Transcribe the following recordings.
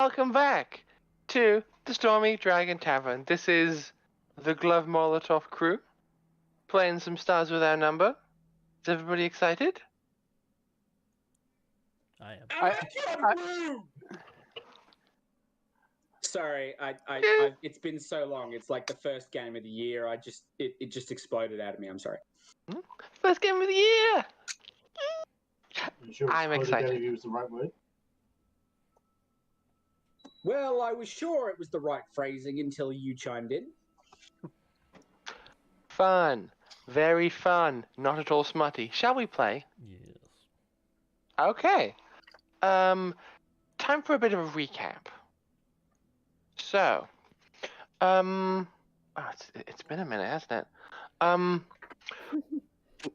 Welcome back to the Stormy Dragon Tavern. This is the Gloved Molotov crew playing some Stars Without Number. Is everybody excited? I am. Sorry, it's been so long. It's like the first game of the year. It just exploded out of me. I'm sorry. First game of the year! You sure I'm excited. Out of you was the right word? Well, I was sure it was the right phrasing until you chimed in. Fun. Very fun. Not at all smutty. Shall we play? Yes. Okay. Time for a bit of a recap. So, it's been a minute, hasn't it?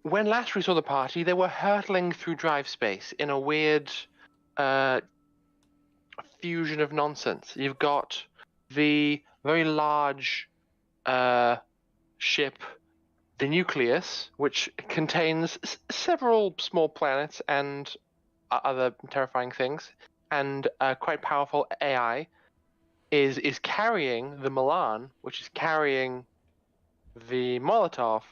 When last we saw the party, they were hurtling through drive space in a weird, fusion of nonsense. You've got the very large, ship, the Nucleus, which contains several small planets and other terrifying things, and quite powerful AI. Is carrying the Milan, which is carrying the Molotov.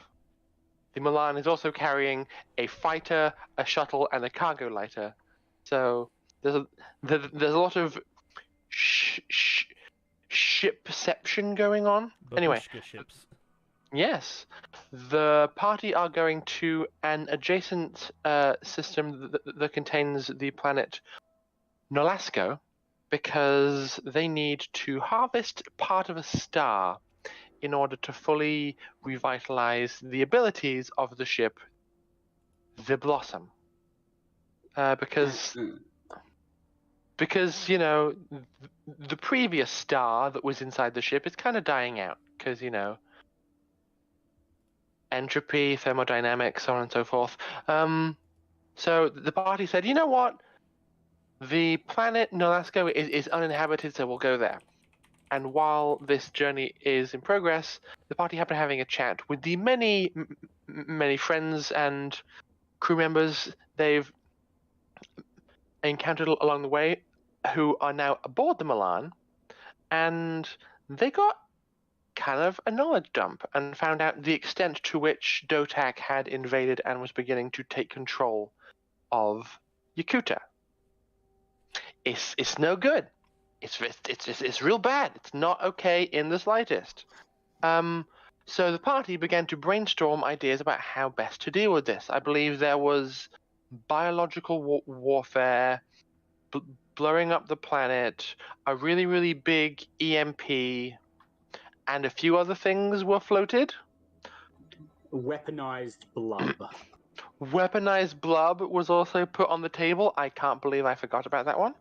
The Milan is also carrying a fighter, a shuttle, and a cargo lighter. So there's a lot of ship perception going on. Anyway, ships. Yes, the party are going to an adjacent system that contains the planet Nolasco, because they need to harvest part of a star in order to fully revitalize the abilities of the ship, the Blossom. Because you know, the previous star that was inside the ship is kind of dying out, because, you know, entropy, thermodynamics, so on and so forth. So the party said, you know what? The planet Nolasco is uninhabited, so we'll go there. And while this journey is in progress, the party happen having a chat with the many friends and crew members they've encountered along the way, who are now aboard the Milan, and they got kind of a knowledge dump and found out the extent to which DOTAC had invaded and was beginning to take control of Yakuta. It's no good. It's real bad. It's not okay in the slightest. So the party began to brainstorm ideas about how best to deal with this. I believe there was biological warfare, blowing up the planet, a really, really big EMP, and a few other things were floated. Weaponized blub. Weaponized blub was also put on the table. I can't believe I forgot about that one.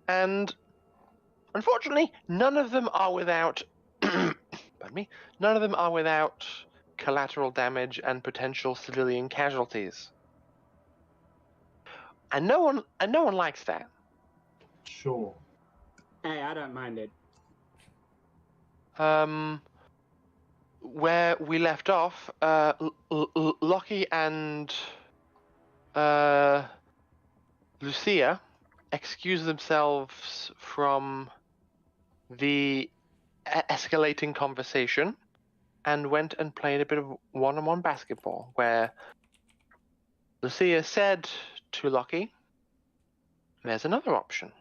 And unfortunately, none of them are without pardon me, none of them are without collateral damage and potential civilian casualties. And no one likes that. Sure. Hey, I don't mind it. Where we left off, Lockie and Lucia excused themselves from the escalating conversation and went and played a bit of one-on-one basketball, where Lucia said to Lockie, there's another option.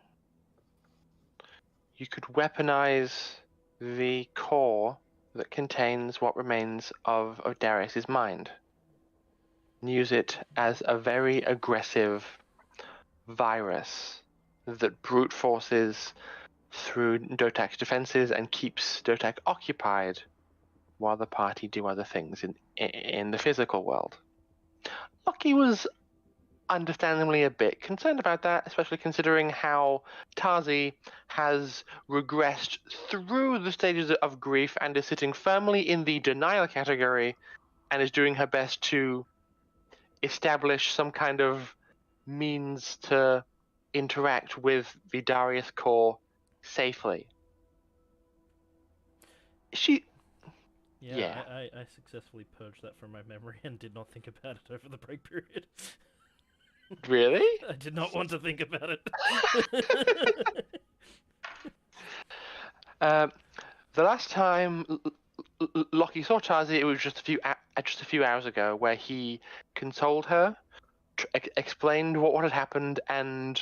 You could weaponize the core that contains what remains of Darius's mind and use it as a very aggressive virus that brute forces through DOTAC's defenses and keeps DOTAC occupied while the party do other things in the physical world. Lucky was understandably a bit concerned about that, especially considering how Tazi has regressed through the stages of grief and is sitting firmly in the denial category and is doing her best to establish some kind of means to interact with the Darius core safely. Yeah. I successfully purged that from my memory and did not think about it over the break period. Really? I did not want to think about it. The last time Lockie saw Chazi, it was just a few hours ago, where he consoled her, explained what had happened, and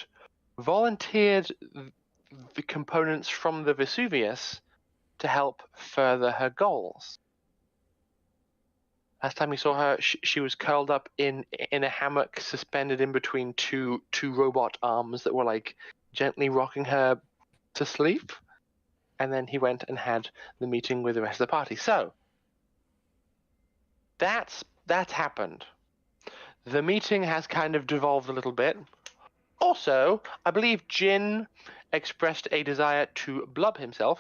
volunteered the components from the Vesuvius to help further her goals. Last time we saw her, she was curled up in a hammock, suspended in between two robot arms that were like gently rocking her to sleep. And then he went and had the meeting with the rest of the party. So that's happened. The meeting has kind of devolved a little bit. Also, I believe Jin expressed a desire to blub himself.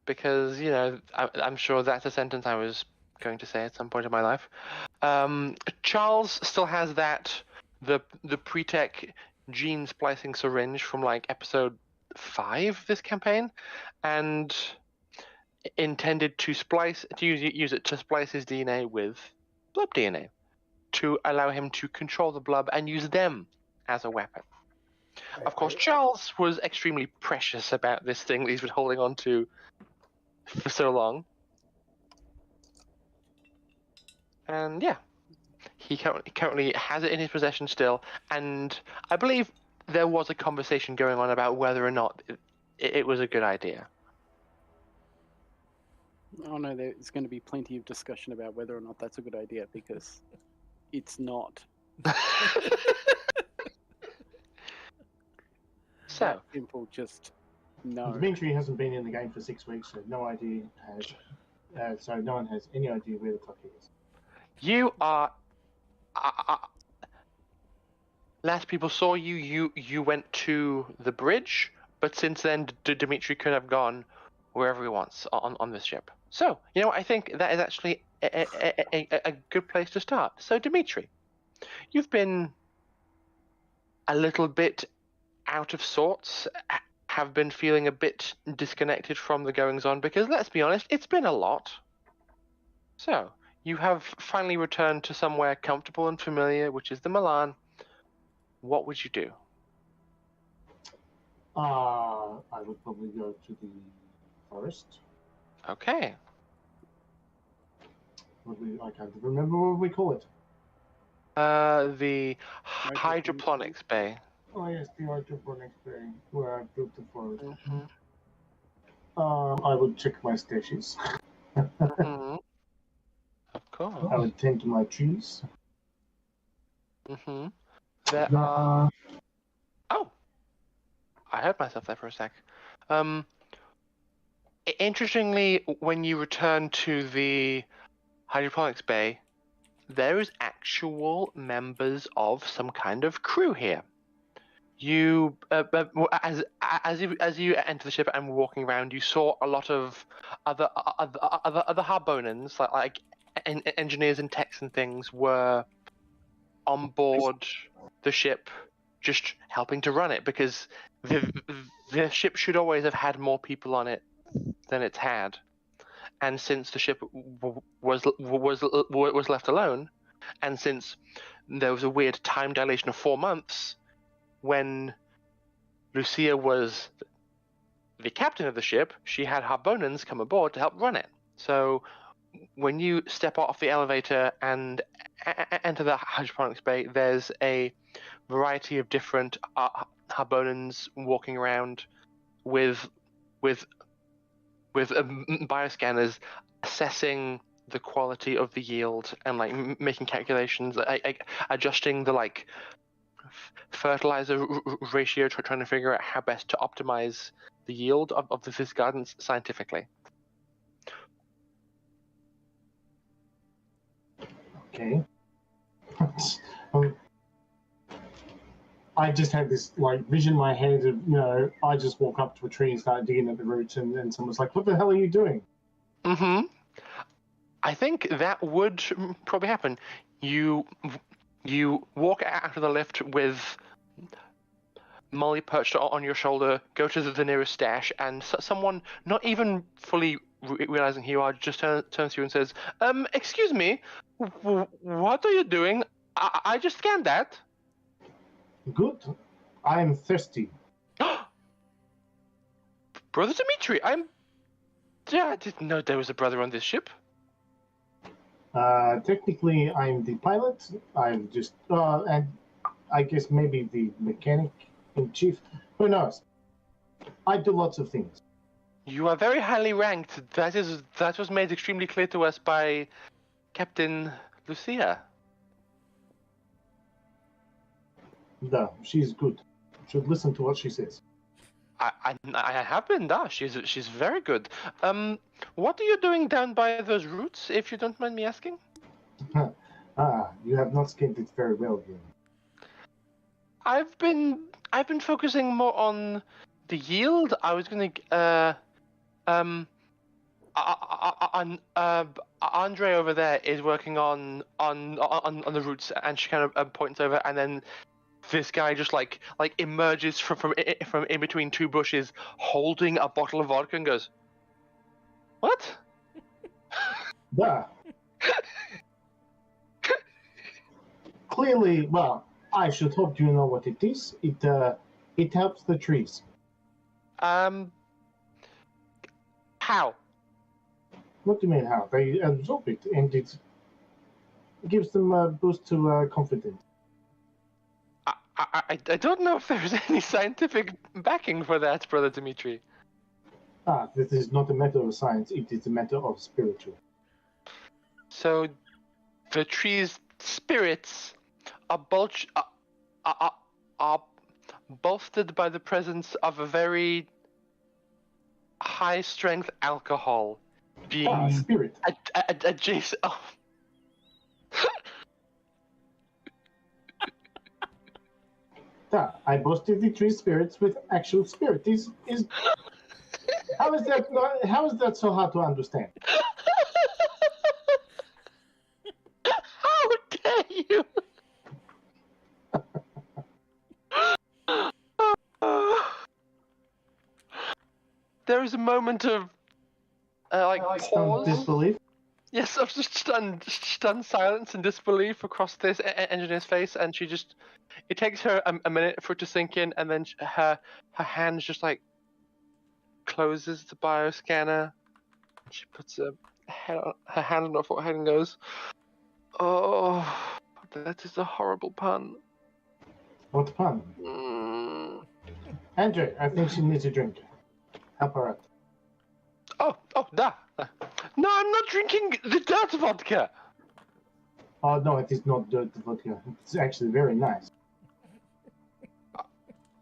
Because, you know, I'm sure that's a sentence I was going to say at some point in my life. Charles still has the pre-tech gene splicing syringe from like episode 5 this campaign, and intended to use it to splice his DNA with blub DNA to allow him to control the blub and use them as a weapon. Of course, Charles was extremely precious about this thing that he's been holding on to for so long. And yeah, he currently has it in his possession still, and I believe there was a conversation going on about whether or not it was a good idea. Oh no, there's going to be plenty of discussion about whether or not that's a good idea, because it's not. So That simple, just no. Dimitri hasn't been in the game for 6 weeks, so no idea so no one has any idea where the clock is. you are. Last people saw you went to the bridge, but since then Dimitri could have gone wherever he wants on this ship. So, you know, I think that is actually a good place to start. So, Dimitri, you've been a little bit out of sorts, have been feeling a bit disconnected from the goings-on, because let's be honest, it's been a lot. So, you have finally returned to somewhere comfortable and familiar, which is the Milan. What would you do? I would probably go to the forest. Okay. I can't remember what we call it. The hydroponics bay. Oh yes, the hydroponics bay, where I built the forest. Mm-hmm. I would check my stashes. Mm-hmm. Of course. I would tend to my trees. Mm-hmm. There are... Oh! I heard myself there for a sec. Interestingly, when you return to the hydroponics bay, there is actual members of some kind of crew here. You, as you enter the ship and were walking around, you saw a lot of other Harbonans, like engineers and techs and things, were on board the ship, just helping to run it, because the ship should always have had more people on it than it's had, and since the ship was left alone, and since there was a weird time dilation of 4 months when Lucia was the captain of the ship, she had Harbonans come aboard to help run it. So when you step off the elevator and enter the hydroponics bay, there's a variety of different Harbonans walking around with bioscanners, assessing the quality of the yield and like making calculations, adjusting the like fertilizer ratio, trying to figure out how best to optimize the yield of this garden scientifically. Okay. I just had this like vision in my head of, you know, I just walk up to a tree and start digging at the roots, and then someone's like, "What the hell are you doing?" Mm-hmm. I think that would probably happen. You walk out of the lift with Molly perched on your shoulder, go to the nearest stash, and someone, not even fully realizing who you are, just turns to you and says, excuse me, what are you doing? I just scanned that. Good. I am thirsty. Brother Dimitri, I didn't know there was a brother on this ship. Technically, I'm the pilot. I'm just, and I guess maybe the mechanic in chief. Who knows? I do lots of things. You are very highly ranked. That was made extremely clear to us by Captain Lucia. No, she's good. Should listen to what she says. I have been. She's very good. What are you doing down by those roots, if you don't mind me asking? You have not scanned it very well, then. I've been focusing more on the yield. I was gonna Andre over there is working on the roots, and she kind of points over, and then this guy just like emerges from in between two bushes, holding a bottle of vodka, and goes, "What?" Da. Clearly, well, I should hope you know what it is. It helps the trees. How? What do you mean how? They absorb it, and it gives them a boost to confidence. I don't know if there's any scientific backing for that, Brother Dimitri. This is not a matter of science, it is a matter of spiritual. So, the tree's spirits are bolstered by the presence of a very high-strength alcohol being Spirit. adjacent. Oh. I boosted the tree's spirits with actual spirit. How is that so hard to understand? How dare you! There is a moment of pause. Disbelief. Yes, of just stunned silence and disbelief across this engineer's face, and it takes her a minute for it to sink in, and then her hand just like closes the bioscanner. She puts her hand on her forehead and goes, "Oh, that is a horrible pun." What pun? Andre, I think she needs a drink. Help her out. Oh, da. No, I'm not drinking the dirt vodka. Oh no, it is not dirt vodka. It's actually very nice.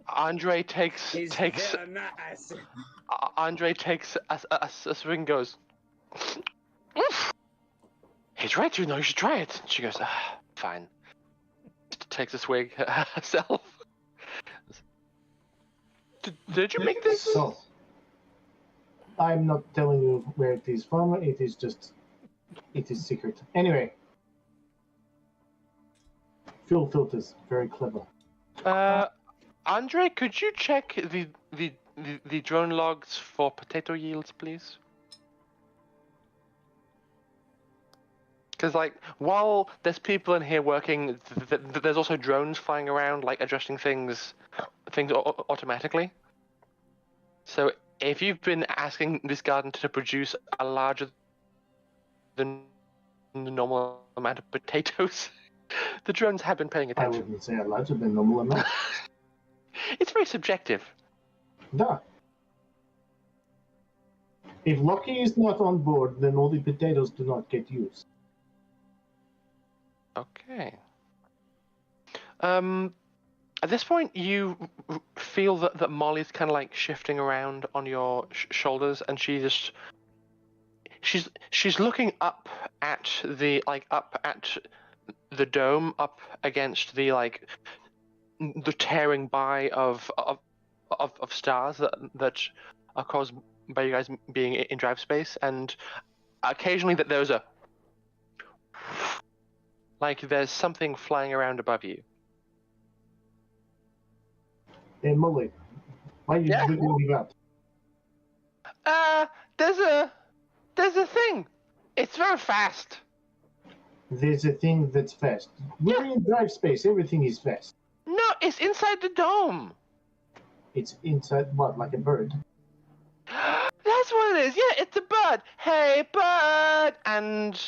Andre takes Very nice. Andre takes a swig and goes, "He's right, you should try it." She goes, "Fine." Takes a swig herself. Did you make this? So, I'm not telling you where it is from. It is secret. Anyway, fuel filters, very clever. Andre, could you check the drone logs for potato yields, please? Because while there's people in here working, there's also drones flying around, adjusting things automatically. So if you've been asking this garden to produce a larger than the normal amount of potatoes, the drones have been paying I attention. wouldn't say a larger than normal amount. It's very subjective. Duh. If Loki is not on board, then all the potatoes do not get used. Okay. At this point, you feel that Molly's kind of shifting around on your shoulders, and she's looking up at the dome, up against the tearing by of stars that are caused by you guys being in drive space, and occasionally that there's there's something flying around above you. Hey Molly, why are you wiggling me out? There's a thing. It's very fast. There's a thing that's fast. We're in drive space. Everything is fast. No, it's inside the dome. It's inside what, like a bird? is. Yeah, it's a bird. Hey, bird! And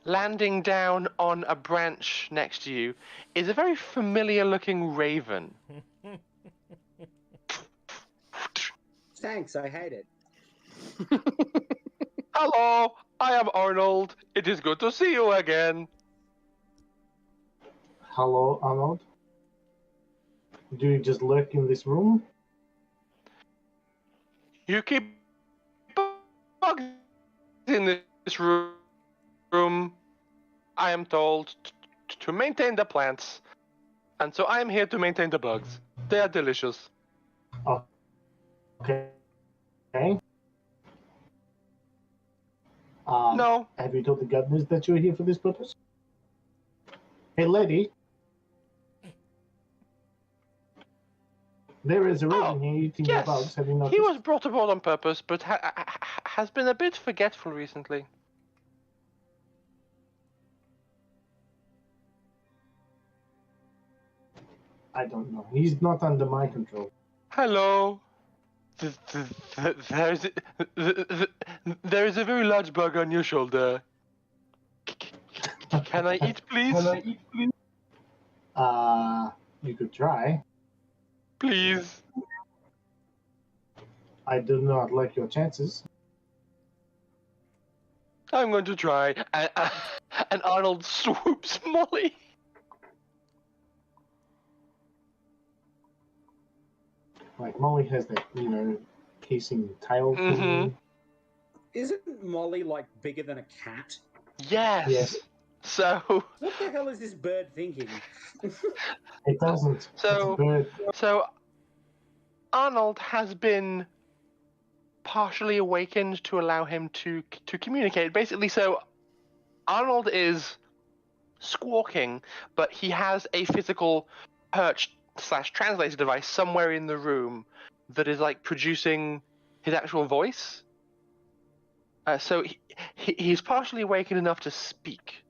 landing down on a branch next to you is a very familiar-looking raven. Thanks, I hate it. Hello, I am Arnold. It is good to see you again. Hello, Arnold. Do you just lurk in this room? You keep bugs in this room, I am told, to maintain the plants. And so I am here to maintain the bugs. They are delicious. Okay. No. Have you told the gardeners that you're here for this purpose? Hey, lady. There is a raven here eating the bugs. Yes, Have you noticed? he was brought aboard on purpose, but has been a bit forgetful recently. I don't know. He's not under my control. Hello. There is a very large bug on your shoulder. Can I eat, please? You could try. Please. I do not like your chances. I'm going to try. And Arnold swoops Molly. Like, Molly has that, casing tail Mhm. thing. Isn't Molly like bigger than a cat? Yes. Yes. So What the hell is this bird thinking? It doesn't. So- It's a bird. So Arnold has been partially awakened to allow him to communicate. Basically, so Arnold is squawking, but he has a physical perch/translator device somewhere in the room that is like producing his actual voice. So he's partially awakened enough to speak.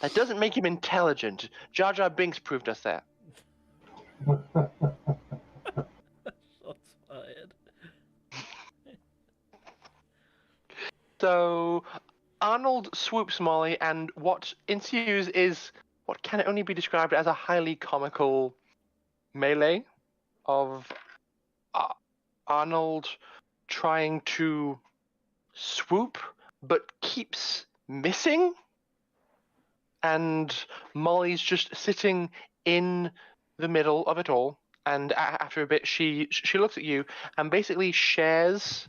That doesn't make him intelligent. Jar Jar Binks proved us that. Shots fired. So Arnold swoops Molly, and what ensues is what can only be described as a highly comical melee of Arnold trying to swoop but keeps missing, and Molly's just sitting in the middle of it all. And after a bit, she looks at you and basically shares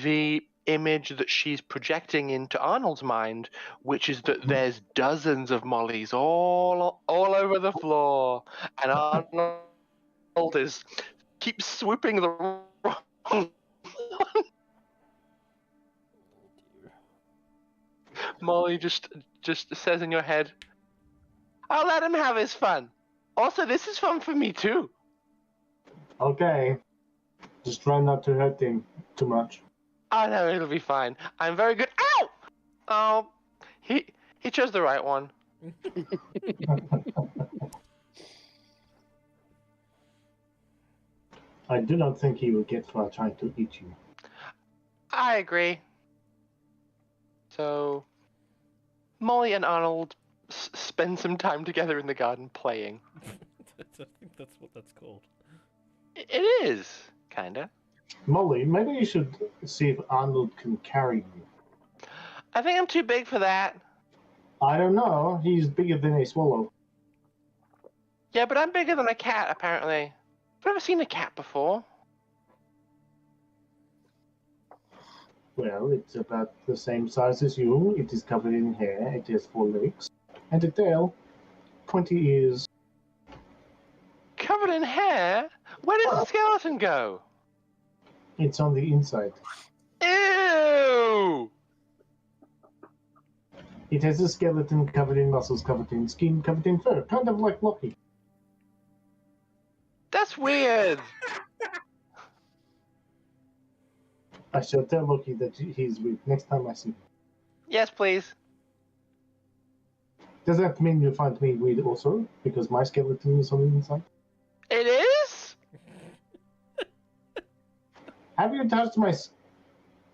the image that she's projecting into Arnold's mind, which is that there's dozens of Mollys all over the floor, and Arnold keeps swooping the wrong one. Molly just says in your head, "I'll let him have his fun. Also, this is fun for me too." Okay. Just try not to hurt him too much. Oh no, it'll be fine. I'm very good. Ow! Oh, he chose the right one. I do not think he will get far trying to eat you. I agree. So, Molly and Arnold spend some time together in the garden playing. I think that's what that's called. It is, kinda. Molly, maybe you should see if Arnold can carry you. I think I'm too big for that. I don't know. He's bigger than a swallow. Yeah, but I'm bigger than a cat, apparently. I've never seen a cat before. Well, it's about the same size as you. It is covered in hair. It has 4 legs and a tail, pointy ears. Covered in hair? Where does the skeleton go? It's on the inside. Ew! It has a skeleton covered in muscles, covered in skin, covered in fur, kind of like Loki. That's weird. I shall tell Loki that he's weak next time I see him. Yes, please. Does that mean you find me weird also? Because my skeleton is on the inside? It is? Have you touched my...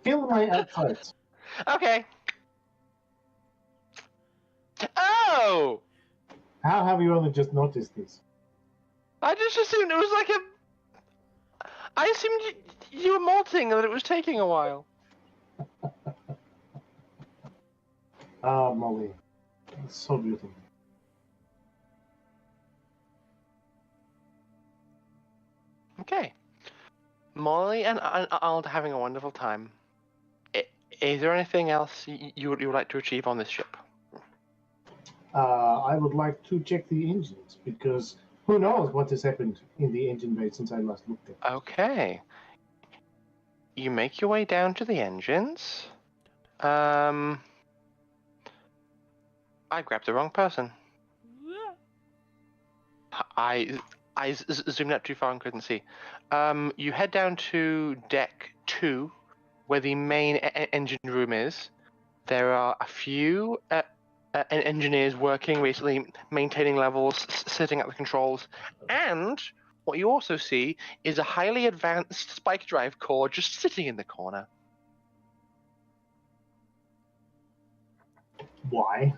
Feel my outsides. Okay. Oh! How have you only just noticed this? I just assumed it was like a... I assumed you were molting and that it was taking a while. Ah, Molly. It's so beautiful. Okay. Molly and Arnold are having a wonderful time. Is there anything else you would like to achieve on this ship? I would like to check the engines, because who knows what has happened in the engine bay since I last looked at it. Okay. You make your way down to the engines. I grabbed the wrong person. I zoomed out too far and couldn't see. You head down to deck 2, where the main engine room is. There are a few engineers working, basically maintaining levels, setting up the controls, and what you also see is a highly advanced spike drive core just sitting in the corner. Why?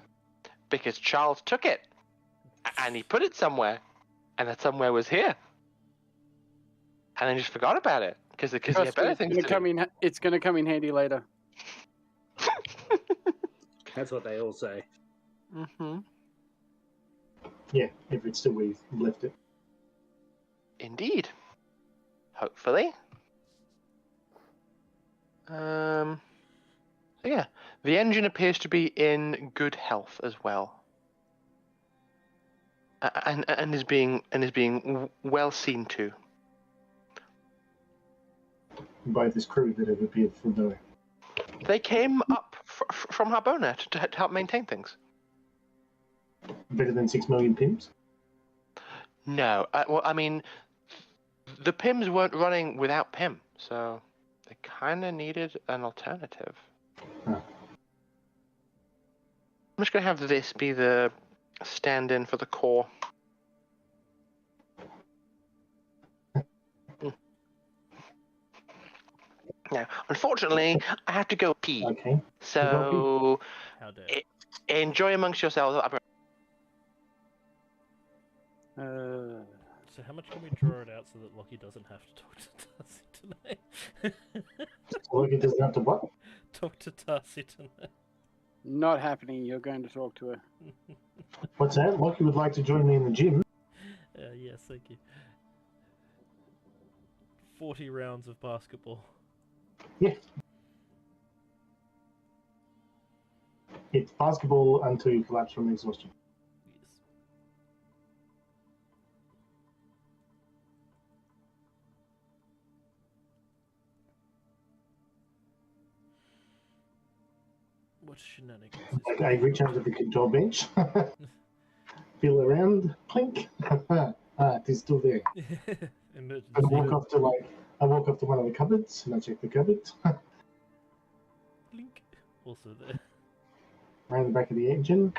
Because Charles took it, and he put it somewhere, and that somewhere was here, and then just forgot about it because he had better things to do. It's going to come in handy later. That's what they all say. Mm-hmm. Yeah, if it's still where you've left it. Indeed. Hopefully. So yeah, the engine appears to be in good health as well, and is being well seen to. By this crew that have appeared from nowhere. They came up from Harbona to help maintain things. Better than 6 million pimps? No, well, I mean, the PIMs weren't running without PIM, so they kind of needed an alternative. Huh. I'm just going to have this be the stand-in for the core. Now, unfortunately, I have to go pee. Okay. So, How dare. enjoy amongst yourselves. So how much can we draw it out so that Lockie doesn't have to talk to Darcy tonight? Loki doesn't have to what? Talk to Darcy tonight. Not happening. You're going to talk to her. What's that? Loki would like to join me in the gym. Yes, thank you. 40 rounds of basketball. Yeah. It's basketball until you collapse from exhaustion. Yes. What shenanigans is Like I reach under the control bench, feel around, clink. It is still there. Emergency. I walk up to one of the cupboards and I check the cupboard. Blink. Also there. Around the back of the engine.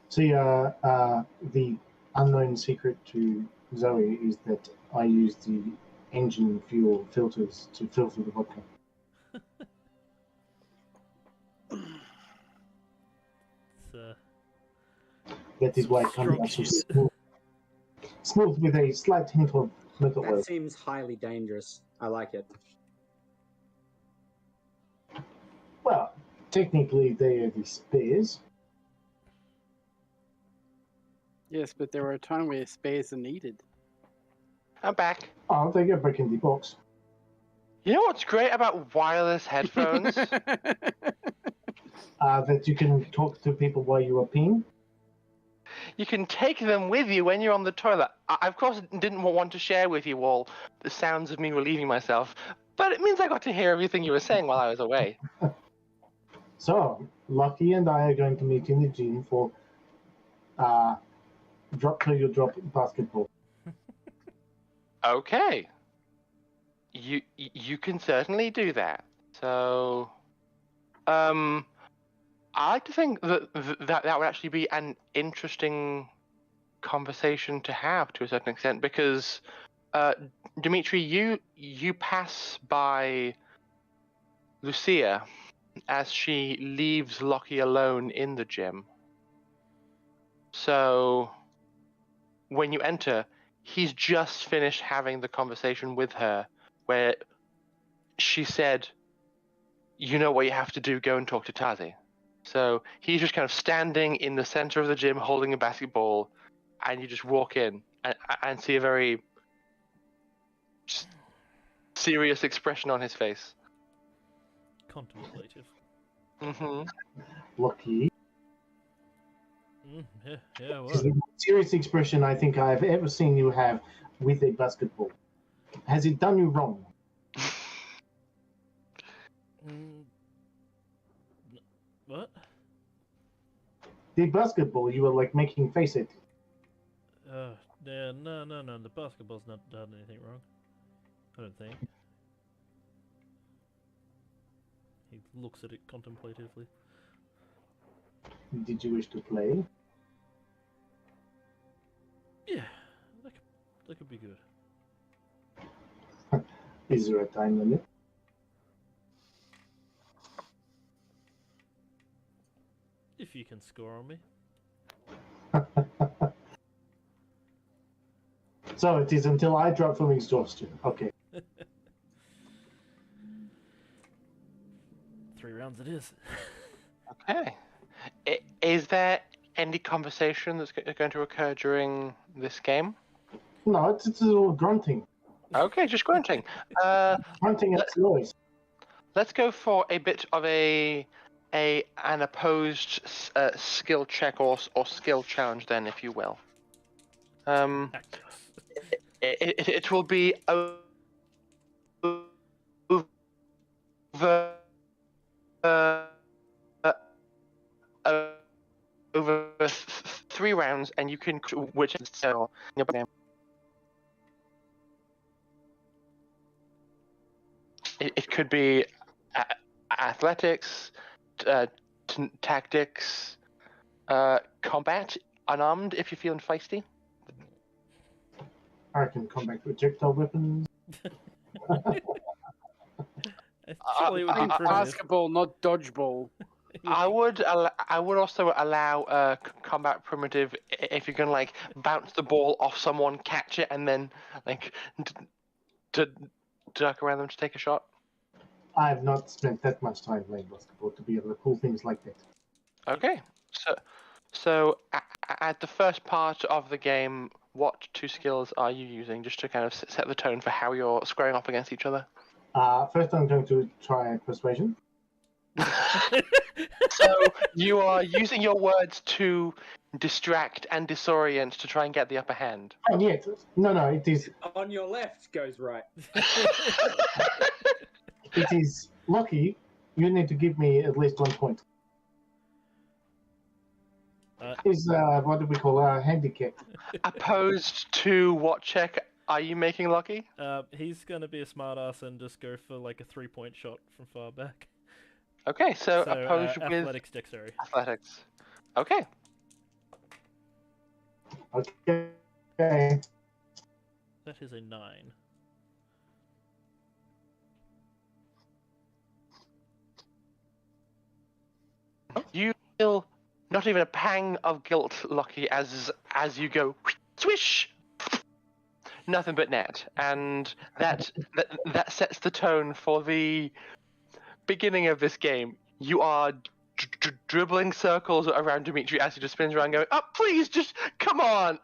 See, the unknown secret to Zoe is that I use the engine fuel filters to filter the vodka. That is why it comes out so smooth. Smooth with a slight hint of metal oil. That seems highly dangerous. I like it. Well, technically they are the spares. Yes, but there are a time where spares are needed. I'm back. Oh, they go back in the box. You know what's great about wireless headphones? That you can talk to people while you are peeing. You can take them with you when you're on the toilet. I of course, didn't want to share with you all the sounds of me relieving myself, but it means I got to hear everything you were saying while I was away. So, Lucky and I are going to meet in the gym for drop till you drop basketball. Okay. You can certainly do that. So, I like to think that would actually be an interesting conversation to have to a certain extent, because Dimitri, you pass by Lucia as she leaves Lockie alone in the gym. So when you enter, he's just finished having the conversation with her where she said, "You know what you have to do, go and talk to Tazi." So he's just kind of standing in the center of the gym holding a basketball, and you just walk in and see a very serious expression on his face. Contemplative. Mm-hmm. Lucky. Yeah, Which is what? the most serious expression I think I've ever seen you have with a basketball. Has it done you wrong? What? The basketball, you were like making face at it. Yeah, no. The basketball's not done anything wrong. I don't think. He looks at it contemplatively. Did you wish to play? Yeah, that could be good. Is there a time limit? If you can score on me. So it is until I drop from exhaustion. Okay. 3 rounds it is. Okay. Is there any conversation that's going to occur during this game? No, it's a little grunting. Okay, just grunting. Grunting at noise. Let's go for a bit of an opposed skill check or skill challenge then, if you will. Tactics. It will be over over 3 rounds, and you can which so it could be athletics, tactics, combat, unarmed if you're feeling feisty. I can combat projectile weapons. Surely it would be primitive. Basketball, not dodgeball. I would also allow combat primitive if you can like bounce the ball off someone, catch it, and then like duck around them to take a shot. I have not spent that much time playing basketball to be able to pull things like that. Okay, so at the first part of the game, what 2 skills are you using just to kind of set the tone for how you're squaring up against each other? First, I'm going to try persuasion. So you are using your words to distract and disorient to try and get the upper hand. Oh, yeah. No, it is. On your left goes right. It is lucky. You need to give me at least 1 point. Is what do we call a handicap? Opposed to what check are you making, Lucky? He's gonna be a smartass and just go for like a 3-point shot from far back. Okay, so opposed with athletics, dexterity. athletics. Okay. Okay. That is a 9. You feel not even a pang of guilt, Lucky, as you go swish. Nothing but net, and that sets the tone for the beginning of this game. You are dribbling circles around Dimitri as he just spins around, going, "Oh, please, just come on!"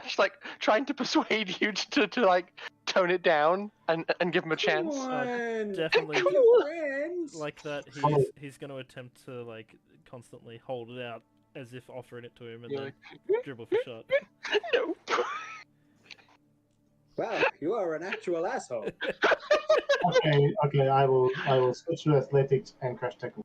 Just like trying to persuade you to like tone it down and give him a chance. Come on. Definitely Come on. like that. He's going to attempt to like constantly hold it out as if offering it to him, and You're then like, dribble for shot. no. Wow, you are an actual asshole. Okay. I will switch to athletics and crash tackle.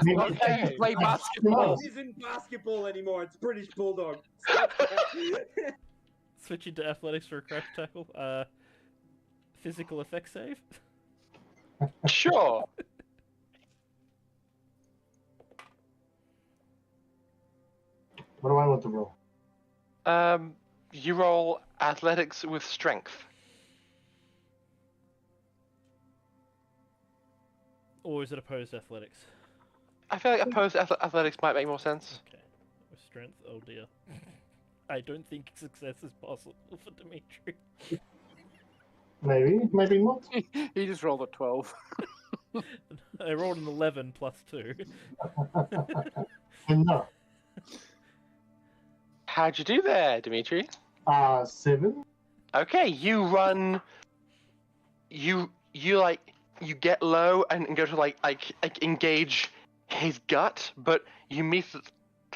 Okay. Play basketball. This isn't basketball anymore. It's British Bulldog. Switching to athletics for a crash tackle. Physical effect save. Sure. What do I want to roll? you roll athletics with strength. Or is it opposed athletics? I feel like opposed athletics might make more sense. Okay. With strength, oh dear. I don't think success is possible for Dimitri. Maybe not. He just rolled a 12. I rolled an 11 plus 2. No. How'd you do there, Dimitri? 7. Okay, you run. You get low and go to like engage his gut, but you meet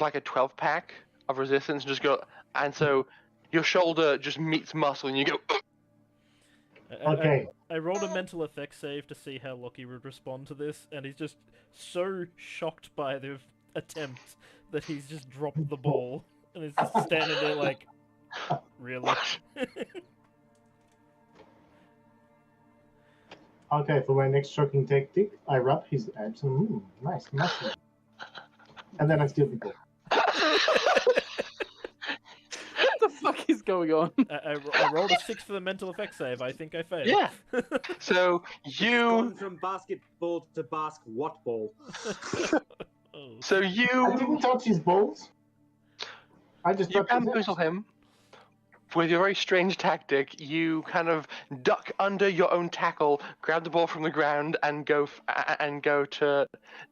like a 12-pack of resistance and just go, and so your shoulder just meets muscle and you go. Okay. I rolled a mental effects save to see how Lockie would respond to this, and he's just so shocked by the attempt that he's just dropped the ball and is just standing there like, really? Okay, for my next shocking tactic, I rub his abs and nice muscle. And then I steal the ball. What the fuck is going on? I rolled a 6 for the mental effects save. I think I failed. Yeah. So you. Gone from basketball to what ball? Oh. So I you. didn't touch his balls. I just You touched his bamboozle abs. him. With your very strange tactic, you kind of duck under your own tackle, grab the ball from the ground, and go to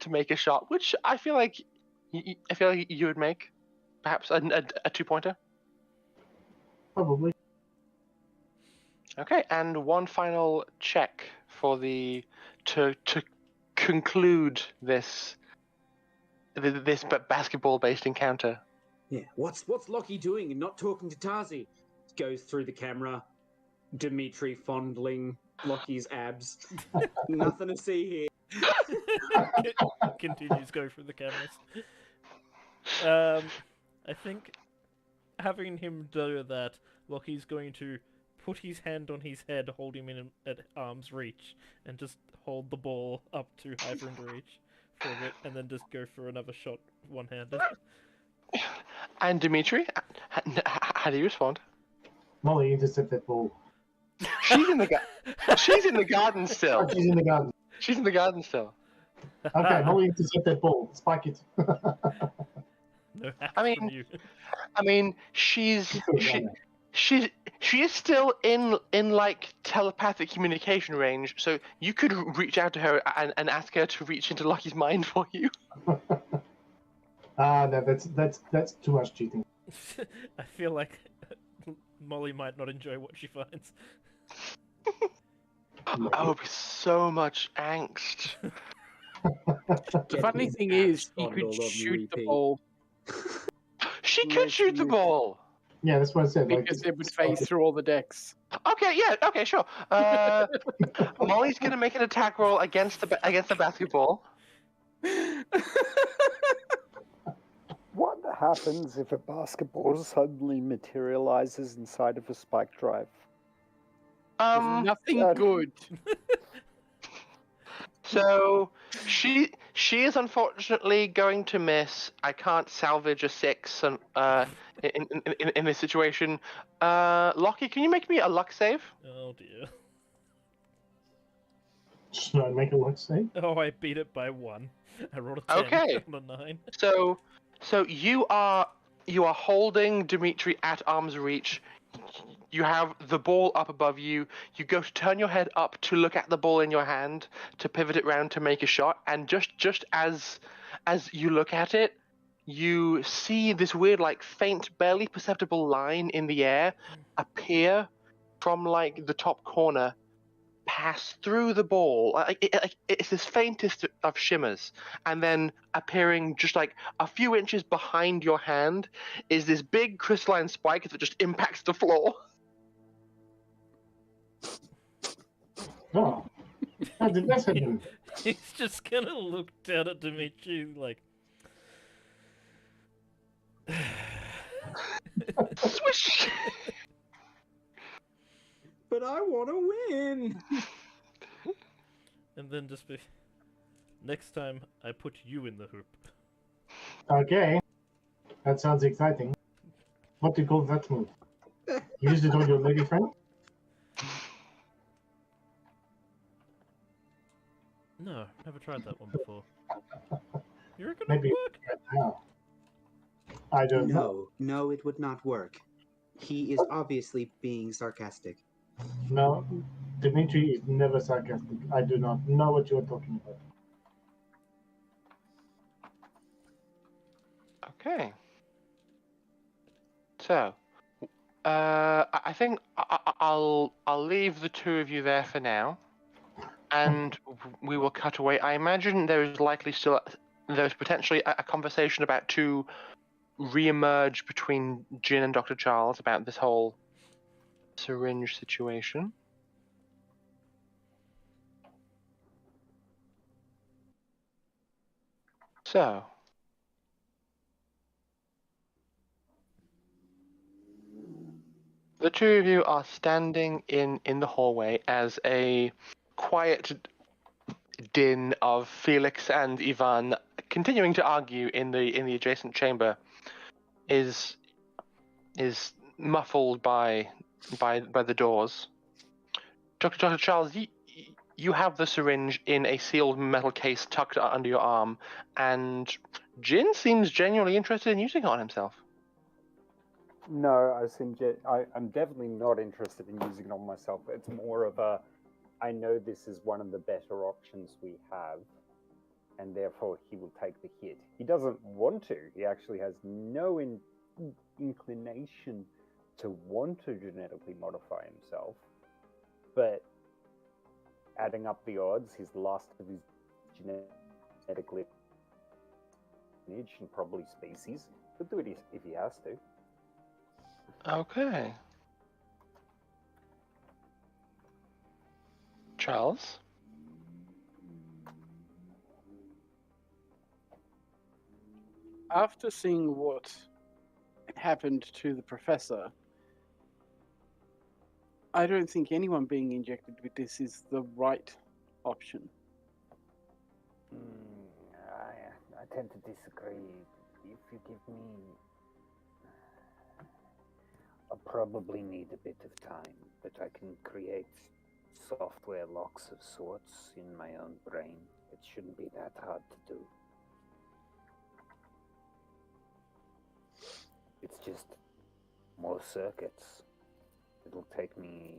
make a shot, which I feel like you would make, perhaps a 2-pointer. Probably. Okay, and one final check for to conclude this basketball-based encounter. Yeah. What's Lockie doing and not talking to Tazi? Goes through the camera. Dimitri fondling Lockie's abs. Nothing to see here. Continues go through the cameras. I think having him do that, Lockie's going to put his hand on his head, hold him at arm's reach, and just hold the ball up too high for him to reach for a bit, and then just go for another shot one-handed. And Dimitri, how do you respond? Molly, intercept that ball. She's in the she's in the garden still. Oh, she's in the garden. She's in the garden still. Okay, Molly, intercept that ball. Spike it. No hacks I from mean, you. she is still in like telepathic communication range, so you could reach out to her and ask her to reach into Lucky's mind for you. No, that's too much cheating. I feel like Molly might not enjoy what she finds. I would be so much angst. The funny thing is, you could shoot the ball She could shoot the ball. Yeah, that's what I said. because it would phase through all the decks. Okay, yeah, okay, sure. Molly's gonna make an attack roll against the basketball. What happens if a basketball suddenly materializes inside of a spike drive? Nothing uh, good. So she is unfortunately going to miss. I can't salvage a 6 in this situation. Lockie, can you make me a luck save? Oh dear. Should I make a luck save? Oh, I beat it by 1. I rolled a 10 Okay. on a 9. So you are holding Dimitri at arm's reach. You have the ball up above you. You go to turn your head up to look at the ball in your hand, to pivot it round to make a shot, and just as you look at it, you see this weird, like, faint, barely perceptible line in the air appear from like the top corner, pass through the ball. It's this faintest of shimmers, and then appearing just like a few inches behind your hand is this big crystalline spike that just impacts the floor. Oh, how did that happen? He's just gonna look down at Dimitri like. Swish! But I want to win. And then just be. Next time, I put you in the hoop. Okay, that sounds exciting. What do you call that move? Use it on your lady friend? No, never tried that one before. You reckon Maybe it'll work? right now. I don't know. No, it would not work. He is obviously being sarcastic. No, Dimitri is never sarcastic. I do not know what you are talking about. Okay. So, I think I'll leave the two of you there for now, and we will cut away. I imagine there's potentially a conversation about to re-emerge between Jin and Dr. Charles about this whole syringe situation. So, the two of you are standing in the hallway as a quiet din of Felix and Ivan continuing to argue in the adjacent chamber is muffled by the doors. Dr. Charles, you have the syringe in a sealed metal case tucked under your arm, and Jin seems genuinely interested in using it on himself. No, I'm definitely not interested in using it on myself. It's more of a, I know this is one of the better options we have, and therefore he will take the hit. He doesn't want to. He actually has no inclination to want to genetically modify himself. But adding up the odds, he's the last of his genetic lineage and probably species. He'll do it if he has to. Okay. Charles? After seeing what happened to the professor, I don't think anyone being injected with this is the right option. I tend to disagree. If you give me... I'll probably need a bit of time, but I can create software locks of sorts in my own brain. It shouldn't be that hard to do. It's just more circuits. It'll take me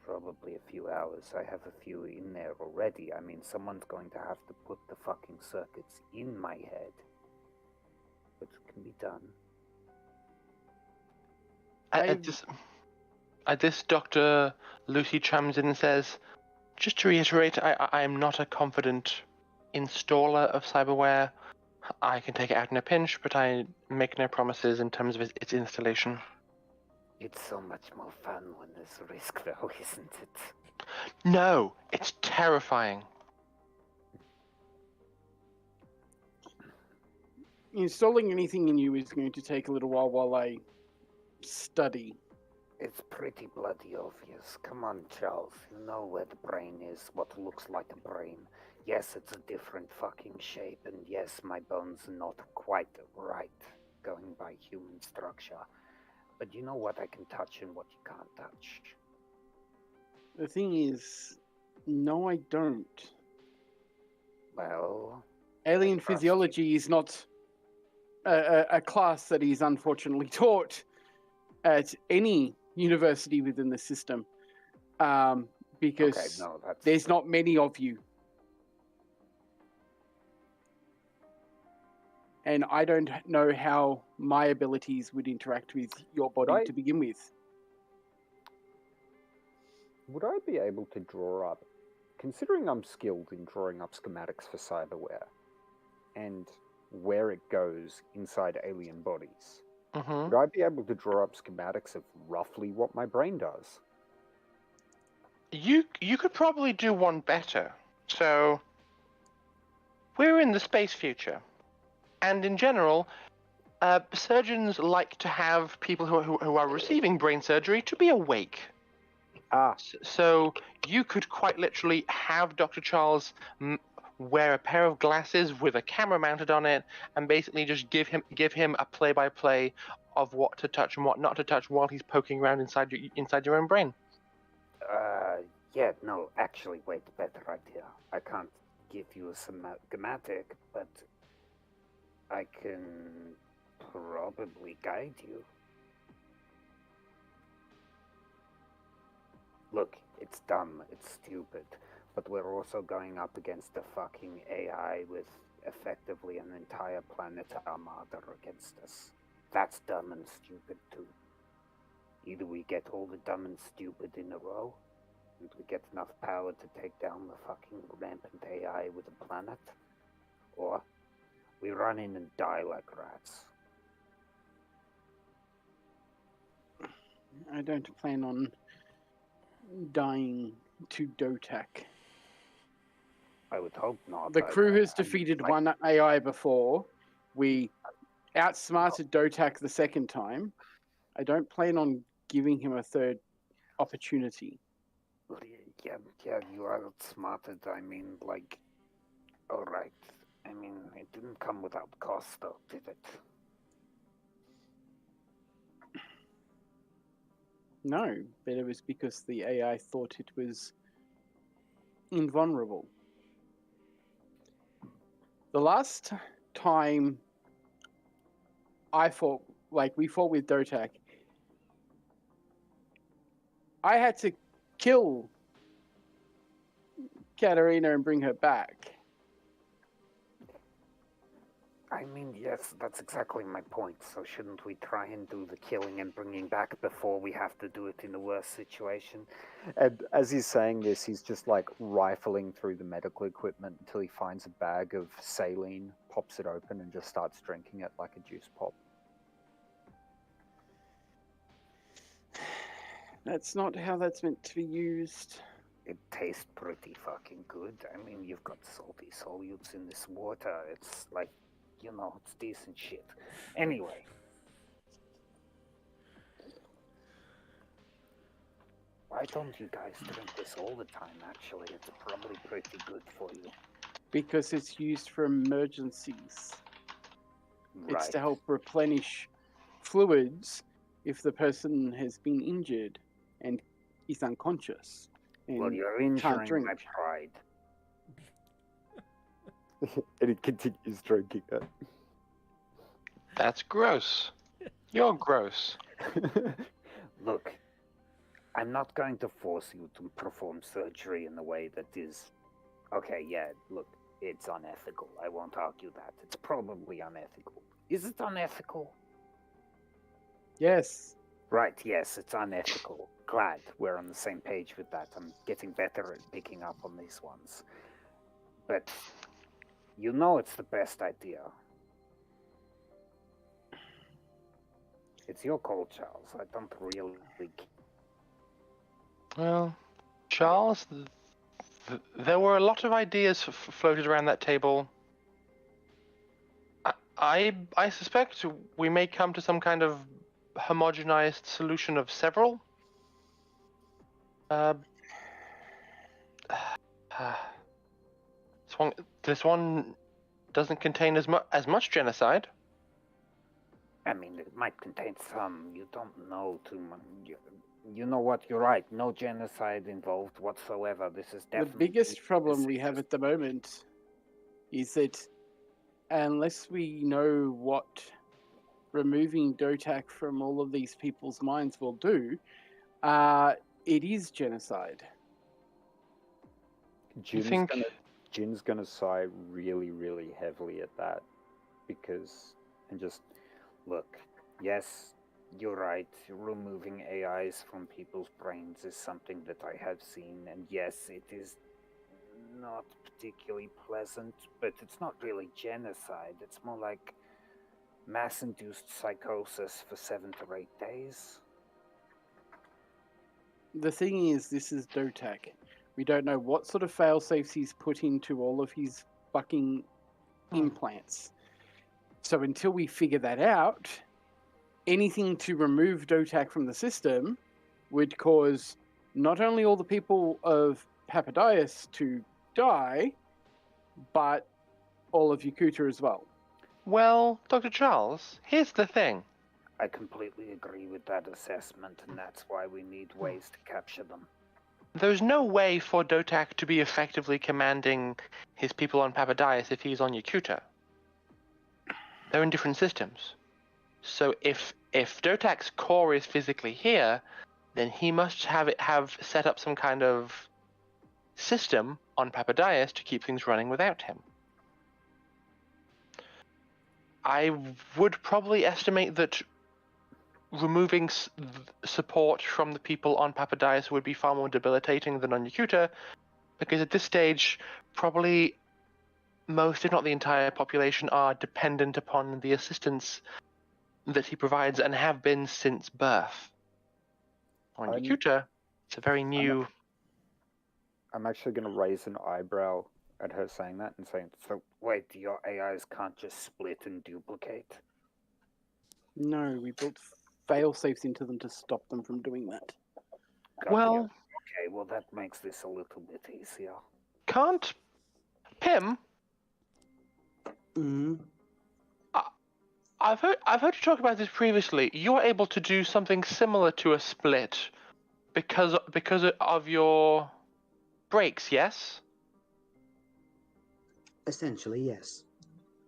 probably a few hours. I have a few in there already. I mean, someone's going to have to put the fucking circuits in my head. But it can be done. At this, Dr. Lucy chimes in and says, just to reiterate, I am not a confident installer of cyberware. I can take it out in a pinch, but I make no promises in terms of its installation. It's so much more fun when there's risk, though, isn't it? No, it's terrifying. Installing anything in you is going to take a little while I study. It's pretty bloody obvious. Come on, Charles. You know where the brain is, what looks like a brain. Yes, it's a different fucking shape, and yes, my bones are not quite right, going by human structure. But you know what I can touch and what you can't touch. The thing is, no, I don't. Well... Alien physiology is not a class that is unfortunately taught at any university within the system, because there's not many of you. And I don't know how my abilities would interact with your body to begin with. Would I be able to draw up, considering I'm skilled in drawing up schematics for cyberware, and where it goes inside alien bodies, would I be able to draw up schematics of roughly what my brain does? You could probably do one better. So, we're in the space future. And in general, surgeons like to have people who are receiving brain surgery to be awake. So you could quite literally have Dr. Charles wear a pair of glasses with a camera mounted on it, and basically just give him a play-by-play of what to touch and what not to touch while he's poking around inside your own brain. Yeah, no, actually, wait, better idea. I can't give you a schematic, but I can probably guide you. Look, it's dumb, it's stupid, but we're also going up against a fucking AI with effectively an entire planet armada against us. That's dumb and stupid too. Either we get all the dumb and stupid in a row, and we get enough power to take down the fucking rampant AI with a planet, or we run in and die like rats. I don't plan on dying to DOTAC. I would hope not. The crew has defeated one AI before. We outsmarted DOTAC the second time. I don't plan on giving him a third opportunity. Yeah, you are smarted. I mean, like, all right. I mean, it didn't come without cost, though, did it? No, but it was because the AI thought it was invulnerable. The last time we fought with DOTAC, I had to kill Katarina and bring her back. I mean, yes, that's exactly my point. So shouldn't we try and do the killing and bringing back before we have to do it in the worst situation? And as he's saying this, he's just like rifling through the medical equipment until he finds a bag of saline, pops it open, and just starts drinking it like a juice pop. That's not how that's meant to be used. It tastes pretty fucking good. I mean, you've got salty solutes in this water. It's like, you know, it's decent shit. Anyway. Why don't you guys drink this all the time, actually? It's probably pretty good for you. Because it's used for emergencies. Right. It's to help replenish fluids if the person has been injured and is unconscious. And well, you're can't injuring drink. my pride. And he continues drinking it. That's gross. You're gross. Look, I'm not going to force you to perform surgery in a way that is... Okay, yeah, look, it's unethical. I won't argue that. It's probably unethical. Is it unethical? Yes. Right, yes, it's unethical. Glad we're on the same page with that. I'm getting better at picking up on these ones. But you know it's the best idea. It's your call, Charles. I don't really... Well, Charles, there were a lot of ideas floated around that table. I suspect we may come to some kind of homogenized solution of several. This one doesn't contain as much genocide. I mean, it might contain some. You don't know too much. You know what? You're right. No genocide involved whatsoever. This is definitely... The biggest problem we have at the moment is that unless we know what removing DOTAC from all of these people's minds will do, it is genocide. Jin's gonna sigh really, really heavily at that, because, and just... Look, yes, you're right. Removing AIs from people's brains is something that I have seen, and yes, it is not particularly pleasant, but it's not really genocide. It's more like mass-induced psychosis for 7 to 8 days. The thing is, this is DOTAC. We don't know what sort of fail-safes he's put into all of his fucking implants. So until we figure that out, anything to remove DOTAC from the system would cause not only all the people of Papadias to die, but all of Yakuta as well. Well, Dr. Charles, here's the thing. I completely agree with that assessment, and that's why we need ways to capture them. There's no way for DOTAC to be effectively commanding his people on Papadias if he's on Yakuta. They're in different systems. So if DOTAC's core is physically here, then he must have set up some kind of system on Papadias to keep things running without him. I would probably estimate that removing support from the people on Papadias would be far more debilitating than on Yakuta, because at this stage, probably most, if not the entire population, are dependent upon the assistance that he provides and have been since birth. On Yakuta, it's a very new... I'm actually going to raise an eyebrow at her saying that and saying, So, wait, your AIs can't just split and duplicate? No, we built fail-safes into them to stop them from doing that. Got Well... you. Okay, well that makes this a little bit easier. Can't... Pim? Mm-hmm. I've heard you talk about this previously. You're able to do something similar to a split because of your breaks, yes? Essentially, yes.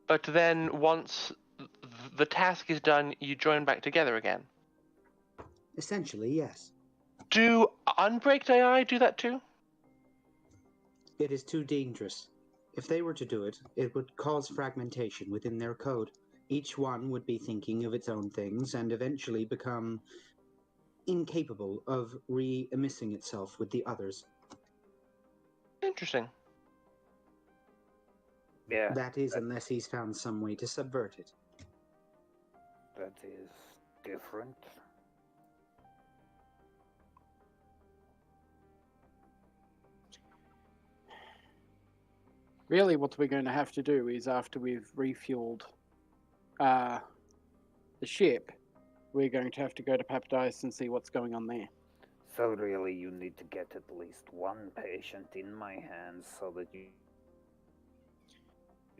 But then once the task is done, you join back together again. Essentially, yes. Do unbreaked AI do that too? It is too dangerous. If they were to do it, it would cause fragmentation within their code. Each one would be thinking of its own things and eventually become incapable of re-emissing itself with the others. Interesting. Yeah, That is, unless he's found some way to subvert it. that is different. Really, what we're going to have to do is, after we've refueled the ship, we're going to have to go to Papadias and see what's going on there. So really, you need to get at least one patient in my hands so that you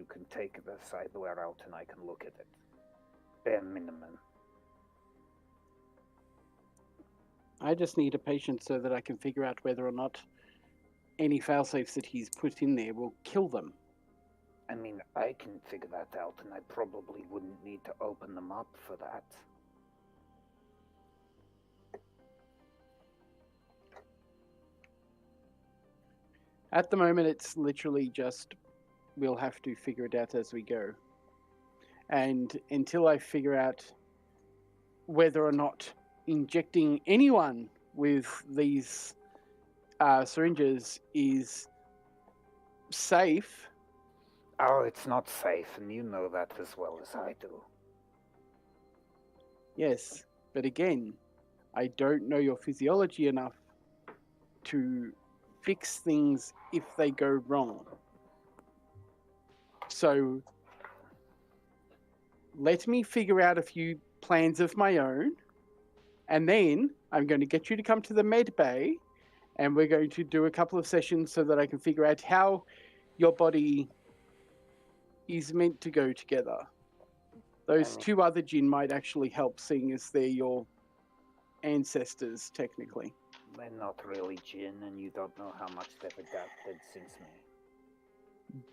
can take the cyberware out and I can look at it. Bare minimum. I just need a patient so that I can figure out whether or not any failsafes that he's put in there will kill them. I mean, I can figure that out, and I probably wouldn't need to open them up for that. At the moment, it's literally just we'll have to figure it out as we go. And until I figure out whether or not injecting anyone with these syringes is safe. Oh, it's not safe, and you know that as well as I do. Yes, but again, I don't know your physiology enough to fix things if they go wrong. So let me figure out a few plans of my own, and then I'm going to get you to come to the med bay, and we're going to do a couple of sessions so that I can figure out how your body is meant to go together. Those two other jinn might actually help, seeing as they're your ancestors, technically. They're not really jinn, and you don't know how much they've adapted since me.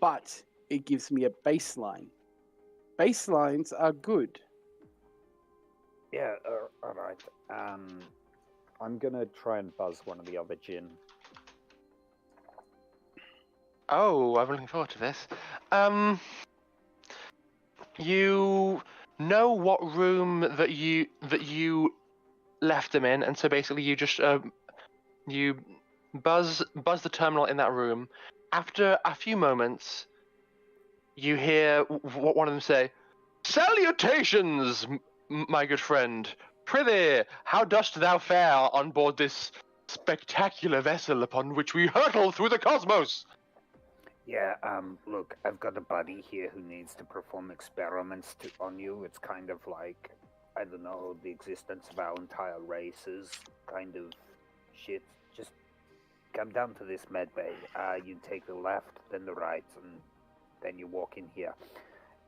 But it gives me a baseline. Baselines are good. Yeah, alright. I'm going to try and buzz one of the other jinn. Oh, I'm looking forward to this. You know what room that you left them in, and so basically you just you buzz the terminal in that room. After a few moments, you hear one of them say, "Salutations, my good friend. Prithee, how dost thou fare on board this spectacular vessel upon which we hurtle through the cosmos?" Yeah, look, I've got a buddy here who needs to perform experiments on you. It's kind of like, I don't know, the existence of our entire races kind of shit. Just come down to this med bay. You take the left, then the right, and then you walk in here.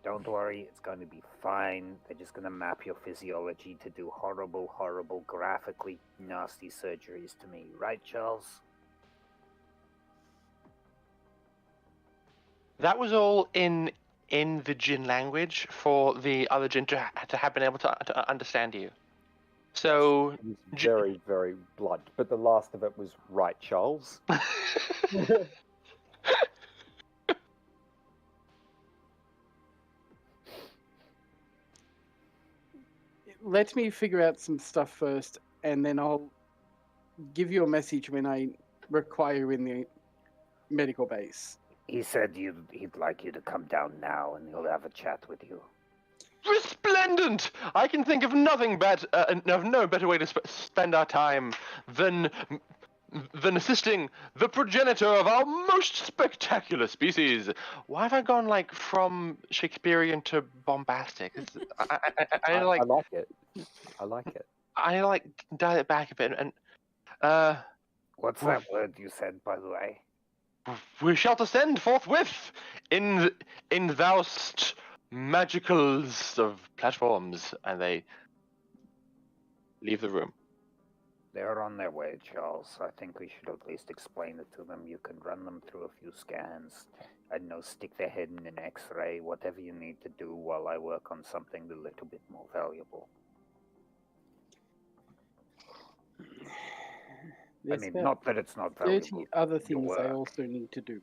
Don't worry, it's going to be fine. They're just going to map your physiology to do horrible, horrible, graphically nasty surgeries to me. Right, Charles? That was all in the Jin language for the other Jin to have been able to understand you. So It was very, very blunt. But the last of it was right, Charles. Let me figure out some stuff first, and then I'll give you a message when I require you in the medical base. He said he'd like you to come down now, and he'll have a chat with you. Resplendent! I can think of nothing of no better way to spend our time than assisting the progenitor of our most spectacular species. Why have I gone like from Shakespearean to bombastic? I like it. I like it. I like dial it back a bit and What's that word you said, by the way? we shall descend forthwith in thou'st magicals of platforms, and they leave the room. They're on their way, Charles. I think we should at least explain it to them. You can run them through a few scans. I don't know, stick their head in an X-ray, whatever you need to do while I work on something a little bit more valuable. I mean, not that it's not valuable. 30 other things I also need to do.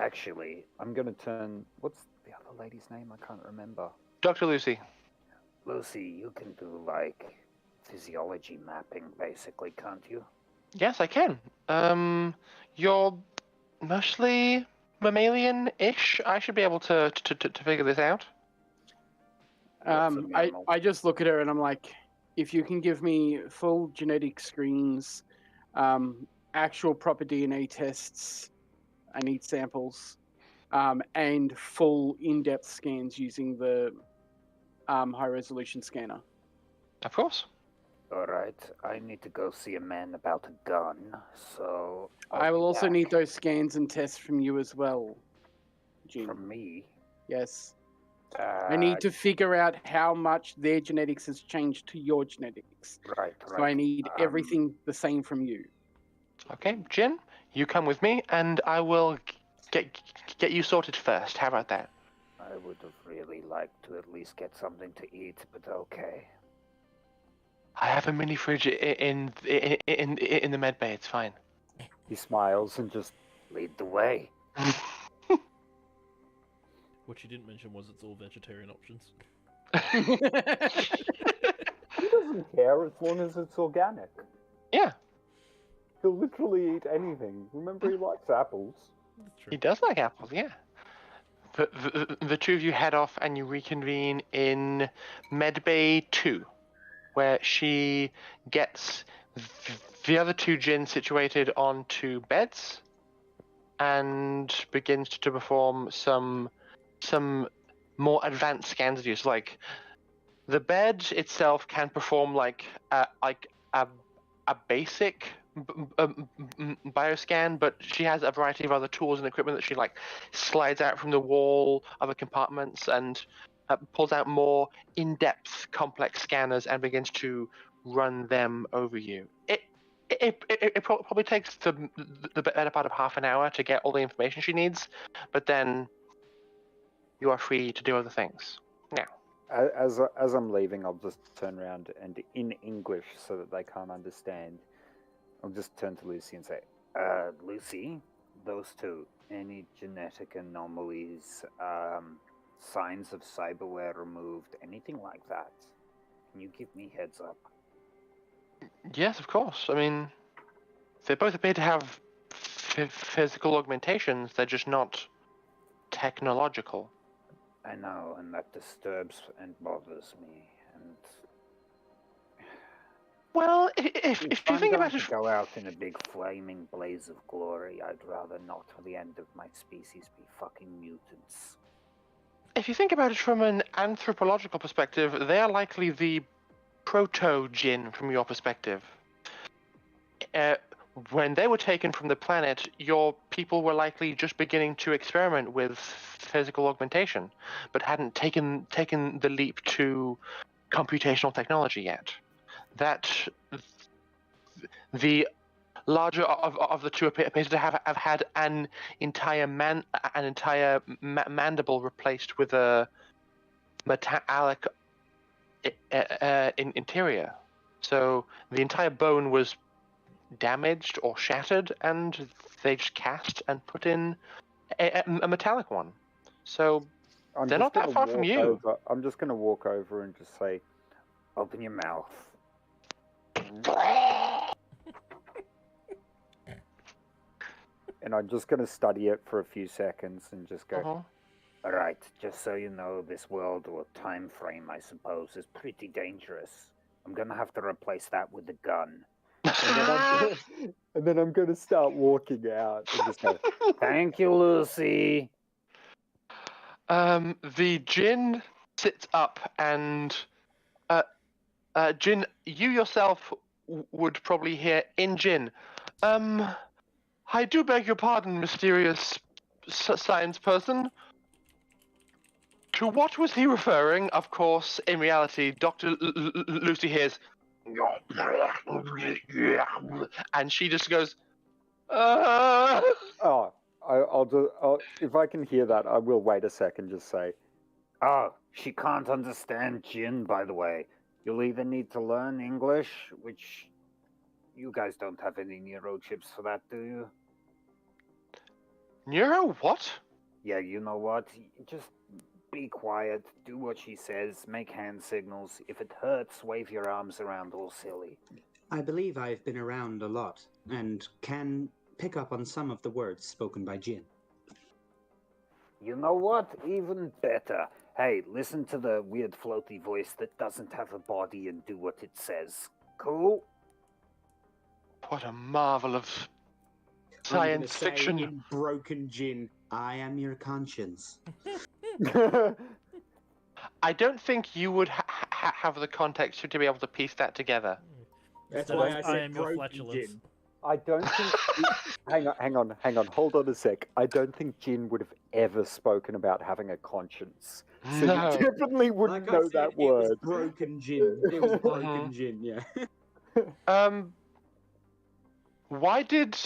Actually, I'm going to turn... What's the other lady's name? I can't remember. Dr. Lucy. Lucy, you can do, like, physiology mapping, basically, can't you? Yes, I can. You're mostly mammalian-ish. I should be able to figure this out. I just look at her and I'm like, if you can give me full genetic screens, actual proper DNA tests, I need samples, and full in-depth scans using the high-resolution scanner. Of course. All right, I need to go see a man about a gun, so... I will also need those scans and tests from you as well, Jim. From me? Yes. I need to figure out how much their genetics has changed to your genetics. Right. So I need everything the same from you. Okay, Jin, you come with me, and I will get you sorted first. How about that? I would have really liked to at least get something to eat, but okay. I have a mini fridge in the med bay. It's fine. He smiles and just... Lead the way. What you didn't mention was it's all vegetarian options. He doesn't care as long as it's organic. Yeah. He'll literally eat anything. Remember, he likes apples. That's true. He does like apples, yeah. The two of you head off and you reconvene in Medbay 2, where she gets the other two Jinn situated onto beds and begins to perform some more advanced scans of you. So, like, the bed itself can perform like a basic bioscan, but she has a variety of other tools and equipment that she like slides out from the wall of the compartments and pulls out more in-depth complex scanners and begins to run them over you. It probably takes the better part of half an hour to get all the information she needs, but then you are free to do other things. Now, as I'm leaving, I'll just turn around and in English so that they can't understand, I'll just turn to Lucy and say, Lucy, those two, any genetic anomalies, signs of cyberware removed, anything like that, can you give me heads up? yes, of course. I mean, they both appear to have physical augmentations. They're just not technological. I know, and that disturbs and bothers me, and... Well, if you think about it... to go out in a big flaming blaze of glory, I'd rather not for the end of my species be fucking mutants. If you think about it from an anthropological perspective, they are likely the proto-Jinn from your perspective. when they were taken from the planet, your people were likely just beginning to experiment with physical augmentation, but hadn't taken the leap to computational technology yet. That the larger of the two appears to have had an entire mandible replaced with a metallic interior. So the entire bone was damaged or shattered, and they just cast and put in a metallic one. So they're not that far from you. I'm just going to walk over and just say, "Open your mouth." And I'm just going to study it for a few seconds and just go, All right, just so you know, this world or time frame, I suppose, is pretty dangerous. I'm going to have to replace that with a gun. and then I'm going to start walking out and just go, Thank you, Lucy. The Jinn sits up and Jinn, you yourself would probably hear in Jinn, I do beg your pardon, mysterious science person. To what was he referring? Of course, in reality, Dr. Lucy hears, and she just goes, "Oh, if I can hear that, I will wait a second. Just say, oh, she can't understand Jinn, by the way. You'll either need to learn English, which you guys don't have any neurochips for that, do you? Neuro what? Yeah, you know what? Just be quiet, do what she says, make hand signals. If it hurts, wave your arms around all silly. I believe I've been around a lot and can pick up on some of the words spoken by Jinn. You know what? Even better. Hey, listen to the weird floaty voice that doesn't have a body and do what it says. Cool? What a marvel of science fiction. In broken Jinn, I am your conscience. I don't think you would have the context to be able to piece that together. That's why I said am your broken flatulence. Jinn. I don't think. hang on. Hold on a sec. I don't think Jinn would have ever spoken about having a conscience. So No. you definitely wouldn't Like I know said, that it was word. broken Jinn. It was broken Jinn, yeah. Why did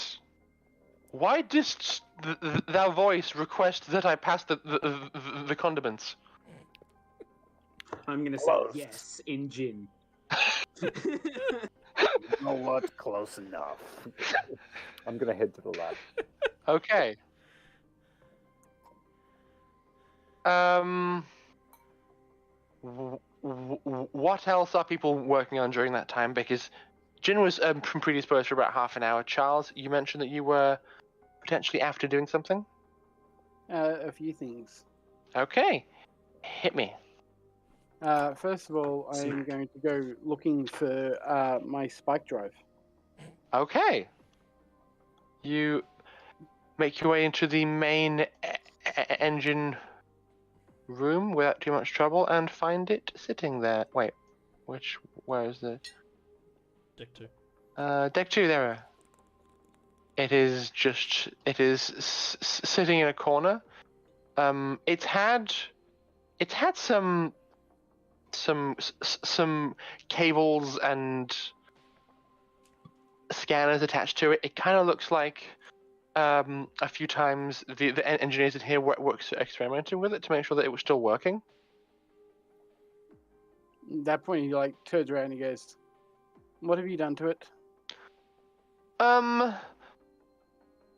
thou voice request that I pass the condiments? I'm gonna say Close. yes in Jinn. You know what? Close enough. I'm gonna head to the lab. Okay. What else are people working on during that time? Because Jinn was predisposed for about half an hour. Charles, you mentioned that you were potentially after doing something? A few things. Okay. Hit me. First of all, I'm going to go looking for my spike drive. Okay. You make your way into the main engine room without too much trouble and find it sitting there. Wait, where is the... Deck 2. Deck 2, there. It is sitting in a corner. It's had some cables and scanners attached to it. It kind of looks like a few times the engineers in here works experimenting with it to make sure that it was still working. At that point, he turns around and he goes, "What have you done to it?"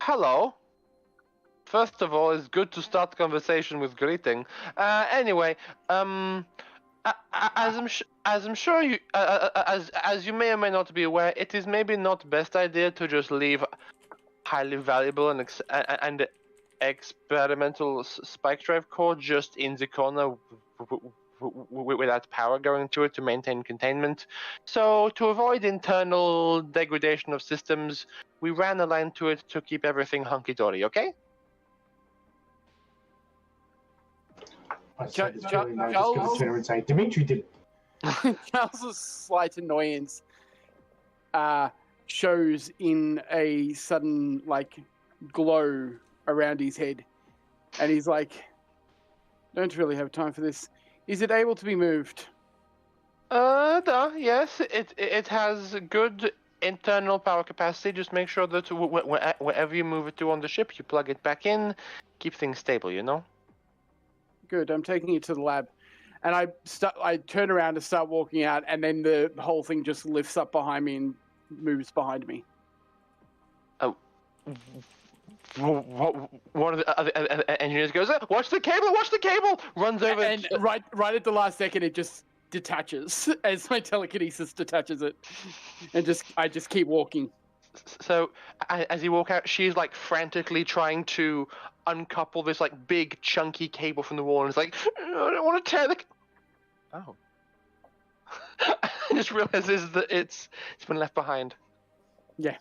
Hello. First of all, it's good to start the conversation with greeting. Anyway, as I'm sure you, as you may or may not be aware, it is maybe not best idea to just leave highly valuable and experimental spike drive core just in the corner without power going to it to maintain containment. So to avoid internal degradation of systems, we ran a line to it to keep everything hunky-dory, okay? I said it's really nice. Just going to turn around and say, Dimitri did it. Charles's slight annoyance shows in a sudden like glow around his head, and he's like, "Don't really have time for this. Is it able to be moved?" Yes, it has good internal power capacity. Just make sure that wherever you move it to on the ship, you plug it back in, keep things stable, you know? Good. I'm taking it to the lab, and I turn around to start walking out, and then the whole thing just lifts up behind me and moves behind me. One of the other engineers goes, watch the cable! Runs over. And right at the last second, it just detaches as my telekinesis detaches it, and I just keep walking. So as you walk out, she's like frantically trying to uncouple this like big chunky cable from the wall, and it's like, I don't want to tear the. Oh. I just realizes that it's been left behind. Yeah.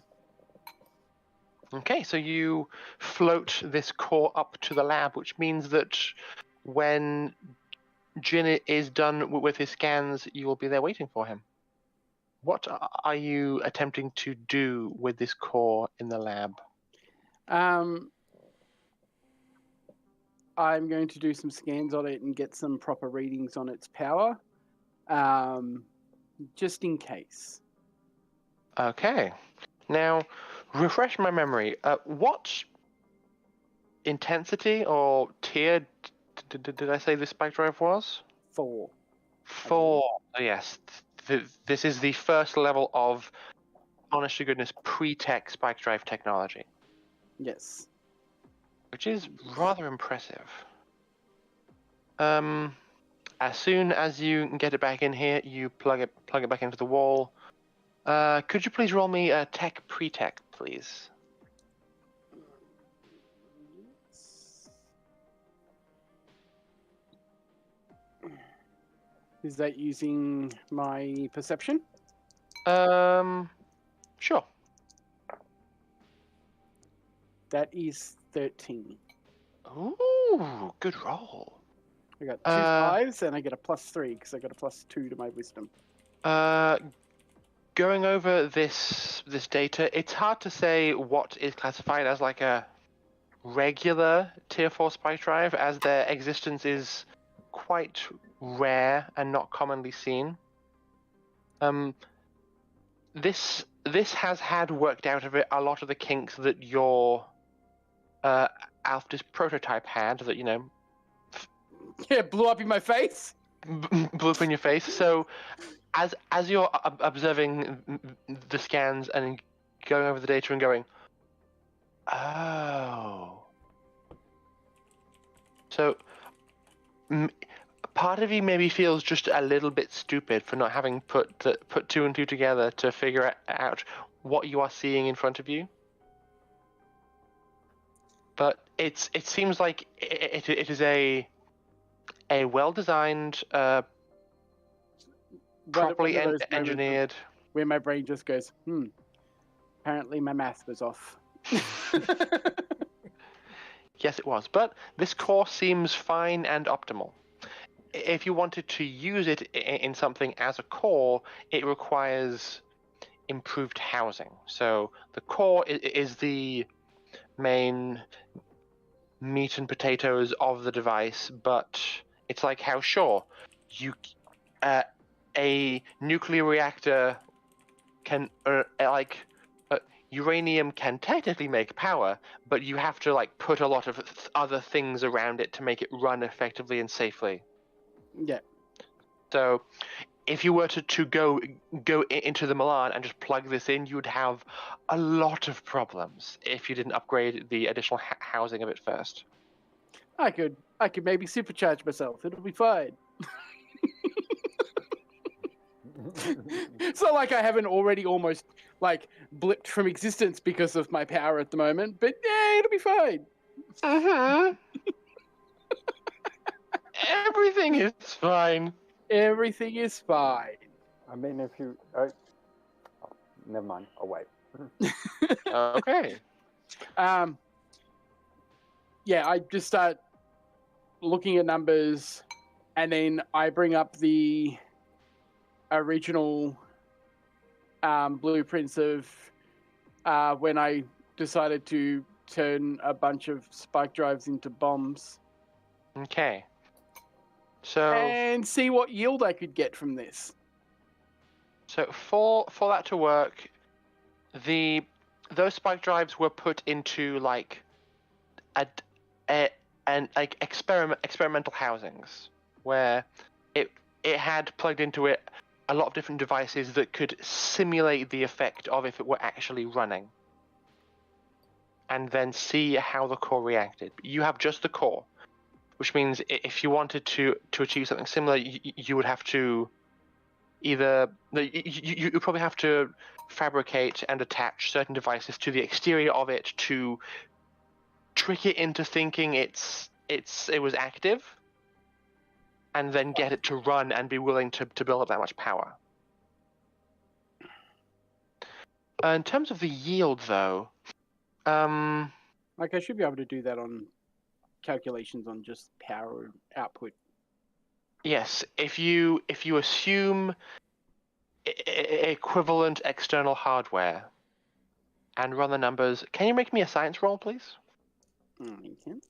Okay, so you float this core up to the lab, which means that when Jin is done with his scans, you will be there waiting for him. What are you attempting to do with this core in the lab? I'm going to do some scans on it and get some proper readings on its power, just in case. Okay. Now, refresh my memory. What intensity or tier did I say this spike drive was? 4. 4. Oh, yes. This is the first level of, honest to goodness, pre-tech spike drive technology. Yes. Which is rather impressive. As soon as you get it back in here, you plug it back into the wall. Could you please roll me a tech pre-tech, please? Is that using my perception? Sure. That is 13. Ooh, good roll. I got 2 5s and I get a +3 because I got a +2 to my wisdom. Going over this data, it's hard to say what is classified as like a regular tier 4 spike drive, as their existence is quite rare and not commonly seen. This has had worked out of it a lot of the kinks that your Alphys prototype had, that, you know, Yeah, blew up in my face. blew up in your face. So as you're observing the scans and going over the data and going, oh, so part of you maybe feels just a little bit stupid for not having put 2 and 2 together to figure out what you are seeing in front of you. But it seems like it is a well-designed, properly engineered. Where my brain just goes, apparently my math was off. Yes, it was. But this core seems fine and optimal. If you wanted to use it in something as a core, it requires improved housing. So the core is the main meat and potatoes of the device, but it's like how, sure, a nuclear reactor can uranium can technically make power, but you have to like put a lot of other things around it to make it run effectively and safely. Yeah. So if you were to go into the Milan and just plug this in, you would have a lot of problems if you didn't upgrade the additional housing of it first. I could maybe supercharge myself. It'll be fine. It's not like I haven't already almost like blipped from existence because of my power at the moment, but yeah, it'll be fine. Everything is fine. Everything is fine. I mean, if you... never mind. I'll wait. Okay. Yeah, I just start looking at numbers, and then I bring up the original blueprints of when I decided to turn a bunch of spike drives into bombs Okay. So and see what yield I could get from this. So for that to work, those spike drives were put into like experimental housings where it had plugged into it a lot of different devices that could simulate the effect of if it were actually running, and then see how the core reacted. You have just the core, which means if you wanted to achieve something similar, you would have to either you probably have to fabricate and attach certain devices to the exterior of it to trick it into thinking it was active, and then get it to run and be willing to build up that much power. In terms of the yield, though, Like I should be able to do that on calculations on just power output. yes, if you assume equivalent external hardware and run the numbers, can you make me a science roll, please? You can.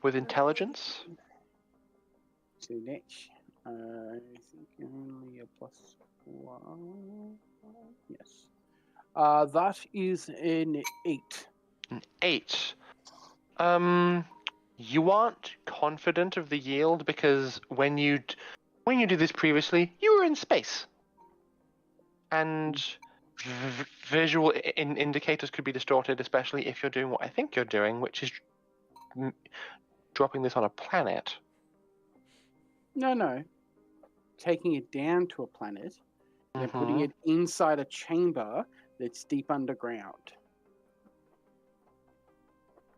With intelligence. So next, I think only a +1. Yes. That is an 8. An 8. You aren't confident of the yield because when you do this previously, you were in space, and visual indicators could be distorted, especially if you're doing what I think you're doing, which is dropping this on a planet. No. Taking it down to a planet and then putting it inside a chamber that's deep underground.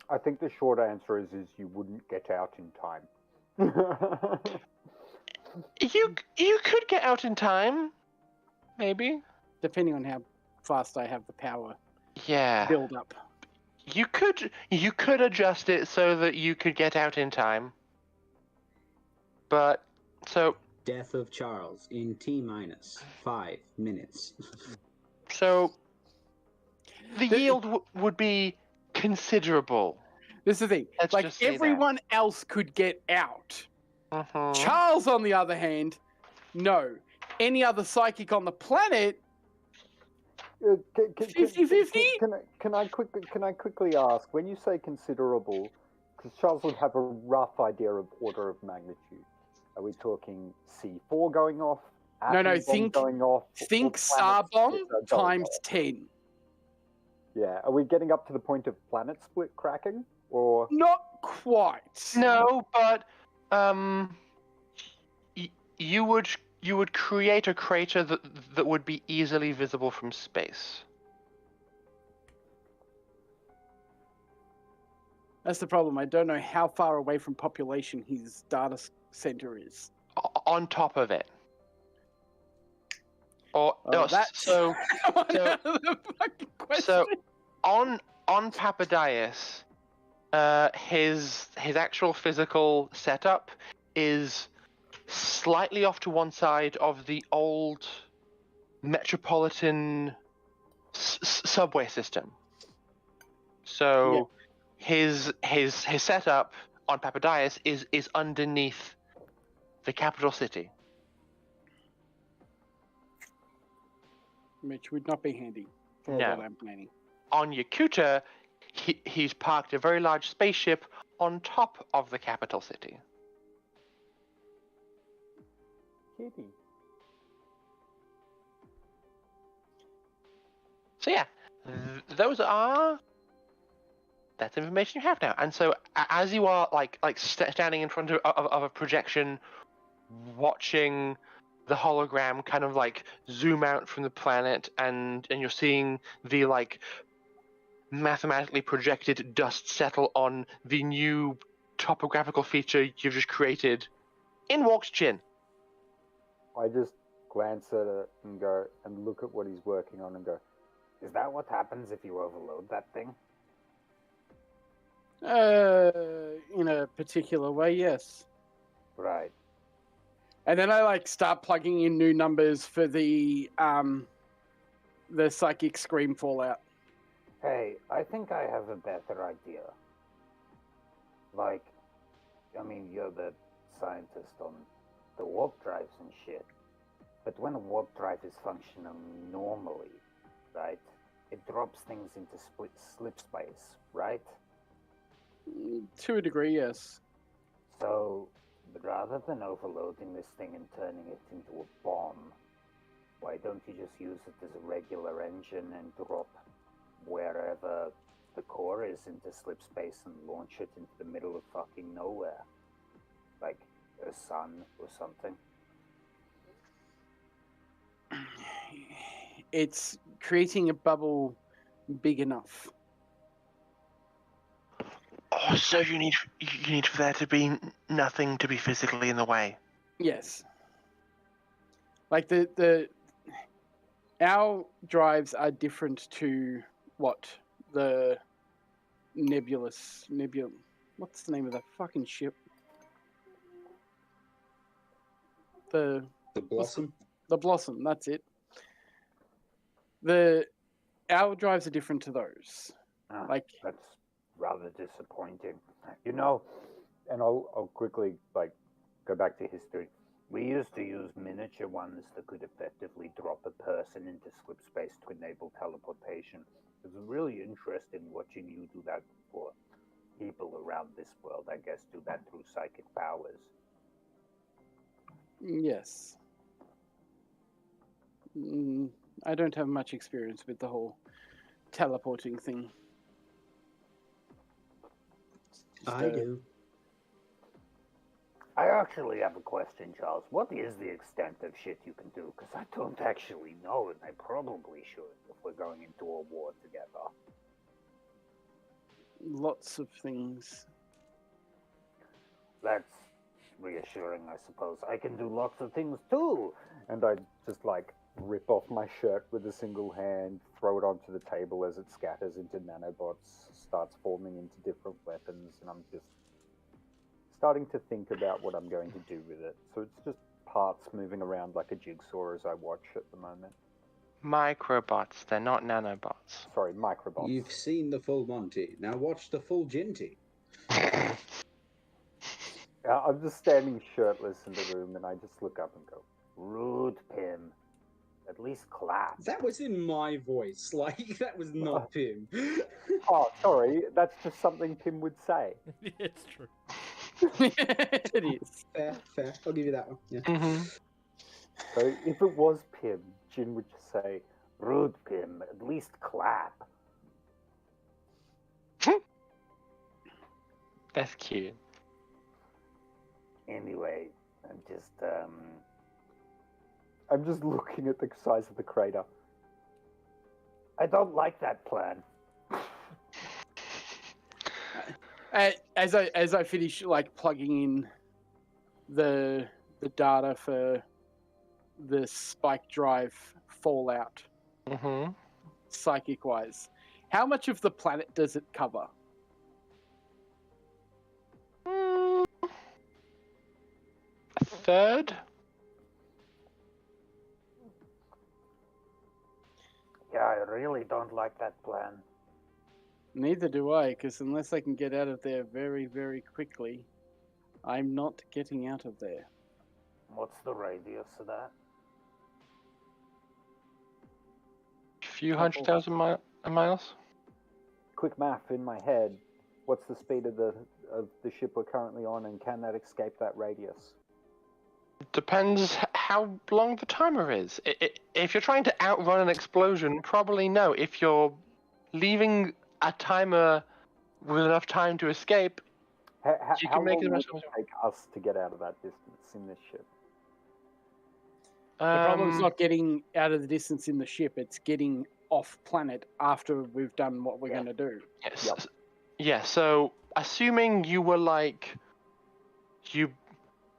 I think the short answer is you wouldn't get out in time. You could get out in time, maybe. Depending on how fast I have the power Yeah. build up. You could adjust it so that you could get out in time. But so Death of Charles in T-5 minutes. So the yield would be considerable. This is the thing. Let's like just say everyone else could get out. that. Charles, on the other hand, no. Any other psychic on the planet, 50-50? Can I quickly ask, when you say considerable, because Charles would have a rough idea of order of magnitude. Are we talking C4 going off? No, think going off. Think star bomb times 10. Yeah, are we getting up to the point of planet split cracking, or Not quite. No, but you would create a crater that would be easily visible from space. That's the problem. I don't know how far away from population his data center is. On top of it. Or Oh, that's so the fucking question. So on Papadias, his actual physical setup is slightly off to one side of the old metropolitan subway system. So his setup on Papadias is underneath the capital city. Which would not be handy for No. what I'm planning. On Yakuta, he's parked a very large spaceship on top of the capital city. kitty? So yeah, that's information you have now. And so as you are like standing in front of a projection, watching the hologram kind of like zoom out from the planet, and you're seeing the like mathematically projected dust settle on the new topographical feature you've just created, in walks Jin. I just glance at it and go and look at what he's working on and go, Is that what happens if you overload that thing? In a particular way, yes. Right. And then I like start plugging in new numbers for the the psychic scream fallout. Hey, I think I have a better idea. Like, I mean, you're the scientist on the warp drives and shit. But when a warp drive is functioning normally, right, it drops things into slip space, right? To a degree, yes. So, rather than overloading this thing and turning it into a bomb, why don't you just use it as a regular engine and drop wherever the core is into slip space and launch it into the middle of fucking nowhere? Like a sun or something. It's creating a bubble big enough. Oh, so you need for there to be nothing to be physically in the way. Yes. Like our drives are different to what the nebula. What's the name of that fucking ship? The Blossom. The Blossom. That's it. Our drives are different to those. Like That's rather disappointing. And I'll quickly go back to history. We used to use miniature ones that could effectively drop a person into slip space to enable teleportation. It was really interesting watching you do that for people around this world, I guess, do that through psychic powers. yes. I don't have much experience with the whole teleporting thing. I do. I actually have a question, Charles. What is the extent of shit you can do? Because I don't actually know, and I probably should if we're going into a war together. Lots of things. That's reassuring, I suppose. I can do lots of things too. And I just rip off my shirt with a single hand, throw it onto the table as it scatters into nanobots, starts forming into different weapons, and I'm just starting to think about what I'm going to do with it. So it's just parts moving around like a jigsaw as I watch at the moment. Microbots, they're not nanobots. Sorry, microbots. You've seen the full Monty. Now watch the full Ginty. I'm just standing shirtless in the room, and I just look up and go, Rude, Pim. At least clap. That was in my voice. Like, that was not Pim. oh, sorry, that's just something Pim would say. It's true. It is. Fair. I'll give you that one. Yeah. Mm-hmm. So if it was Pim, Jin would just say, Rude, Pim. At least clap. That's cute. Anyway, I'm just looking at the size of the crater. I don't like that plan. As I finish plugging in the data for the spike drive fallout, Mm-hmm. psychic wise, how much of the planet does it cover? A third? Yeah, I really don't like that plan. Neither do I, because unless I can get out of there very, very quickly, I'm not getting out of there. What's the radius of that? Few 100,000 miles? Quick math in my head. What's the speed of the ship we're currently on, and can that escape that radius? Depends how long the timer is. If you're trying to outrun an explosion, probably no. If you're leaving a timer with enough time to escape, you How can make long it would much it take us to get out of that distance in this ship? The problem's not getting out of the distance in the ship, it's getting off planet after we've done what we're going to do. Yes. Yep. Yeah, so assuming you were you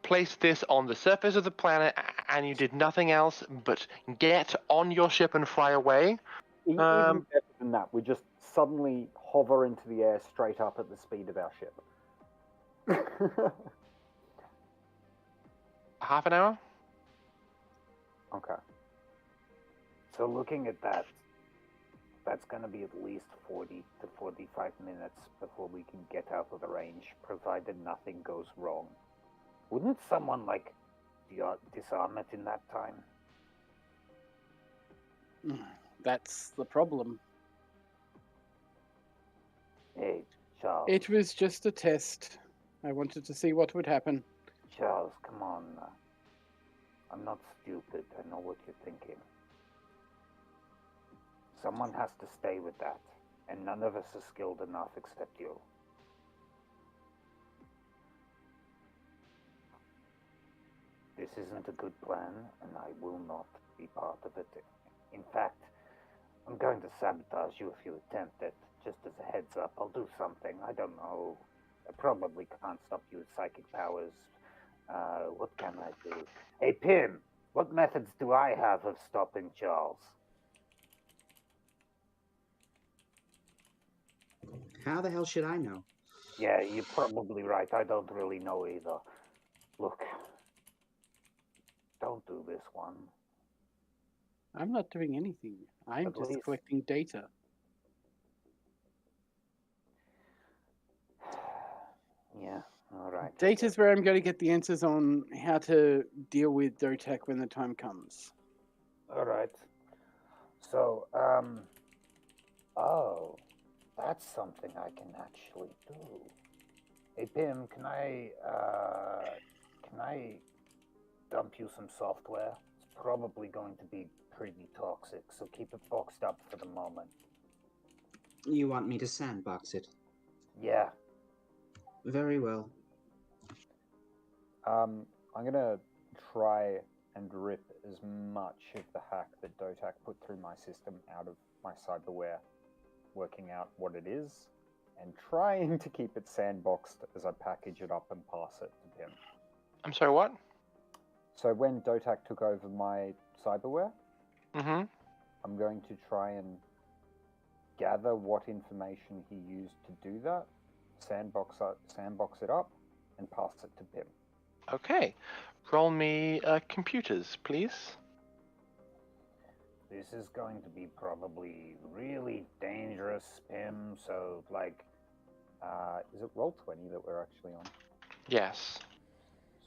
placed this on the surface of the planet and you did nothing else but get on your ship and fly away. Even better than that, we just suddenly hover into the air straight up at the speed of our ship. Half an hour? Okay. So looking at that, That's going to be at least 40 to 45 minutes before we can get out of the range, provided nothing goes wrong. Wouldn't someone, like, disarm it in that time? That's the problem. Hey, Charles. It was just a test. I wanted to see what would happen. Charles, come on. I'm not stupid. I know what you're thinking. Someone has to stay with that, and none of us are skilled enough except you. This isn't a good plan, and I will not be part of it. In fact, I'm going to sabotage you if you attempt it. Just as a heads up, I'll do something. I don't know. I probably can't stop you with psychic powers. What can I do? Hey, Pim, what methods do I have of stopping Charles? How the hell should I know? Yeah, you're probably right. I don't really know either. Look, don't do this one. I'm not doing anything. I'm At just least- collecting data. Yeah, all right. Data's where I'm going to get the answers on how to deal with DOTAC when the time comes. All right. So, oh, that's something I can actually do. Hey, Pim, can I dump you some software? It's probably going to be pretty toxic, so keep it boxed up for the moment. You want me to sandbox it? Yeah. Very well. I'm gonna try and rip as much of the hack that DOTAC put through my system out of my cyberware, working out what it is, and trying to keep it sandboxed as I package it up and pass it to him. I'm sorry, what? So when DOTAC took over my cyberware, Mm-hmm. I'm going to try and gather what information he used to do that, sandbox it up, and pass it to Pim. Okay. Roll me computers, please. This is going to be probably really dangerous, Pim, so, like... Is it Roll20 that we're actually on? Yes.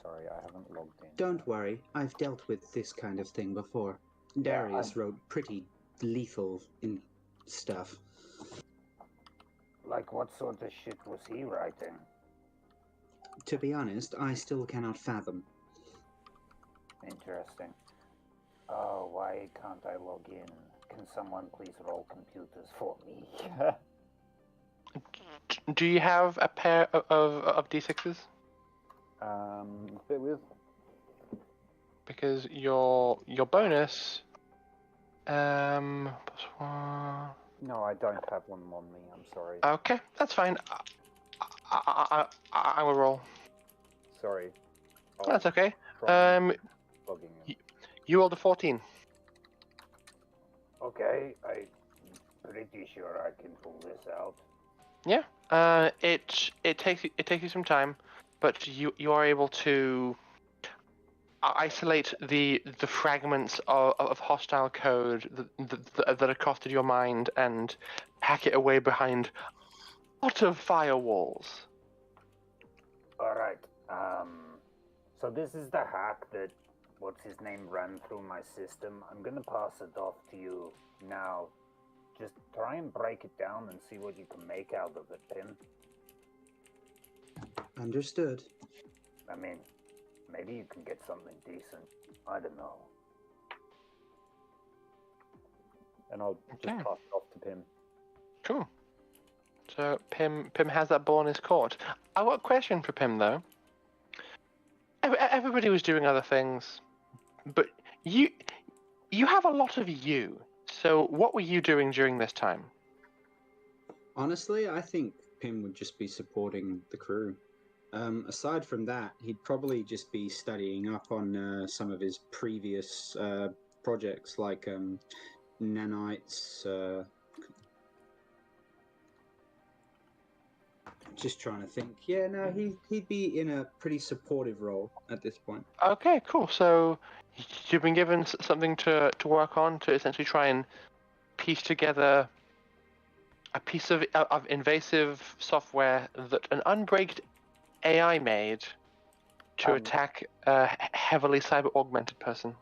Sorry, I haven't logged in. Don't worry, I've dealt with this kind of thing before. Darius wrote pretty lethal in stuff. Like, what sort of shit was he writing? To be honest, I still cannot fathom. Interesting. Oh, why can't I log in? Can someone please roll computers for me? Do you have a pair of D6s? Bit with. Because your bonus... plus one... No, I don't have one on me. I'm sorry. Okay, that's fine. I will roll. Sorry. That's okay. Try logging in. You rolled a 14. Okay, I'm pretty sure I can pull this out. Yeah. It takes you some time, but you are able to isolate the fragments of hostile code that have costed your mind and pack it away behind a lot of firewalls. Alright, so this is the hack that, what's his name, ran through my system. I'm gonna pass it off to you now. Just try and break it down and see what you can make out of it, Pim. Understood. I mean, maybe you can get something decent. I don't know. And I'll just Okay. pass it off to Pim. Cool. So Pim has that ball in his court. I've got a question for Pim though. Everybody was doing other things, but you have a lot of you. So what were you doing during this time? Honestly, I think Pim would just be supporting the crew. Aside from that, he'd probably just be studying up on some of his previous projects, like nanites. Just trying to think. Yeah, no, he'd be in a pretty supportive role at this point. Okay, cool. So you've been given something to work on to essentially try and piece together a piece of invasive software that an unbraked AI made to attack a heavily cyber augmented person.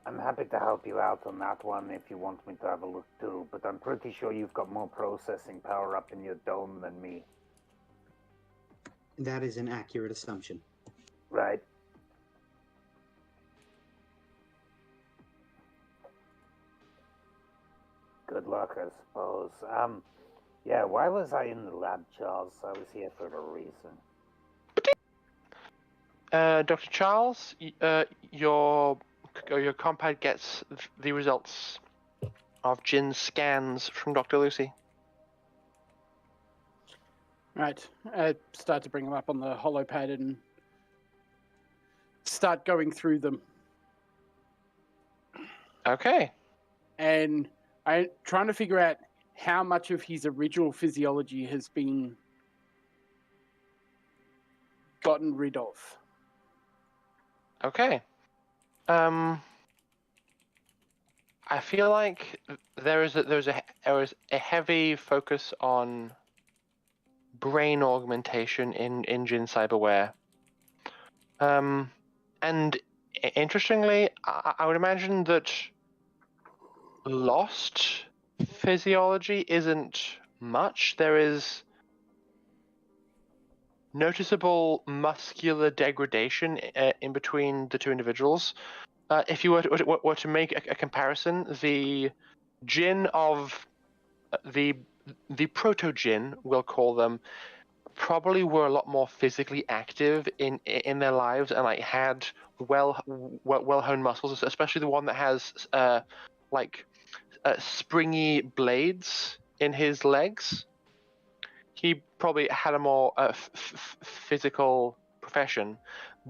I'm happy to help you out on that one if you want me to have a look too, but I'm pretty sure you've got more processing power up in your dome than me. That is an accurate assumption. Right. Good luck, I suppose. Yeah, why was I in the lab, Charles? I was here for a reason. Dr. Charles, your compad gets the results of Jin's scans from Dr. Lucy. Right. I start to bring them up on the holopad and start going through them. Okay. And I'm trying to figure out how much of his original physiology has been gotten rid of. Okay. I feel like there is a heavy focus on brain augmentation in Jin cyberware. And interestingly, I would imagine that lost physiology isn't much. There is noticeable muscular degradation in between the two individuals. If you were to make a comparison, the Jin of the proto-Jin, we'll call them, probably were a lot more physically active in their lives and like had well-honed muscles, especially the one that has springy blades in his legs. He probably had a more physical profession,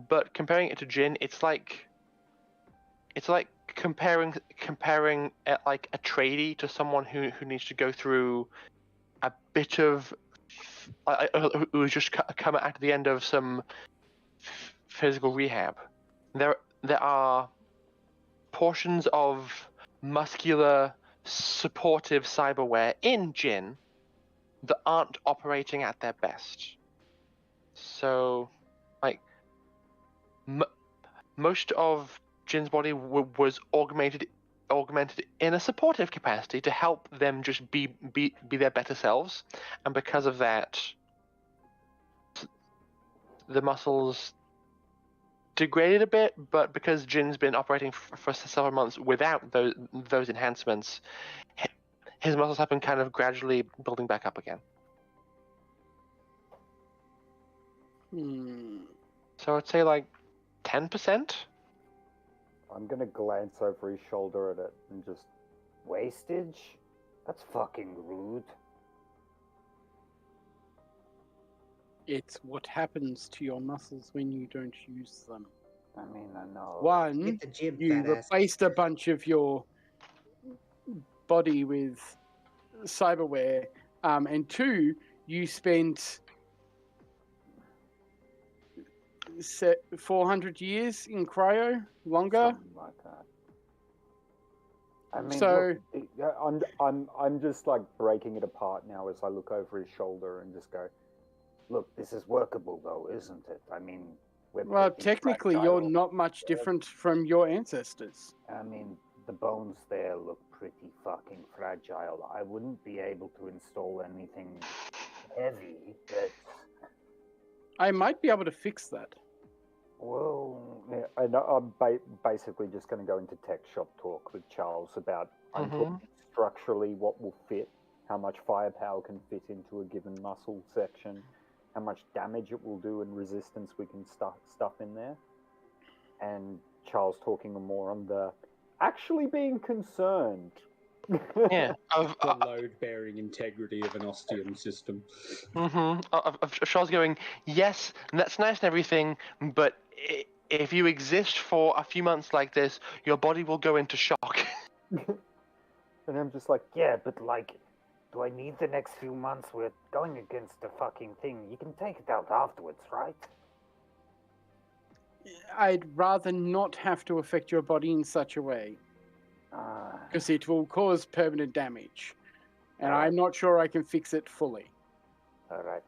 but comparing it to Jin, it's like comparing like a tradie to someone who needs to go through a bit of who's just come at the end of some physical rehab. There are portions of muscular supportive cyberware in Jin that aren't operating at their best. So, like, most of Jin's body was augmented in a supportive capacity to help them just be their better selves, and because of that, the muscles degraded a bit. But because Jin's been operating for several months without those enhancements, his muscles have been kind of gradually building back up again. So I'd say like 10%. I'm gonna glance over his shoulder at it and just... Wastage? That's fucking rude. It's what happens to your muscles when you don't use them. I mean, I know. One, Hit the gym, you badass. replaced a bunch of your body with cyberware, and two, you spent 400 years in cryo, longer. Something like that. I mean, So look, I'm just like breaking it apart now as I look over his shoulder and just go, look, this is workable though, isn't it? I mean, we're well, pretty technically, fragile. you're not much different from your ancestors. I mean, the bones there look pretty fucking fragile. I wouldn't be able to install anything heavy, but... I might be able to fix that. Well, yeah, I'm basically just going to go into tech shop talk with Charles about I'm talking structurally what will fit, how much firepower can fit into a given muscle section, how much damage it will do and resistance we can stuff in there. And Charles talking more on the actually being concerned. Yeah, The load-bearing integrity of an ostium system. Of Charles going, yes, that's nice and everything, but if you exist for a few months like this, your body will go into shock. And I'm just like, yeah, but like, do I need the next few months? We're going against the fucking thing. You can take it out afterwards, right? I'd rather not have to affect your body in such a way, because it will cause permanent damage. and Alright. I'm not sure I can fix it fully. All right.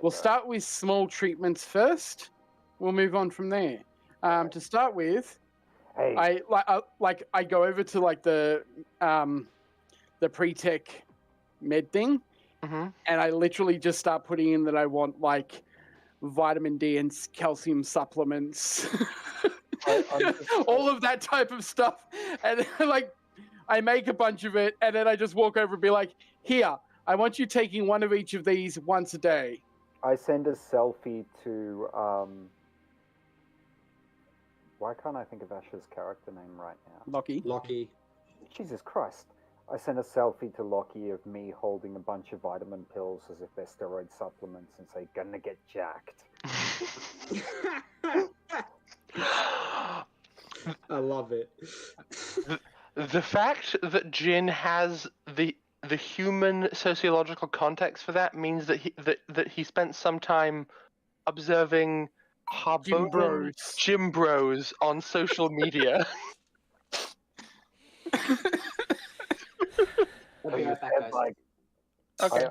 We'll start with small treatments first. We'll move on from there. To start with, Hey, I go over to like the pre-tech med thing, Mm-hmm. and I literally just start putting in that I want like vitamin D and calcium supplements, all of that type of stuff, and like I make a bunch of it, and then I just walk over and be like, "Here, I want you taking one of each of these once a day." I send a selfie to why can't I think of Ash's character name right now? Lockie. Jesus Christ. I sent a selfie to Lockie of me holding a bunch of vitamin pills as if they're steroid supplements and say, gonna get jacked. I love it. The fact that Jin has the human sociological context for that means that he spent some time observing Harbonian gym bros on social media. I'll be So right back, said, guys. like, Okay.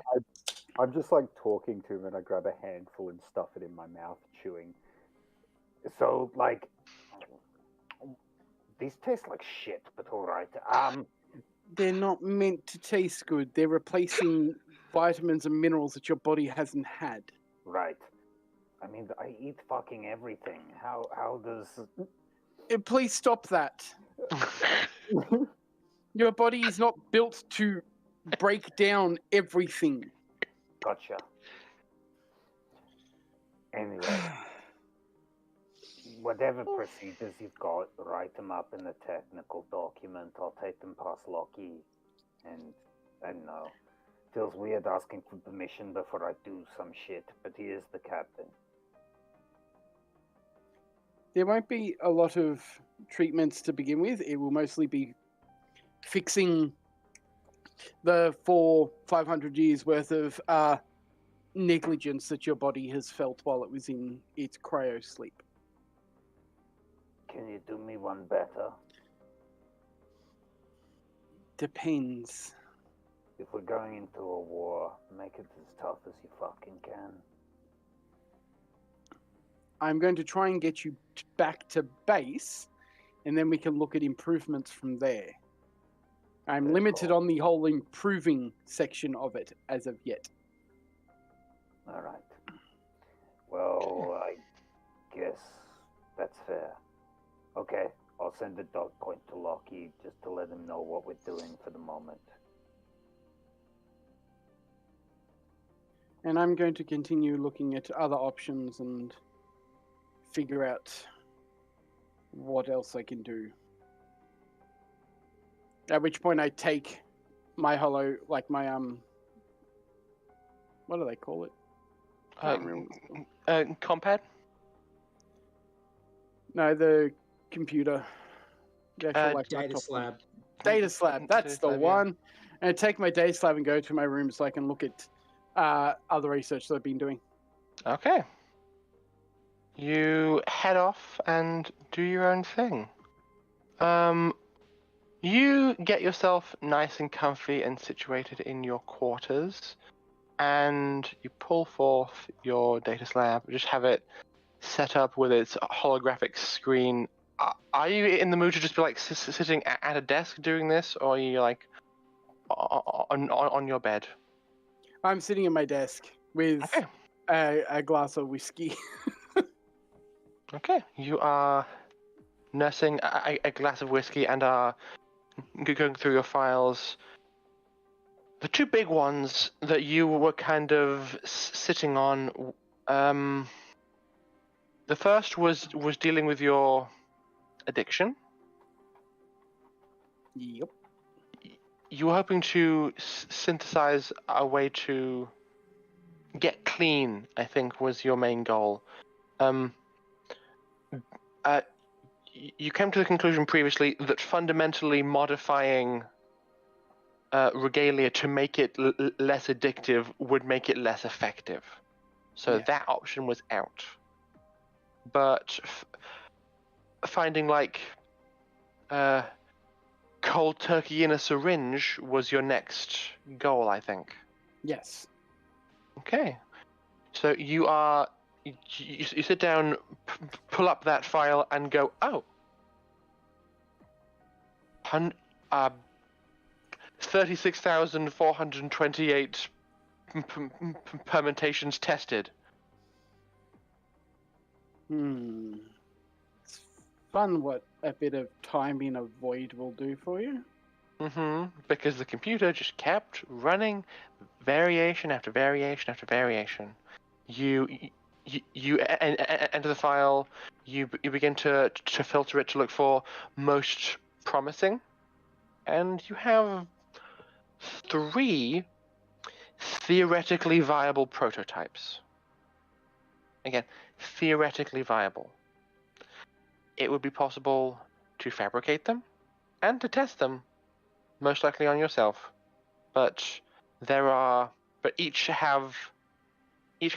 I'm just like talking to him and I grab a handful and stuff it in my mouth, chewing. So, like, these taste like shit, but alright. They're not meant to taste good. They're replacing vitamins and minerals that your body hasn't had. Right. I mean, I eat fucking everything. How does... Please stop that. Your body is not built to break down everything. Gotcha. Anyway, whatever procedures you've got, write them up in a technical document. I'll take them past Lockie. And I don't know. Feels weird asking for permission before I do some shit, but he is the captain. There won't be a lot of treatments to begin with. It will mostly be fixing the 500 years worth of negligence that your body has felt while it was in its cryo sleep. Can you do me one better? Depends. If we're going into a war, make it as tough as you fucking can. I'm going to try and get you back to base, and then we can look at improvements from there. I'm Very limited cool. on the whole improving section of it as of yet. All right. Well, I guess that's fair. Okay, I'll send a dog point to Lockie just to let him know what we're doing for the moment. And I'm going to continue looking at other options and figure out what else I can do. At which point I take my what do they call it? Can't remember what it's called. Compad? No, the computer. The actual, Data laptop one. slab. Data slab, that's the Data slab, yeah. one. And I take my data slab and go to my room so I can look at other research that I've been doing. Okay. You head off and do your own thing. You get yourself nice and comfy and situated in your quarters, and you pull forth your data slab. Just have it set up with its holographic screen. Are you in the mood to just be like sitting at a desk doing this, or are you like on your bed? I'm sitting at my desk with a glass of whiskey. Okay, you are nursing a glass of whiskey and are going through your files. The two big ones that you were kind of sitting on, the first was dealing with your addiction. Yep. You were hoping to synthesize a way to get clean, I think, was your main goal. You came to the conclusion previously that fundamentally modifying regalia to make it less addictive would make it less effective. So Yeah. that option was out. But finding like cold turkey in a syringe was your next goal, I think. Yes. Okay. So you sit down, pull up that file, and go, oh. 36,428 permutations tested. It's fun what a bit of time in a void will do for you. Because the computer just kept running variation after variation after variation. You enter the file, you begin to filter it to look for most promising, and you have 3 theoretically viable prototypes. Again, theoretically viable. It would be possible to fabricate them and to test them, most likely on yourself. But each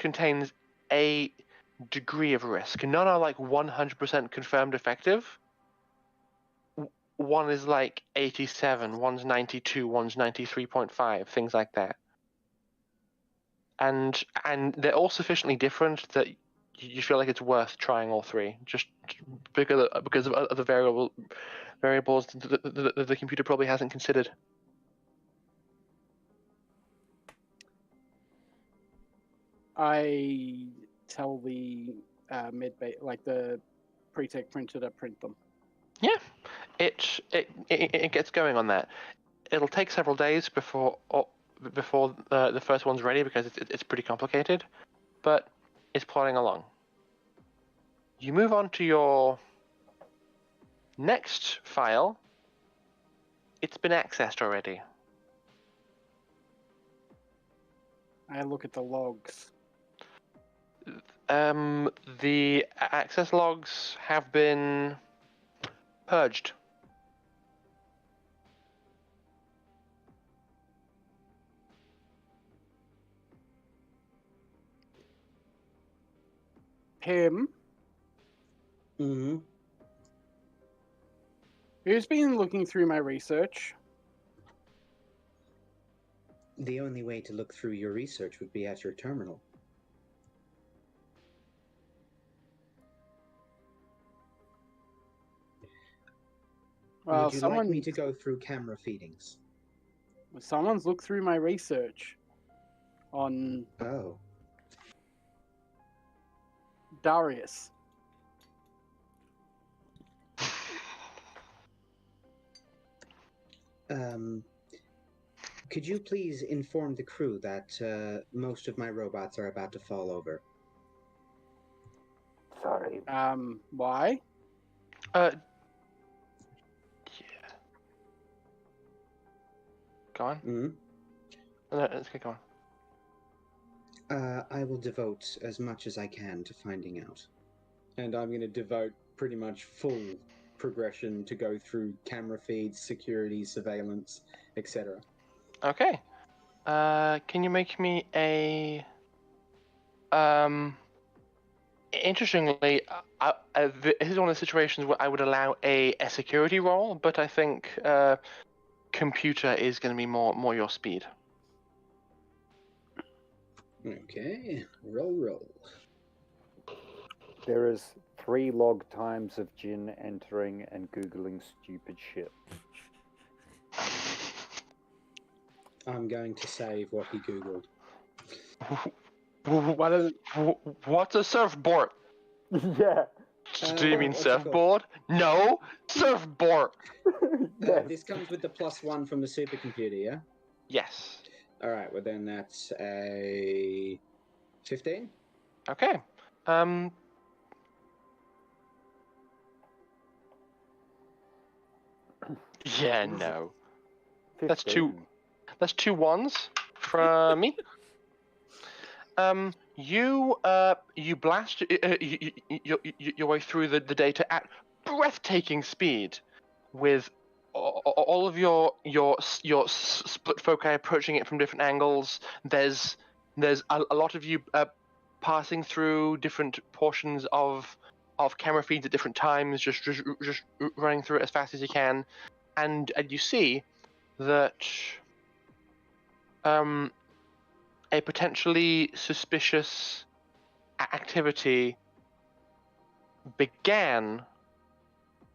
contains a degree of risk. None are like 100% confirmed effective. One is like 87, one's 92, one's 93.5, things like that. And they're all sufficiently different that you feel like it's worth trying all 3, just because of other variables that the computer probably hasn't considered. I tell the the pre-tech printer to print them. Yeah, it gets going on that. It'll take several days before the first one's ready because it's pretty complicated, but it's plodding along. You move on to your next file. It's been accessed already. I look at the logs. The access logs have been purged. Him? Mm-hmm. Who's been looking through my research? The only way to look through your research would be at your terminal. Well, Would you like me to go through camera feedings? Someone's looked through my research on Oh. Darius. Could you please inform the crew that most of my robots are about to fall over? Sorry. Why? Yeah. Go on. Mm-hmm. No, let's get going. I will devote as much as I can to finding out. And I'm going to devote pretty much full progression to go through camera feeds, security, surveillance, etc. Okay. Can you make me a... Interestingly, this is one of the situations where I would allow a security role, but I think computer is going to be more your speed. Okay, roll. There is 3 log times of Jin entering and Googling stupid shit. I'm going to save what he Googled. What's a surfboard? Yeah. Do you mean what's it called? surfboard? No, surfboard. Yes. This comes with the +1 from the supercomputer, yeah? Yes. Alright, well then that's a 15? Okay. Yeah, no. 15. That's 2 1s from me. You blast your way through the data at breathtaking speed, with all of your split foci approaching it from different angles. There's a lot of you passing through different portions of camera feeds at different times, just running through it as fast as you can. and you see that a potentially suspicious activity began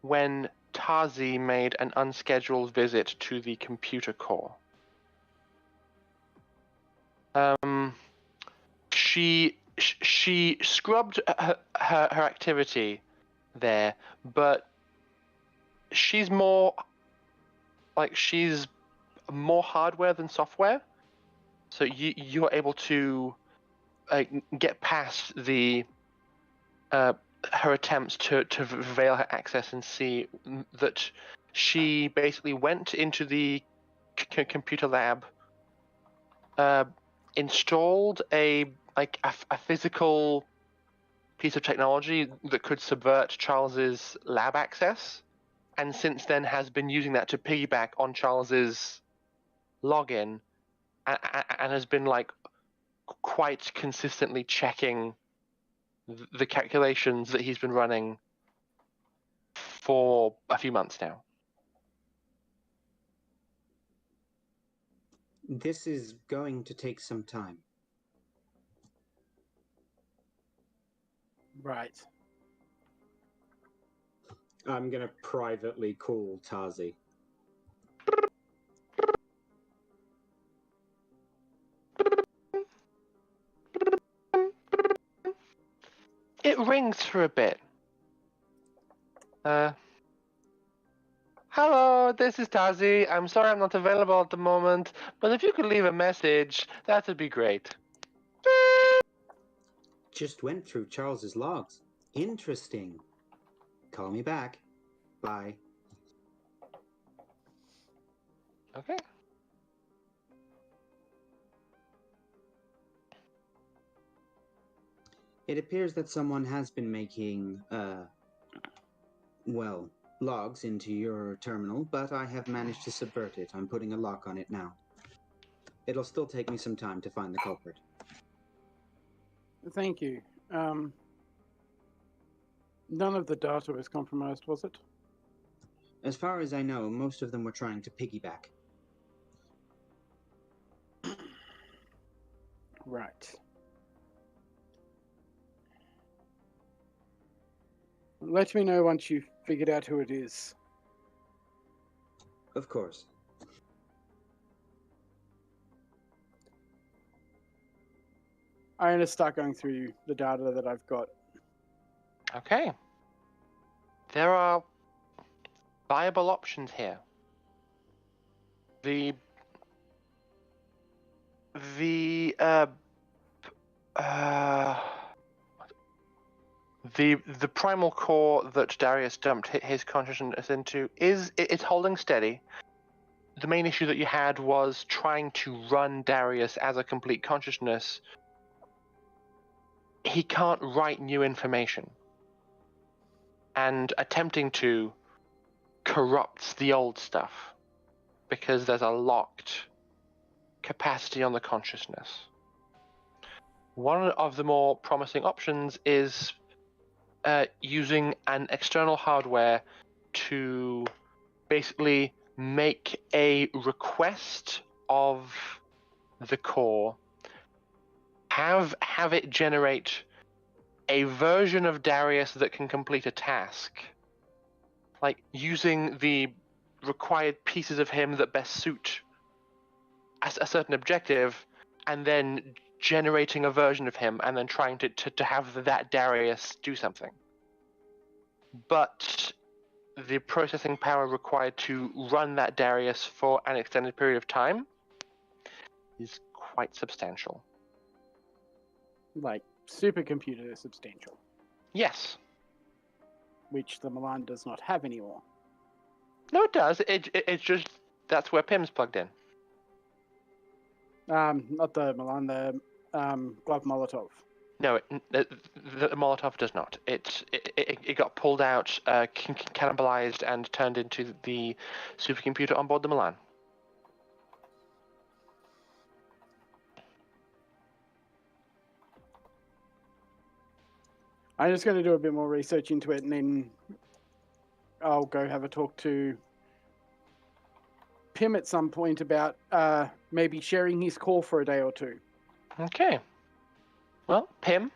when Tazi made an unscheduled visit to the computer core. She scrubbed her activity there, but she's more hardware than software, so you're able to get past the her attempts to veil her access and see that she basically went into the computer lab, installed a physical piece of technology that could subvert Charles's lab access, and since then has been using that to piggyback on Charles's login, and has been quite consistently checking the calculations that he's been running for a few months now. This is going to take some time. Right. I'm going to privately call Tazi. It rings for a bit. Hello, this is Tazi. I'm sorry I'm not available at the moment, but if you could leave a message, that would be great. Just went through Charles's logs. Interesting. Call me back. Bye. Okay. It appears that someone has been making, logs into your terminal, but I have managed to subvert it. I'm putting a lock on it now. It'll still take me some time to find the culprit. Thank you. None of the data was compromised, was it? As far as I know, most of them were trying to piggyback. Right. Let me know once you've figured out who it is. Of course. I'm going to start going through the data that I've got. Okay. There are viable options here. The primal core that Darius dumped his consciousness into it's holding steady. The main issue that you had was trying to run Darius as a complete consciousness. He can't write new information, and attempting to corrupts the old stuff because there's a locked capacity on the consciousness. One of the more promising options is using an external hardware to basically make a request of the core, have it generate a version of Darius that can complete a task, like using the required pieces of him that best suit a certain objective, and then generating a version of him and then trying to have that Darius do something. But the processing power required to run that Darius for an extended period of time is quite substantial. Like, supercomputer substantial. Yes. Which the Milan does not have anymore. No, it does. It's just that's where PIM's plugged in. Not the Milan, the Gloved Molotov. No, the Molotov does not. It got pulled out, cannibalized, and turned into the supercomputer on board the Milan. I'm just going to do a bit more research into it, and then I'll go have a talk to Pim at some point about maybe sharing his call for a day or two. Okay. Well, Pim,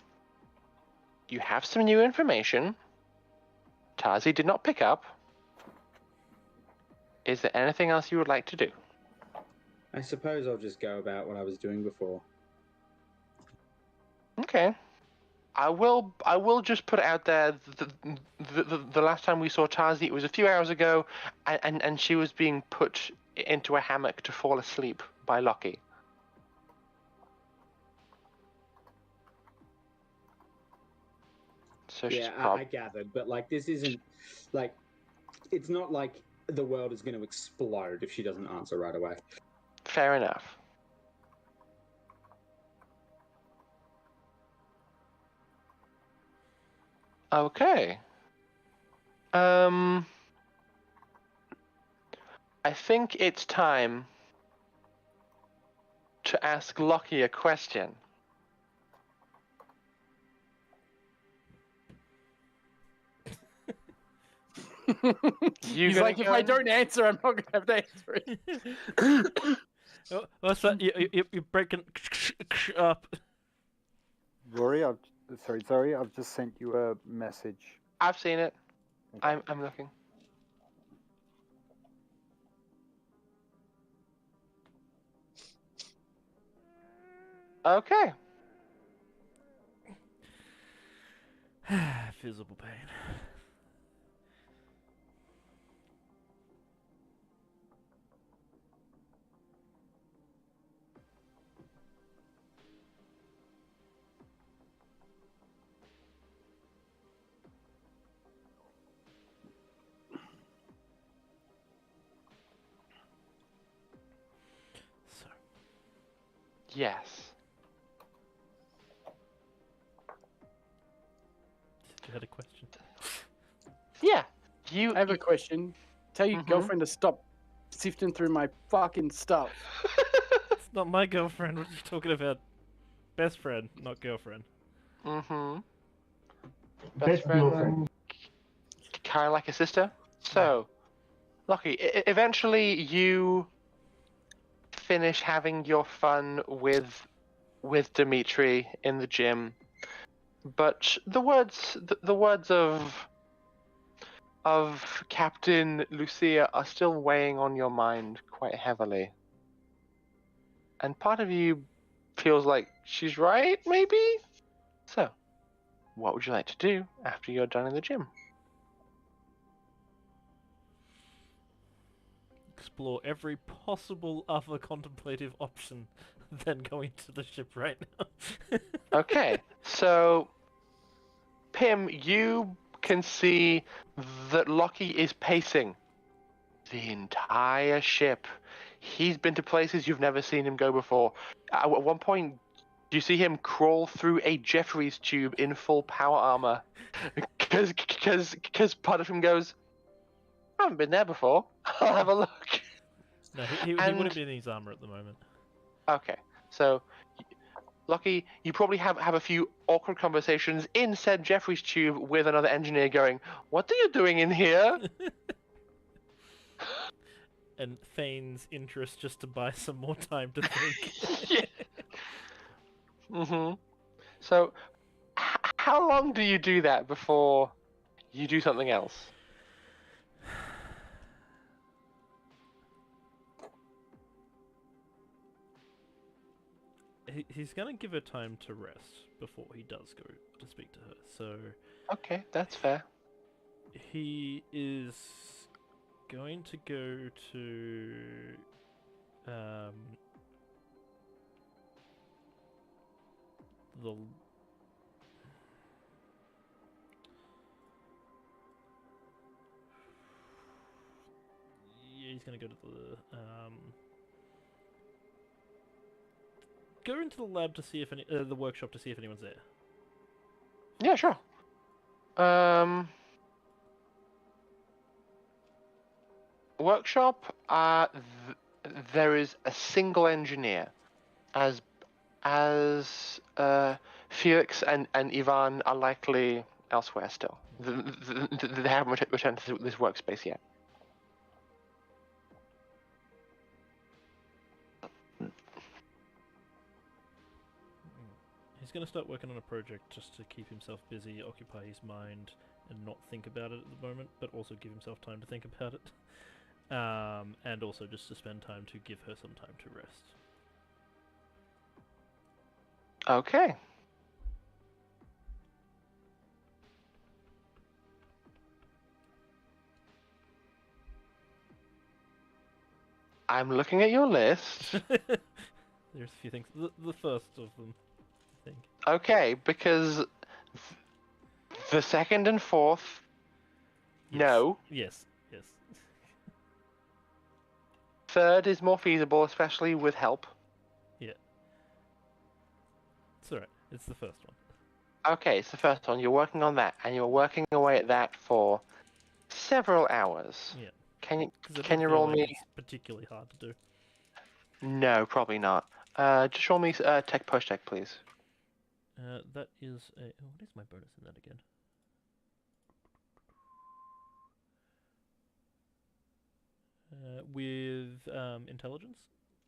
you have some new information. Tazi did not pick up. Is there anything else you would like to do? I suppose I'll just go about what I was doing before. Okay. I will just put it out there. The last time we saw Tazi, it was a few hours ago, and she was being put into a hammock to fall asleep by Lockie. So she's Yeah, I gathered, but like this isn't like it's not like the world is going to explode if she doesn't answer right away. Fair enough. Okay. I think it's time to ask Lockie a question. He's like, if I don't answer, I'm not going to have to answer it. What's that? You're breaking up. Rory, Zoe, I've just sent you a message. I've seen it. Okay. I'm looking. Okay. Visible pain. So, Yes. you had a question? Yeah. I have a question. Tell your Mhm. girlfriend to stop sifting through my fucking stuff. It's not my girlfriend. What are you talking about? Best friend, not girlfriend. Mm-hmm. Best girlfriend. Kind of like a sister. So, Lockie, eventually you finish having your fun with Dimitri in the gym, but the words of Captain Lucia are still weighing on your mind quite heavily, and part of you feels like she's right, maybe. So, what would you like to do after you're done in the gym? Explore every possible other contemplative option than going to the ship right now. Okay, so Pim, you can see that Lockie is pacing the entire ship. He's been to places you've never seen him go before. At one point, you see him crawl through a Jeffries tube in full power armor, because part of him goes, I haven't been there before. I'll have a look. No, he And- wouldn't be in his armor at the moment. Okay, so Lockie, you probably have a few awkward conversations in said Jeffries tube with another engineer going, what are you doing in here? And feigns interest just to buy some more time to think. Yeah. Mm-hmm. So, how long do you do that before you do something else? He's gonna give her time to rest before he does go to speak to her. So Okay, that's fair. he is going to go to the he's gonna go to the go into the lab to see if any the workshop to see if anyone's there. Yeah, sure. Workshop. There is a single engineer, as Felix and Ivan are likely elsewhere still. They haven't returned to this workspace yet. going to start working on a project just to keep himself busy, occupy his mind, and not think about it at the moment, but also give himself time to think about it. And also just to spend time to give her some time to rest. Okay. I'm looking at your list. There's a few things. The first of them, I think. Okay, because the second and fourth, Yes. no. Yes. Yes. Third is more feasible, especially with help. It's alright. It's the first one. Okay, it's the first one. You're working on that, and you're working away at that for several hours. Yeah. Can you 'Cause I can don't you feel roll like me? It's particularly hard to do. No, probably not. Just roll me tech push check, please. That is a. Oh, what is my bonus in that again? With intelligence?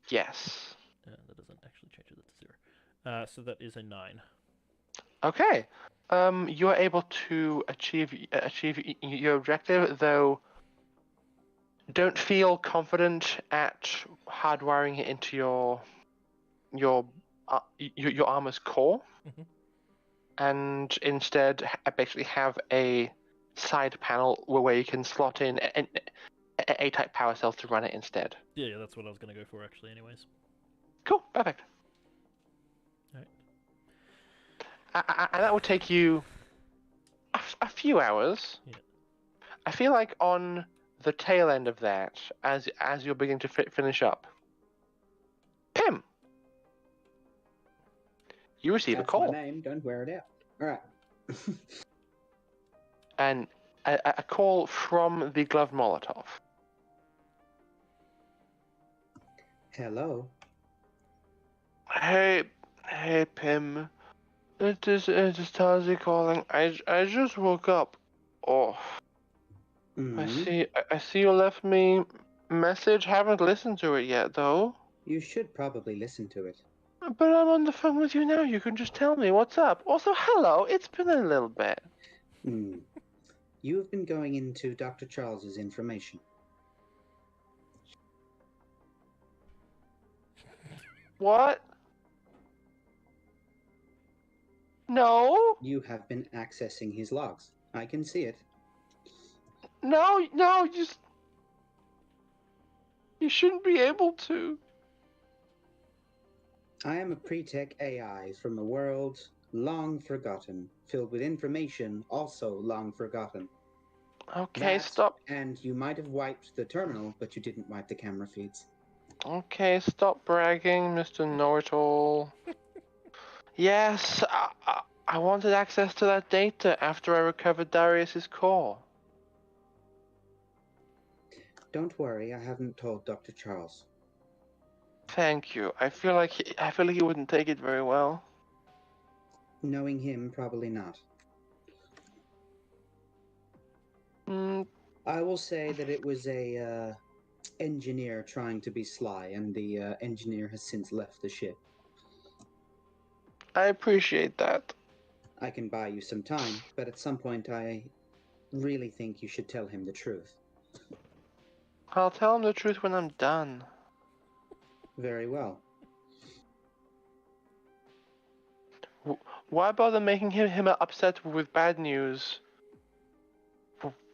Yes. That doesn't actually change it to 0. So that is a 9. Okay. You are able to achieve your objective, though. Don't feel confident at hardwiring it into your armor's core, Mhm. and instead basically have a side panel where you can slot in a type power cells to run it instead. Yeah, that's what I was going to go for actually anyways. Cool, perfect. Alright. And that will take you a few hours. Yeah. I feel like on the tail end of that, as you're beginning to finish up, Pim, you receive That's a call. my name. Don't wear it out. All right. And a call from the Gloved Molotov. Hello. Hey, Pim. It is Tazi calling. I just woke up. Oh, Mhm. I see you left me message. Haven't listened to it yet though. You should probably listen to it. But I'm on the phone with you now. You can just tell me what's up. Also, hello. It's been a little bit. Hmm. You have been going into Dr. Charles's information. What? No, You have been accessing his logs. I can see it. no, just you shouldn't be able to. I am a pre-tech AI from a world long forgotten, filled with information also long forgotten. Okay, That, stop. and you might have wiped the terminal, but you didn't wipe the camera feeds. Okay, stop bragging, Mr. Know-it-all. Yes, I wanted access to that data after I recovered Darius's core. Don't worry, I haven't told Dr. Charles. Thank you. I feel like he wouldn't take it very well. Knowing him, probably not. I will say that it was a engineer trying to be sly, and the engineer has since left the ship. I appreciate that. I can buy you some time, but at some point I really think you should tell him the truth. I'll tell him the truth when I'm done. Very well. Why bother making him upset with bad news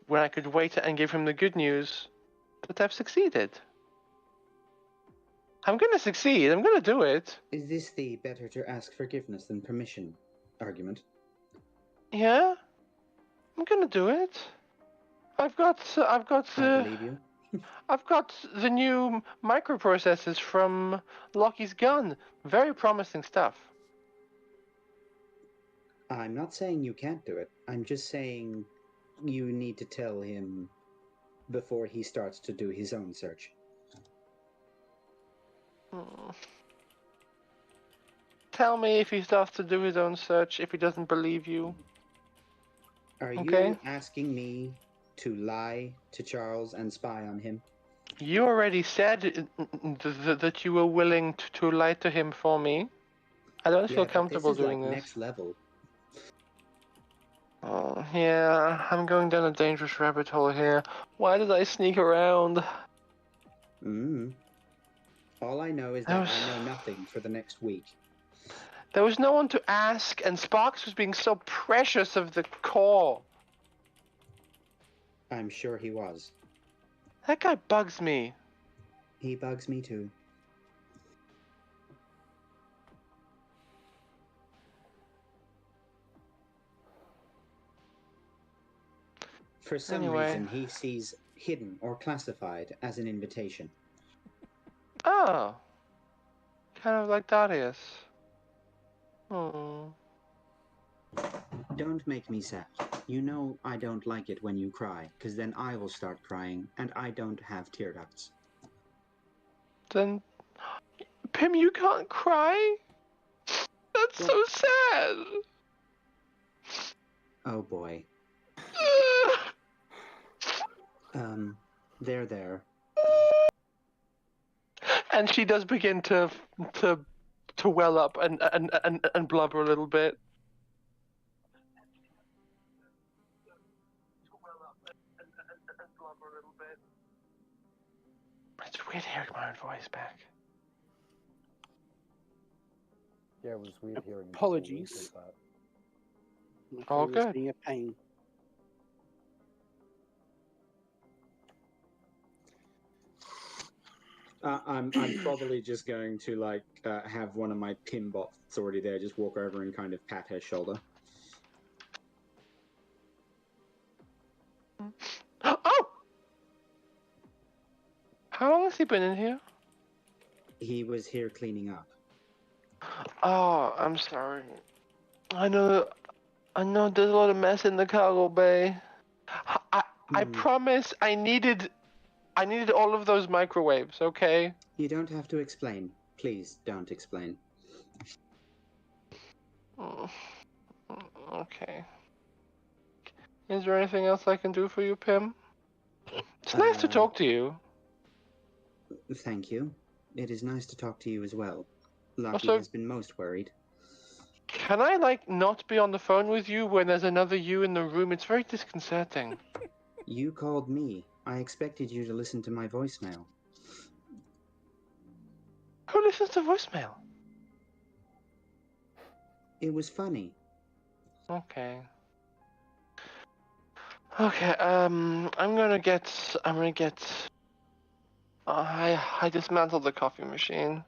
when I could wait and give him the good news that I've succeeded? I'm gonna succeed. I'm gonna do it. Is this the better to ask forgiveness than permission argument? Yeah, I'm gonna do it. I've got I believe you. I've got the new microprocessors from Lockie's gun. Very promising stuff. I'm not saying you can't do it. I'm just saying you need to tell him before he starts to do his own search. Tell me if he starts to do his own search, if he doesn't believe you. Are Okay. you asking me to lie to Charles and spy on him? You already said that you were willing to lie to him for me. I don't Yeah, feel but comfortable this is doing like this. next level. Oh, yeah, I'm going down a dangerous rabbit hole here. Why did I sneak around? All I know is That that was- I know nothing for the next week. There was no one to ask, and Sparks was being so precious of the core. I'm sure he was. That guy bugs me. He bugs me too. For some Anyway. reason, he sees hidden or classified as an invitation. Oh. Kind of like Darius. Oh. Don't make me sad. You know I don't like it when you cry, because then I will start crying, and I don't have tear ducts. Then... Pim, you can't cry? That's so sad. Oh boy. There. And she does begin to well up and blubber a little bit. It's weird hearing my own voice back. Yeah, it was weird hearing. Apologies. My All phone was good. being a pain. I'm probably just going to like have one of my pin bots that's already there just walk over and kind of pat her shoulder. Oh! How long has he been in here? He was here cleaning up. Oh, I'm sorry. I know there's a lot of mess in the cargo bay. I promise I needed all of those microwaves, okay? You don't have to explain. Please don't explain. Okay. Is there anything else I can do for you, Pim? It's nice to talk to you. Thank you. It is nice to talk to you as well. Lucky Also- has been most worried. Can I, like, not be on the phone with you when there's another you in the room? It's very disconcerting. You called me. I expected you to listen to my voicemail. Who listens to voicemail? It was funny. Okay. Okay, I'm gonna get... I dismantled the coffee machine.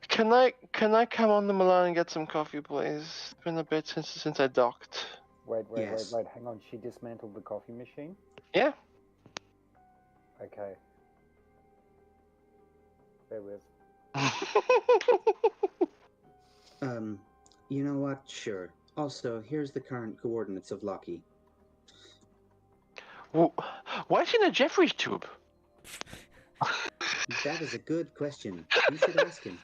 Can I come on the Milan and get some coffee, please? It's been a bit since I docked. Wait, Yes. hang on. She dismantled the coffee machine? Yeah? Okay. Bear with. You know what? Sure. Also, here's the current coordinates of Lucky. Why is she in a Jeffrey's tube? That is a good question. You should ask him.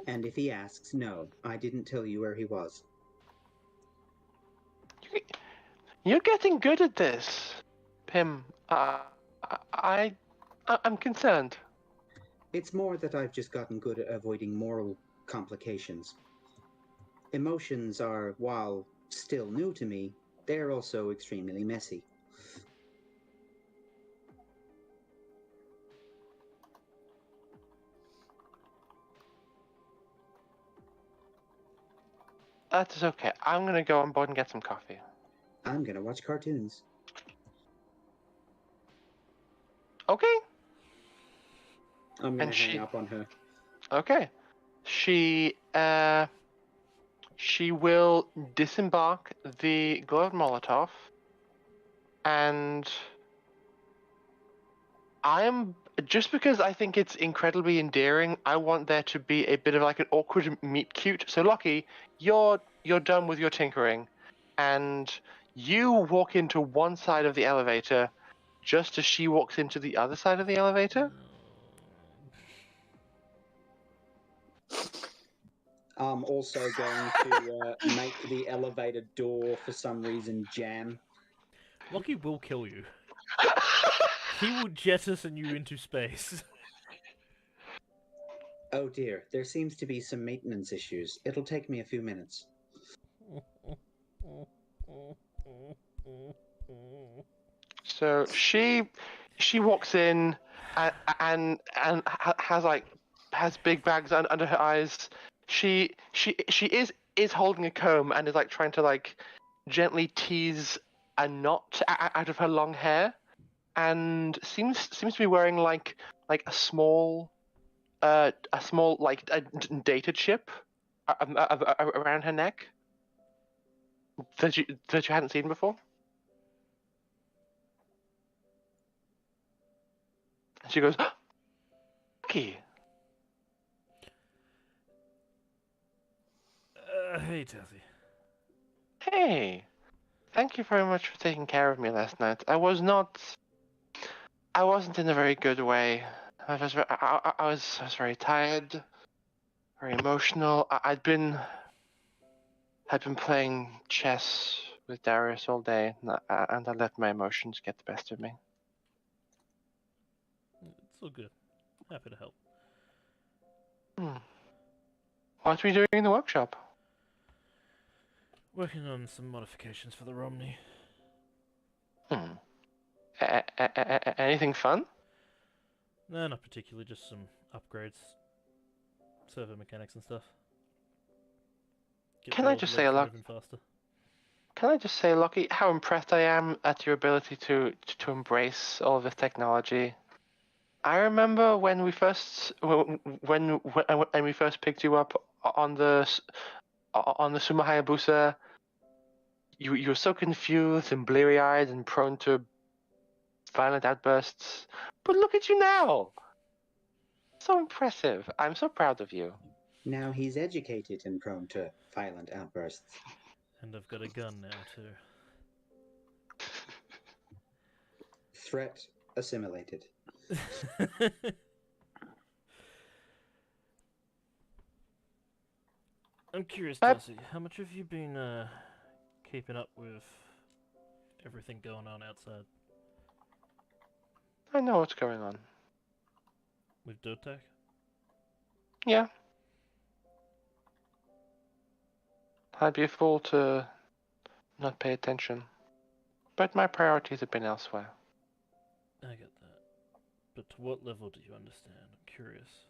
And if he asks, no, I didn't tell you where he was. You're getting good at this, Pim. I'm concerned. It's more that I've just gotten good at avoiding moral complications. Emotions are, while still new to me, they're also extremely messy. That is okay. I'm gonna go on board and get some coffee. I'm gonna watch cartoons. Okay. I'm gonna And hang she- up on her. Okay. She will disembark the Gloved Molotov, and just because I think it's incredibly endearing, I want there to be a bit of like an awkward meet cute. So Lockie, you're done with your tinkering, and you walk into one side of the elevator just as she walks into the other side of the elevator. I'm also going to make the elevator door for some reason jam. Lockie will kill you. He will jettison you into space. Oh dear, there seems to be some maintenance issues. It'll take me a few minutes. So she walks in and has big bags under her eyes. She is holding a comb and is like trying to like gently tease a knot out of her long hair, and seems to be wearing like a small like a data chip around her neck that you hadn't seen before. And she goes, "Lucky." Hey, Tazzy. Hey, thank you very much for taking care of me last night. I wasn't in a very good way. I was very tired, very emotional. I'd been playing chess with Darius all day, and I let my emotions get the best of me. It's all good. Happy to help. What are we doing in the workshop? Working on some modifications for the Romney. Anything fun? No, not particularly, just some upgrades. Servo mechanics and stuff. Get Can the I old just legs say, moving faster. Can I just say, Lockie, how impressed I am at your ability to embrace all of this technology. I remember when we first picked you up on the Sumo Hayabusa. You were so confused and bleary-eyed and prone to violent outbursts. But look at you now! So impressive. I'm so proud of you. Now he's educated and prone to violent outbursts. And I've got a gun now, too. Threat assimilated. I'm curious, Darcy, how much have you been keeping up with everything going on outside? I know what's going on. With DOTAC? Yeah. I'd be a fool to not pay attention. But my priorities have been elsewhere. I get that. But to what level do you understand? I'm curious.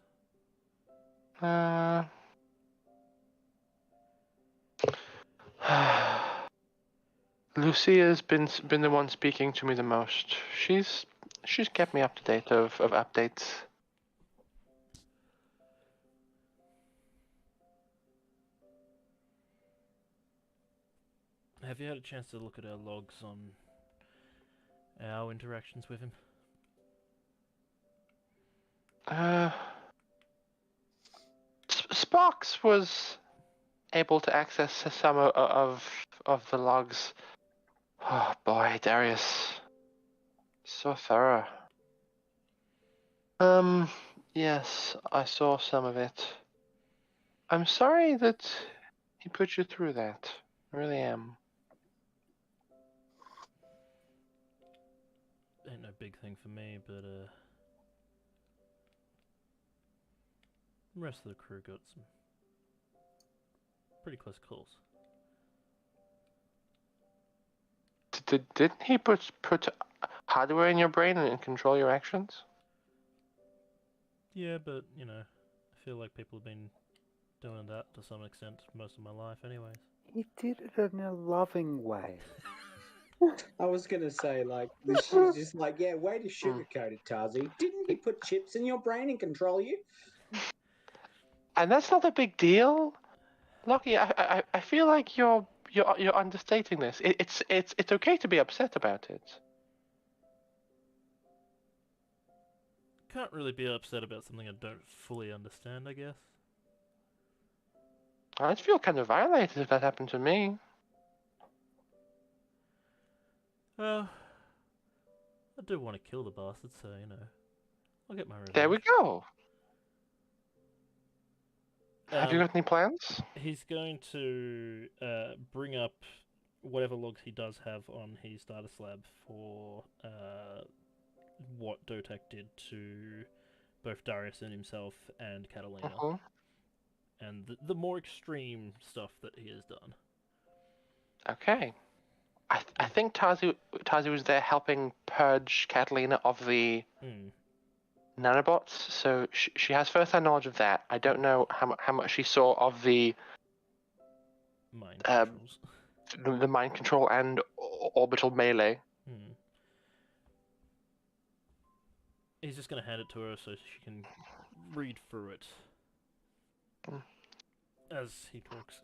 Lucia's been the one speaking to me the most. She's kept me up to date of updates. Have you had a chance to look at our logs on our interactions with him? Sparks was able to access some of the logs. Oh boy, Darius. So thorough. Yes, I saw some of it. I'm sorry that he put you through that. I really am. Ain't no big thing for me, but the rest of the crew got some pretty close calls. Didn't he put hardware in your brain and control your actions? Yeah, but, you know, I feel like people have been doing that to some extent most of my life anyways. He did it in a loving way. I was gonna say, like, she's just like, yeah, way to sugarcoat it, Tazi. Didn't he put chips in your brain and control you? And that's not a big deal. Lucky, I feel like you're understating this. It's okay to be upset about it. Can't really be upset about something I don't fully understand, I guess. I'd feel kind of violated if that happened to me. I do want to kill the bastard, so, you know, I'll get my revenge. There we go. Have you got any plans? He's going to bring up whatever logs he does have on his data slab for what DOTAC did to both Darius and himself and Catalina, and the more extreme stuff that he has done. Okay. I think Tazi was there helping purge Catalina of the nanobots, so she has first-hand knowledge of that. I don't know how much she saw of the mind controls. The mind control and orbital melee. He's just going to hand it to her so she can read through it as he talks.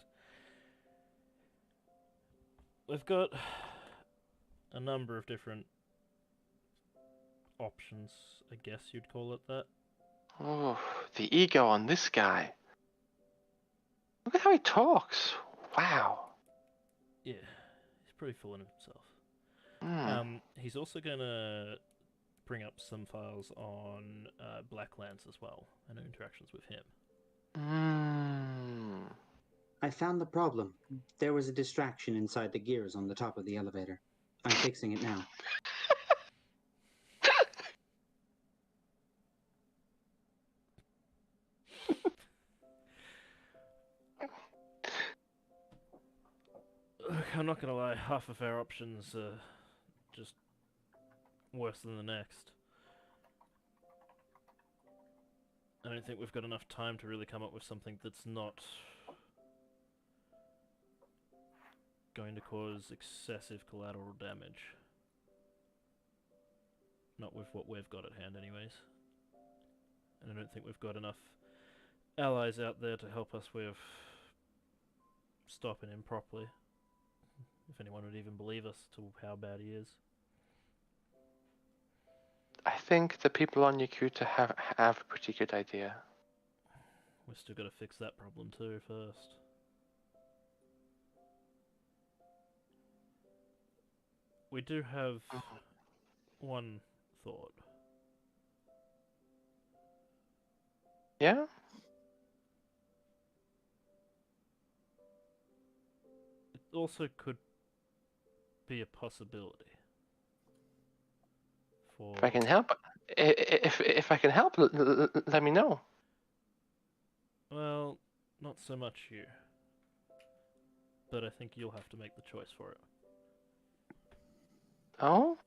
We've got a number of different options, I guess you'd call it that. Oh, the ego on this guy. Look at how he talks. Wow. Yeah, he's pretty full of himself. He's also going to bring up some files on Blacklands as well, and interactions with him. I found the problem. There was a distraction inside the gears on the top of the elevator. I'm fixing it now. Look, I'm not gonna lie, half of our options are just worse than the next. I don't think we've got enough time to really come up with something that's not going to cause excessive collateral damage. Not with what we've got at hand anyways. And I don't think we've got enough allies out there to help us with stopping him properly. If anyone would even believe us to how bad he is. I think the people on Yakuta have a pretty good idea. We've still got to fix that problem too first. We do have one thought. Yeah? It also could be a possibility. If I can help, if I can help, let me know. Well, not so much you. But I think you'll have to make the choice for it. Oh?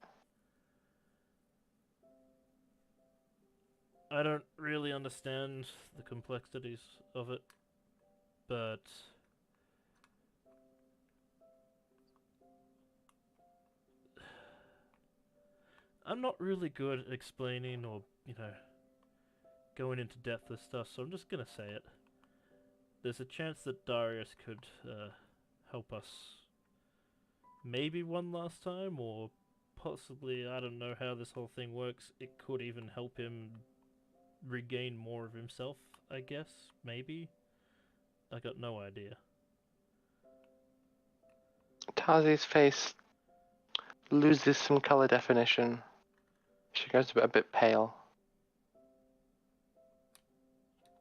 I don't really understand the complexities of it, but I'm not really good at explaining or, going into depth with stuff, so I'm just gonna say it. There's a chance that Darius could help us maybe one last time, or possibly, I don't know how this whole thing works, it could even help him regain more of himself, I guess, maybe? I got no idea. Tazi's face loses some color definition. She goes a bit pale.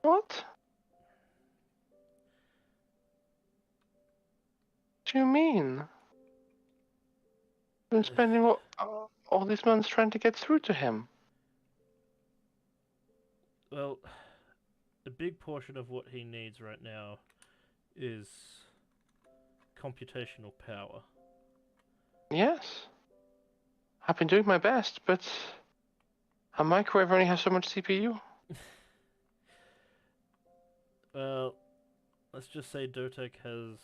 What? What do you mean? I've been spending all these months trying to get through to him. Well, a big portion of what he needs right now is computational power. Yes. I've been doing my best, but a microwave only has so much CPU. Well, let's just say DOTAC has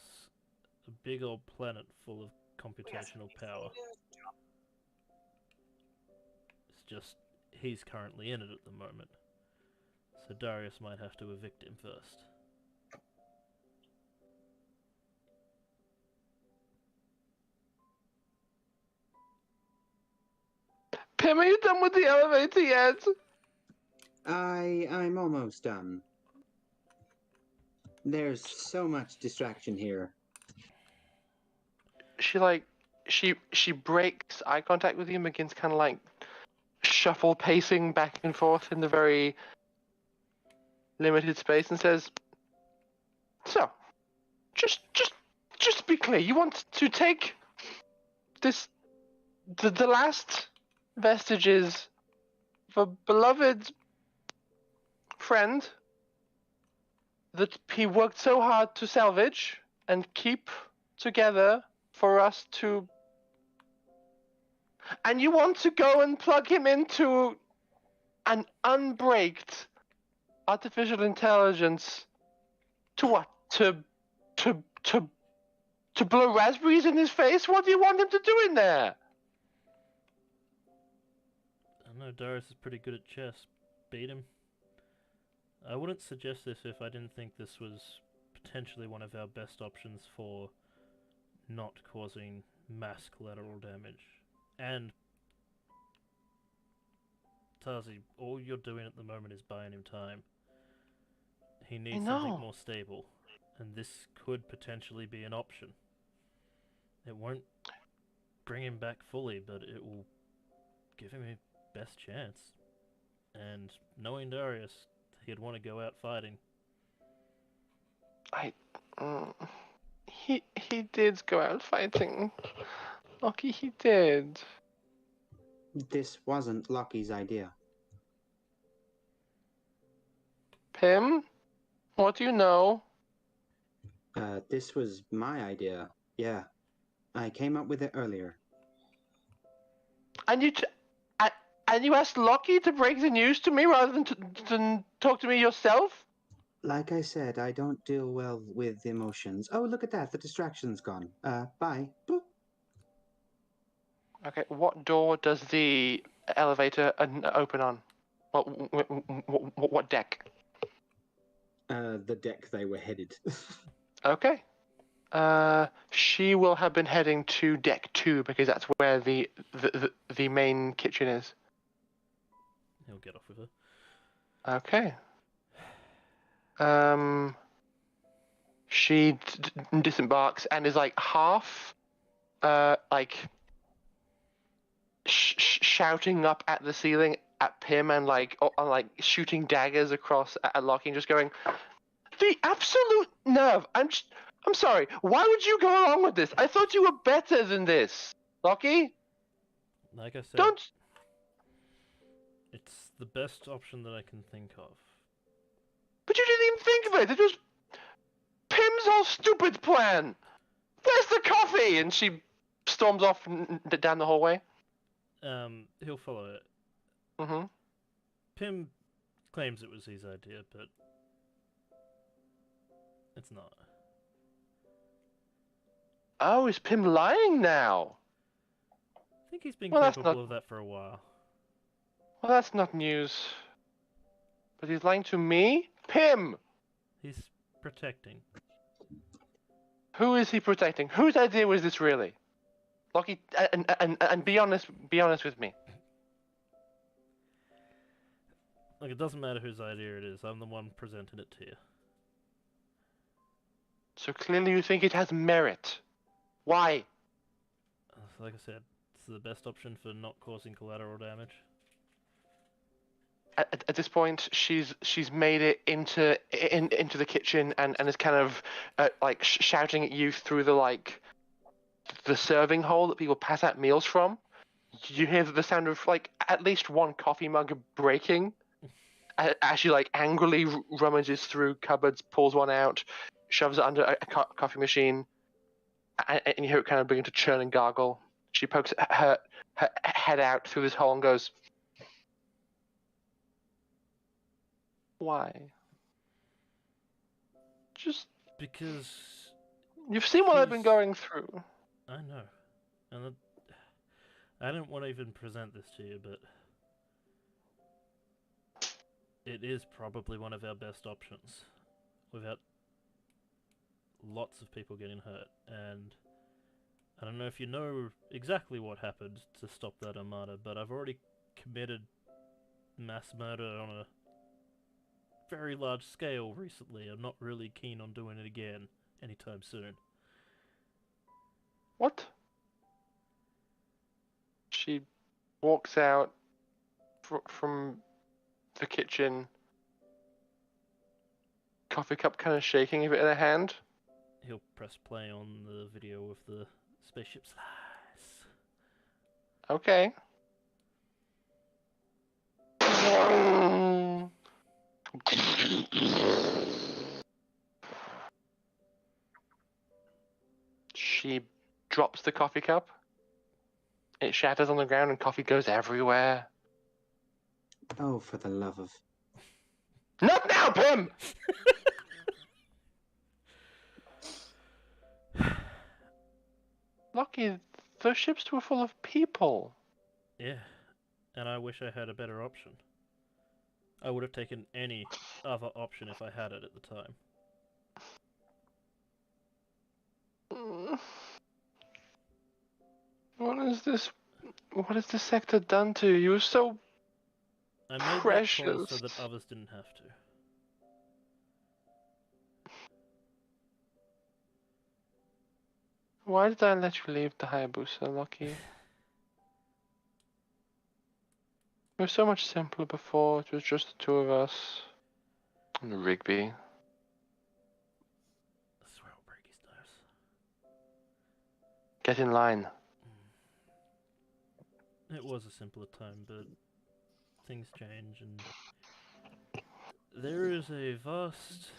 a big old planet full of computational power. It's just, he's currently in it at the moment. So Darius might have to evict him first. Pim, are you done with the elevator yet? I'm almost done. There's so much distraction here. She breaks eye contact with you and begins kind of shuffle pacing back and forth in the very limited space and says, So, just to be clear, you want to take the last vestiges of a beloved friend that he worked so hard to salvage and keep together for us to... And you want to go and plug him into an unbraked artificial intelligence to what? To blow raspberries in his face? What do you want him to do in there? I know Darius is pretty good at chess. Beat him. I wouldn't suggest this if I didn't think this was potentially one of our best options for not causing mass collateral damage. And Tazi, all you're doing at the moment is buying him time. He needs something more stable, and this could potentially be an option. It won't bring him back fully, but it will give him a best chance. And knowing Darius, he'd want to go out fighting. He did go out fighting. Lucky he did. This wasn't Lucky's idea. Pim, what do you know? This was my idea. Yeah. I came up with it earlier. And you asked Lucky to break the news to me rather than talk to me yourself? Like I said, I don't deal well with emotions. Oh, look at that. The distraction's gone. Bye. Boop. Okay, what door does the elevator open on? What deck? The deck they were headed. Okay. She will have been heading to deck 2 because that's where the main kitchen is. He'll get off with her. Okay. She disembarks and is like half, shouting up at the ceiling at Pim and like shooting daggers across at Lockie and just going, the absolute nerve! I'm sorry. Why would you go along with this? I thought you were better than this, Lockie. Like I said, Don't. It's the best option that I can think of. But you didn't even think of it. It was Pim's whole stupid plan. Where's the coffee? And she storms off down the hallway. He'll follow it. Mm-hmm. Pim claims it was his idea, but it's not. Oh, is Pim lying now? I think he's been Well, capable of that for a while. Well, that's not news. But he's lying to me? Pim! He's protecting. Who is he protecting? Whose idea was this really? Lockie, and be honest with me. Look, it doesn't matter whose idea it is. I'm the one presenting it to you. So clearly you think it has merit. Why? Like I said, it's the best option for not causing collateral damage. At this point, she's made it into the kitchen and is kind of shouting at you through the serving hole that people pass out meals from. You hear the sound of at least one coffee mug breaking as she angrily rummages through cupboards, pulls one out, shoves it under a coffee machine, and you hear it kind of begin to churn and gargle. She pokes her head out through this hole and goes, "Why? Just because you've seen what I've been going through." I know, and I didn't want to even present this to you, but it is probably one of our best options, without lots of people getting hurt. And I don't know if you know exactly what happened to stop that armada, but I've already committed mass murder on a very large scale recently. I'm not really keen on doing it again anytime soon. What? She walks out from the kitchen coffee cup kind of shaking a bit in her hand. He'll press play on the video of the spaceship slice. Okay. She drops the coffee cup. It shatters on the ground and coffee goes everywhere. Oh, for the love of... Not now, Pim! Lucky, those ships were full of people. Yeah, and I wish I had a better option. I would have taken any other option if I had it at the time. What is this? What has this sector done to you? You were so I made precious. that call so that others didn't have to. Why did I let you leave the Hayabusa, Lucky? It was so much simpler before. It was just the two of us. And Rigby. I swear I'll break his nose. Get in line. It was a simpler time, but things change, and there is a vast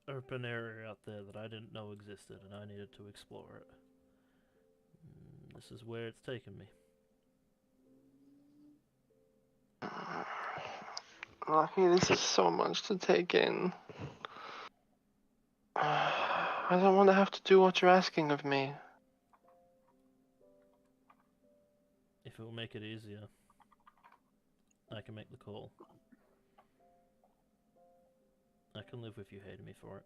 open area out there that I didn't know existed, and I needed to explore it. This is where it's taken me. Lucky, this is so much to take in. I don't want to have to do what you're asking of me. If it will make it easier, I can make the call. I can live with you hating me for it.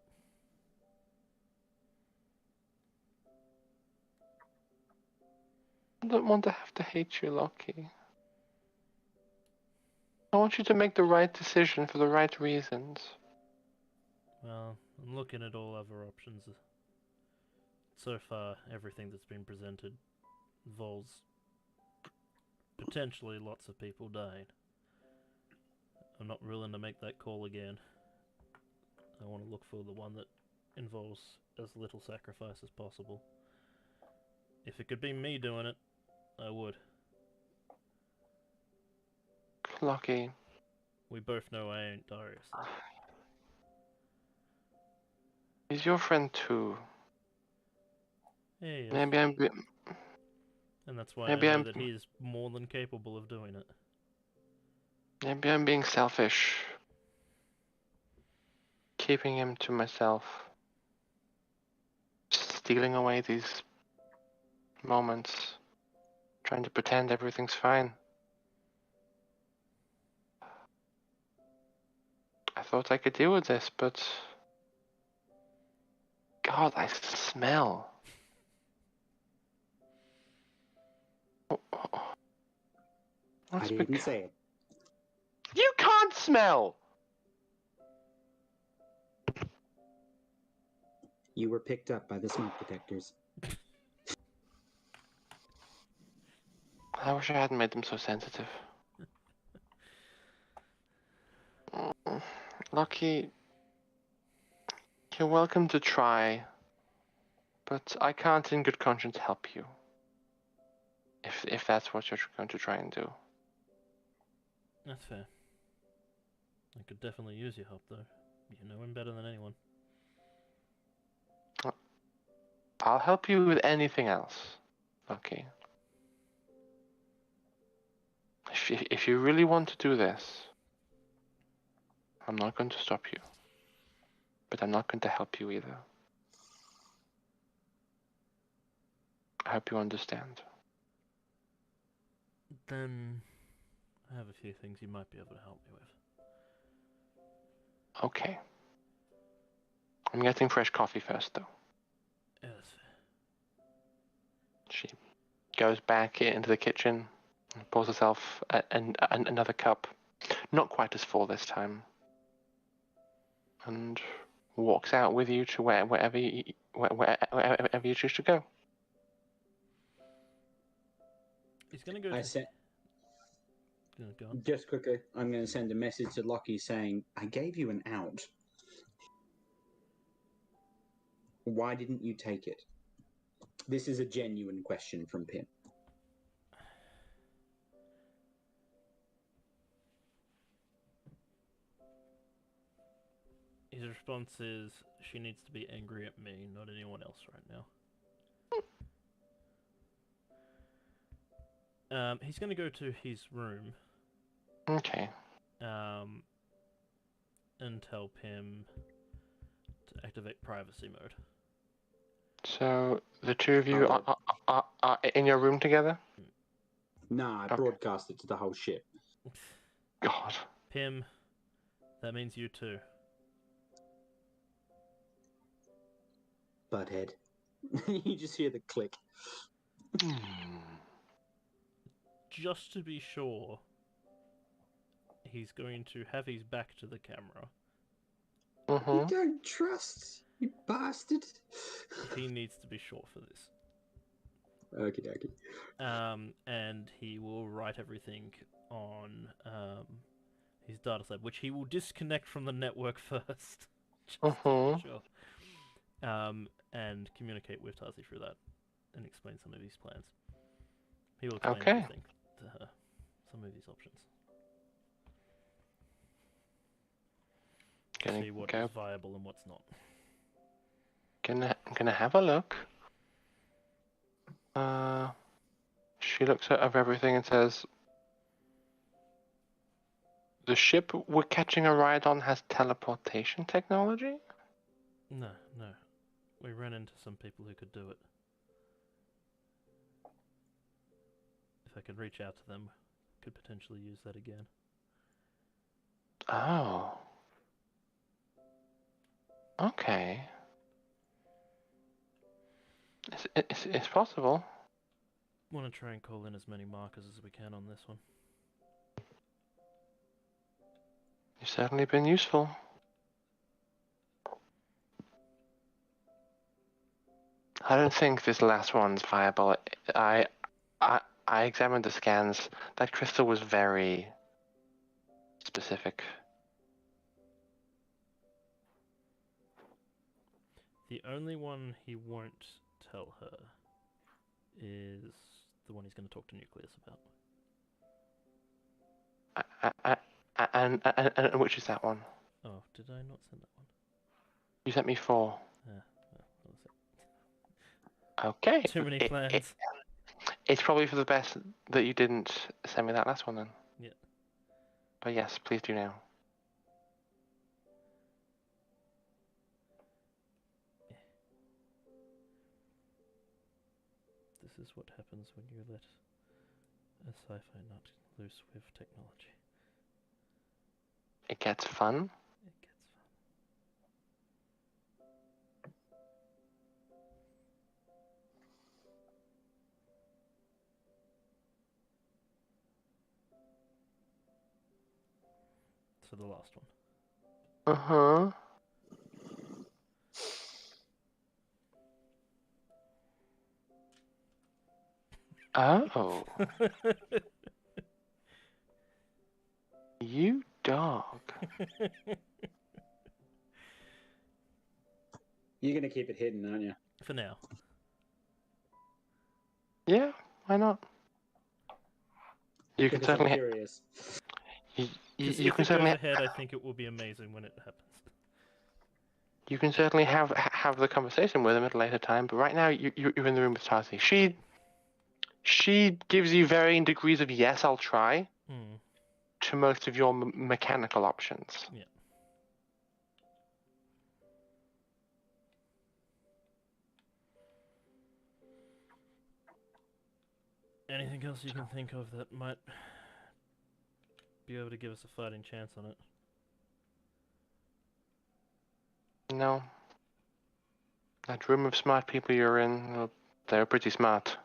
I don't want to have to hate you, Lucky. I want you to make the right decision for the right reasons. Well, I'm looking at all other options. So far, everything that's been presented involves potentially lots of people dying. I'm not willing to make that call again. I want to look for the one that involves as little sacrifice as possible. If it could be me doing it, I would. Lucky. We both know I ain't Darius. He's your friend too. Hey, yes. Maybe I'm... And that's why Maybe I know I'm... that he's more than capable of doing it. Maybe I'm being selfish. Keeping him to myself. Stealing away these moments. Trying to pretend everything's fine. I thought I could deal with this, but... God, I smell. I didn't say it. You can't smell! You were picked up by the smoke detectors. I wish I hadn't made them so sensitive. Lucky, you're welcome to try, but I can't in good conscience help you. If that's what you're going to try and do. That's fair. I could definitely use your help, though. You know him better than anyone. I'll help you with anything else. Okay. If you really want to do this, I'm not going to stop you. But I'm not going to help you either. I hope you understand. Then I have a few things you might be able to help me with. Okay. I'm getting fresh coffee first, though. Yeah, that's fair. She goes back into the kitchen and pours herself another cup. Not quite as full this time. And walks out with you to wherever you choose to go. He's gonna go I to... said, Go on. Just quickly, I'm going to send a message to Lockie saying, I gave you an out. Why didn't you take it? This is a genuine question from Pim. His response is, she needs to be angry at me, not anyone else right now. He's going to go to his room. Okay. And tell Pim to activate privacy mode. So the two of you are in your room together? Nah, I broadcast it to the whole ship. God. Pim, that means you too. Butthead. You just hear the click. Just to be sure, he's going to have his back to the camera. You don't trust, you bastard. He needs to be sure for this. Okie dokie. And he will write everything on his data set, which he will disconnect from the network first. Just to be sure. And communicate with Tazi through that, and explain some of his plans. He will explain everything to her, some of these options. See what is viable and what's not. Gonna have a look. She looks at everything and says, the ship we're catching a ride on has teleportation technology? No. We ran into some people who could do it. If I could reach out to them, could potentially use that again. Oh. Okay. It's possible. Want to try and call in as many markers as we can on this one. You've certainly been useful. I don't think this last one's viable. I examined the scans. That crystal was very specific. The only one he won't tell her is the one he's going to talk to Nucleus about. And which is that one? Oh, did I not send that one? You sent me 4. That was it. Okay. Too many plans. It's probably for the best that you didn't send me that last one then. Yeah. But yes, please do now. This is what happens when you let a sci-fi nut loose with technology. It gets fun. It gets fun. So the last one. Uh-huh. Oh. You dog. You're gonna keep it hidden, aren't you? For now. Yeah, why not? You can Because certainly. I'm curious. You If can it certainly. goes ahead, I think it will be amazing when it happens. You can certainly have the conversation with him at a later time, but right now you're in the room with Tazi. She gives you varying degrees of yes, I'll try, to most of your mechanical options. Yeah. Anything else you can think of that might be able to give us a fighting chance on it? No. That room of smart people you're in, well, they're pretty smart.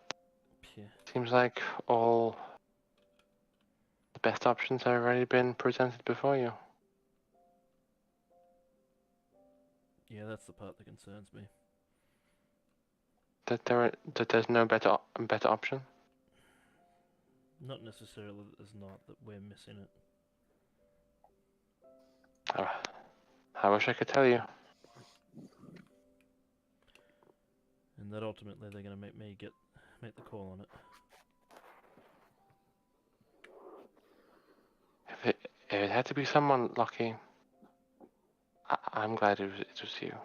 Yeah. Seems like all the best options have already been presented before you. Yeah, that's the part that concerns me. That there's no better option? Not necessarily that there's not, that we're missing it. I wish I could tell you. And that ultimately they're going to make me make the call on it. If it had to be someone lucky, I'm glad it was you.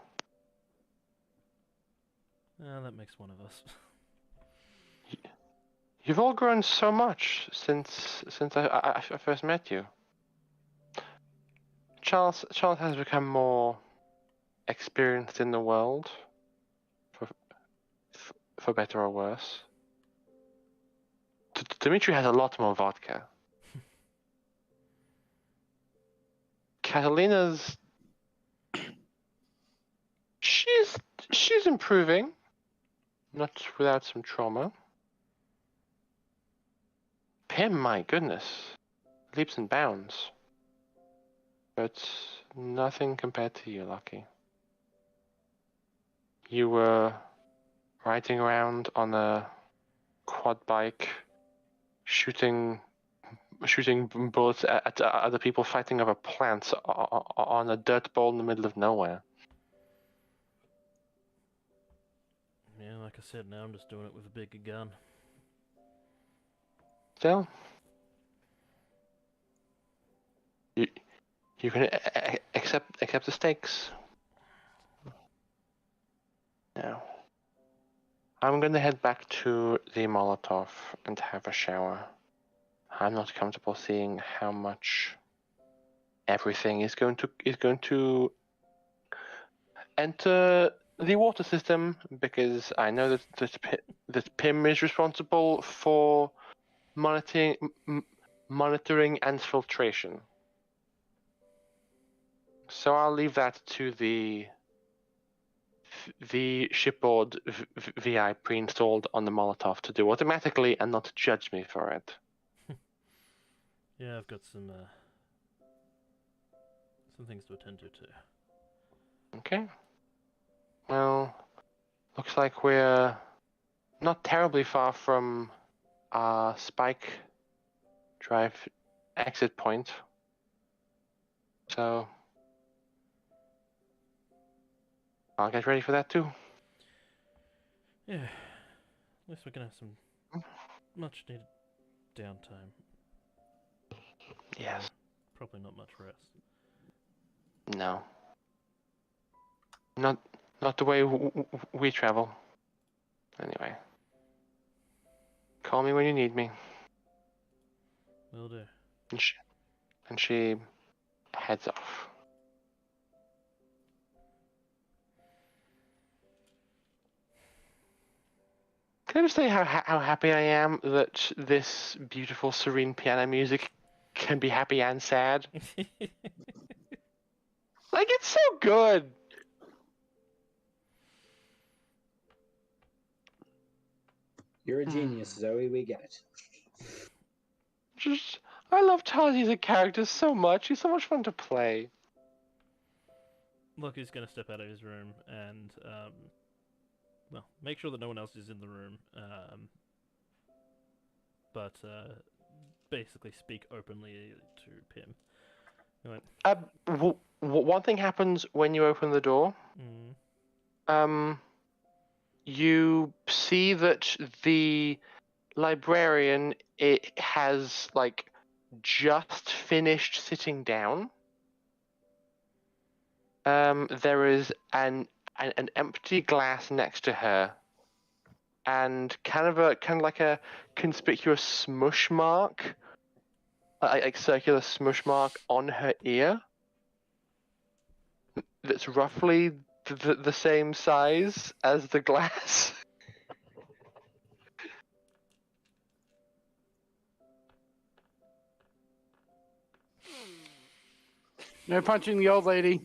That makes one of us. You've all grown so much since I first met you. Charles has become more experienced in the world, for better or worse. Dimitri has a lot more vodka. Catalina's she's improving, not without some trauma. Pim, my goodness, leaps and bounds. But nothing compared to you, Lucky. You were riding around on a quad bike, shooting bullets at other people fighting over plants on a dirt bowl in the middle of nowhere. Yeah, like I said, now I'm just doing it with a bigger gun. Still, you can accept the stakes. Now, I'm gonna head back to the Molotov and have a shower. I'm not comfortable seeing how much everything is going to enter the water system, because I know that Pim is responsible for monitoring and filtration. So I'll leave that to the shipboard VI pre-installed on the Molotov to do automatically and not judge me for it. Yeah, I've got some things to attend to too. Okay. Well, looks like we're not terribly far from our Spike Drive exit point. So I'll get ready for that too. Yeah, at least we can have some much needed downtime. Yes. Probably not much rest. No. Not the way we travel. Anyway. Call me when you need me. Will do. And she heads off. Can I just say how happy I am that this beautiful, serene piano music can be happy and sad? Like, it's so good! You're a genius, Zoe. We get it. Just, I love Tazi as a character so much. He's so much fun to play. Look, he's gonna step out of his room and, well, make sure that no one else is in the room, but basically speak openly to Pim. He went, One thing happens when you open the door. You see that the librarian has like just finished sitting down. There is an empty glass next to her, and kind of like a conspicuous smush mark, like circular smush mark on her ear. That's roughly the same size as the glass. No punching the old lady.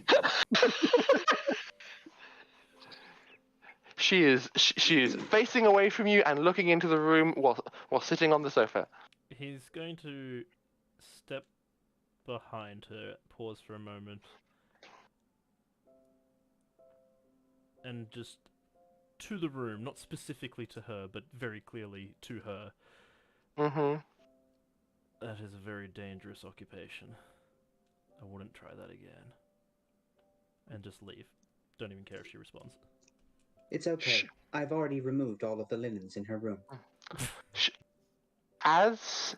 She is facing away from you and looking into the room while sitting on the sofa. he's going to step behind her, pause for a moment, and just to the room, not specifically to her, but very clearly to her. That is a very dangerous occupation. I wouldn't try that again. And just leave. Don't even care if she responds. It's okay. I've already removed all of the linens in her room. As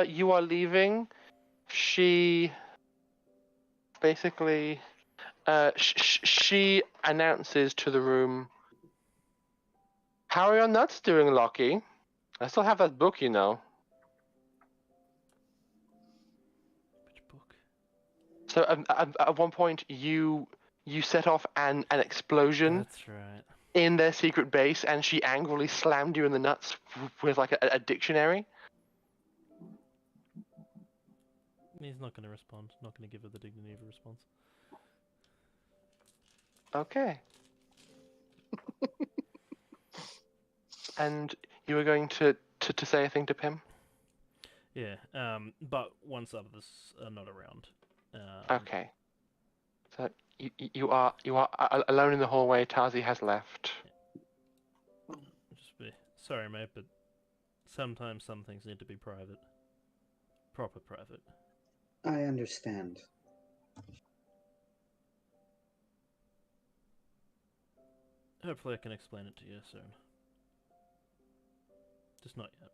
you are leaving, she basically she announces to the room, "How are your nuts doing, Lockie? I still have that book, you know." Which book? So at one point, you set off an explosion That's right. in their secret base, and she angrily slammed you in the nuts with like a dictionary. He's not going to respond. Not going to give her the dignity of a response. Okay. And you were going to say a thing to Pim? Yeah, but once others are not around. Okay. So you are alone in the hallway. Tazi has left. Just be sorry, mate, but sometimes some things need to be private. Proper private. I understand. Hopefully I can explain it to you soon. Just not yet.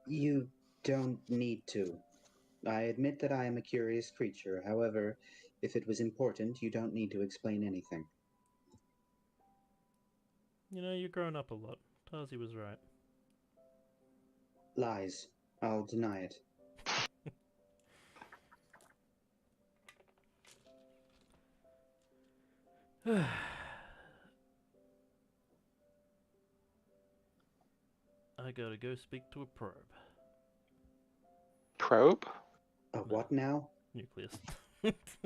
You don't need to. I admit that I am a curious creature. However, if it was important, you don't need to explain anything. You know, you're growing up a lot. Tazi was right. Lies. I'll deny it. I gotta go speak to a probe. Probe? A what now? Nucleus.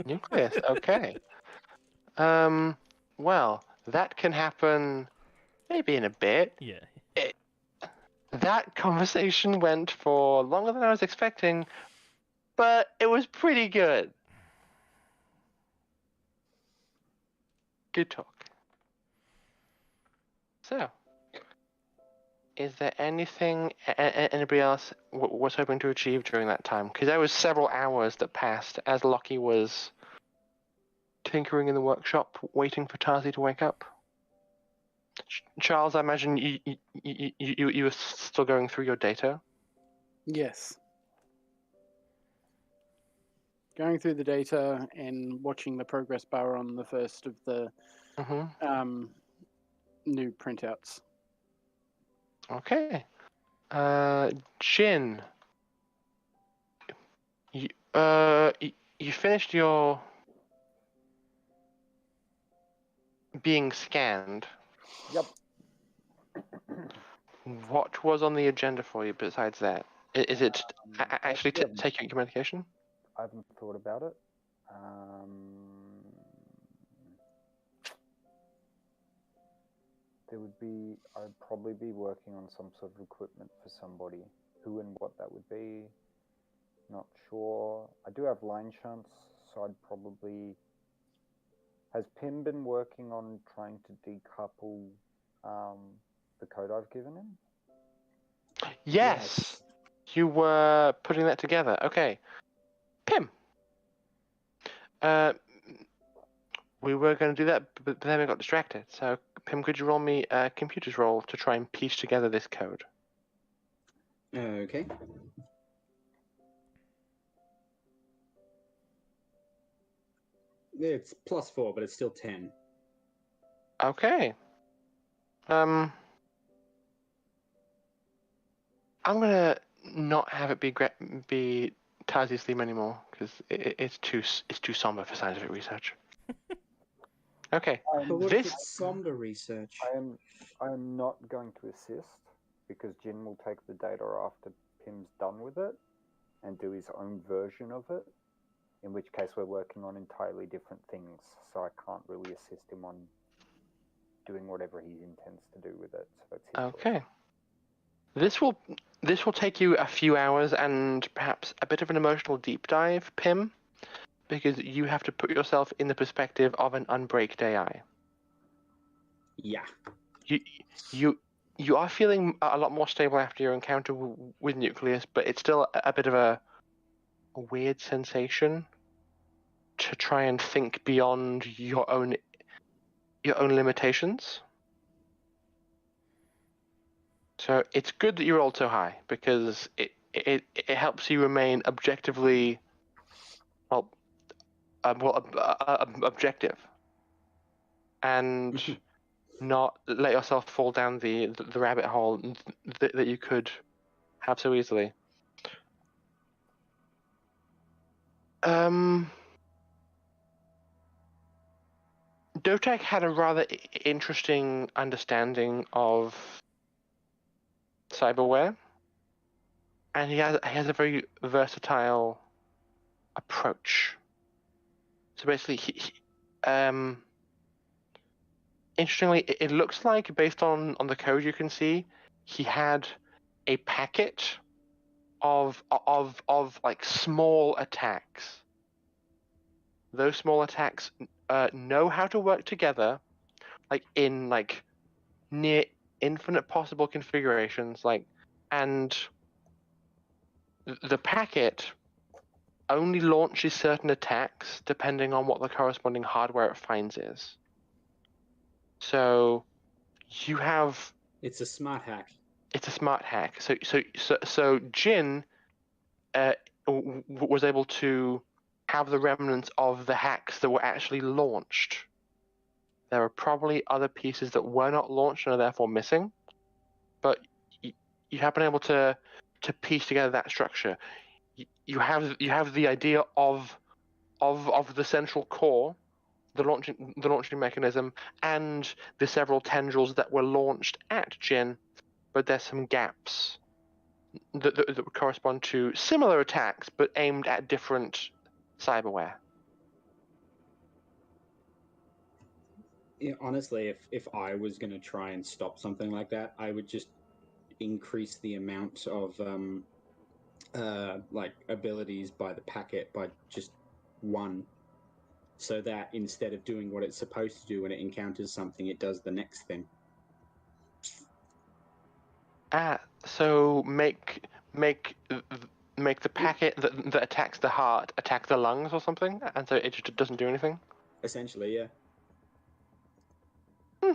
Nucleus. Okay. Well, that can happen maybe in a bit. Yeah. That conversation went for longer than I was expecting, but it was pretty good. Good talk. So, is there anything anybody else was hoping to achieve during that time? Because there was several hours that passed as Lockie was tinkering in the workshop, waiting for Tazi to wake up. Charles, I imagine you were still going through your data. Yes. Going through the data and watching the progress bar on the first of the new printouts. Okay. Jin, you finished your being scanned. Yep. What was on the agenda for you besides that? Is it actually yeah. taking your medication? I haven't thought about it. I'd probably be working on some sort of equipment for somebody. Who and what that would be, not sure. I do have line shunts, so I'd probably... Has Pim been working on trying to decouple the code I've given him? Yes. You were putting that together. Okay. Pim. We were going to do that, but then we got distracted. So, Pim, could you roll me a computer's roll to try and piece together this code? Okay. It's +4, but it's still 10. Okay. I'm gonna not have it be Tazi's theme anymore because it's too somber for scientific research. Okay. But what if it's somber research? I am not going to assist because Jin will take the data after Pim's done with it and do his own version of it. In which case, we're working on entirely different things, so I can't really assist him on doing whatever he intends to do with it. So it's his Okay. choice. This will take you a few hours and perhaps a bit of an emotional deep dive, Pim, because you have to put yourself in the perspective of an unbreaked AI. Yeah. you are feeling a lot more stable after your encounter with Nucleus, but it's still a bit of a weird sensation to try and think beyond your own limitations. So it's good that you rolled so high, because it helps you remain objectively objective, and not let yourself fall down the rabbit hole that you could have so easily. DOTAC had a rather interesting understanding of cyberware, and he has a very versatile approach. So basically, interestingly, it looks like, based on the code you can see, he had a packet of like small attacks. Those small attacks know how to work together, like in like near infinite possible configurations, like, and the packet only launches certain attacks depending on what the corresponding hardware it finds is. So you have... It's a smart hack. It's a smart hack. So Jin was able to have the remnants of the hacks that were actually launched. There are probably other pieces that were not launched and are therefore missing, but you have been able to piece together that structure. You have the idea of the central core, the launching mechanism, and the several tendrils that were launched at Jin, but there's some gaps that would correspond to similar attacks but aimed at different cyberware. Yeah, honestly, if I was going to try and stop something like that, I would just increase the amount of like abilities by the packet by just one, so that instead of doing what it's supposed to do when it encounters something, it does the next thing. So make the packet that attacks the heart attack the lungs or something, and so it just doesn't do anything? Essentially, yeah.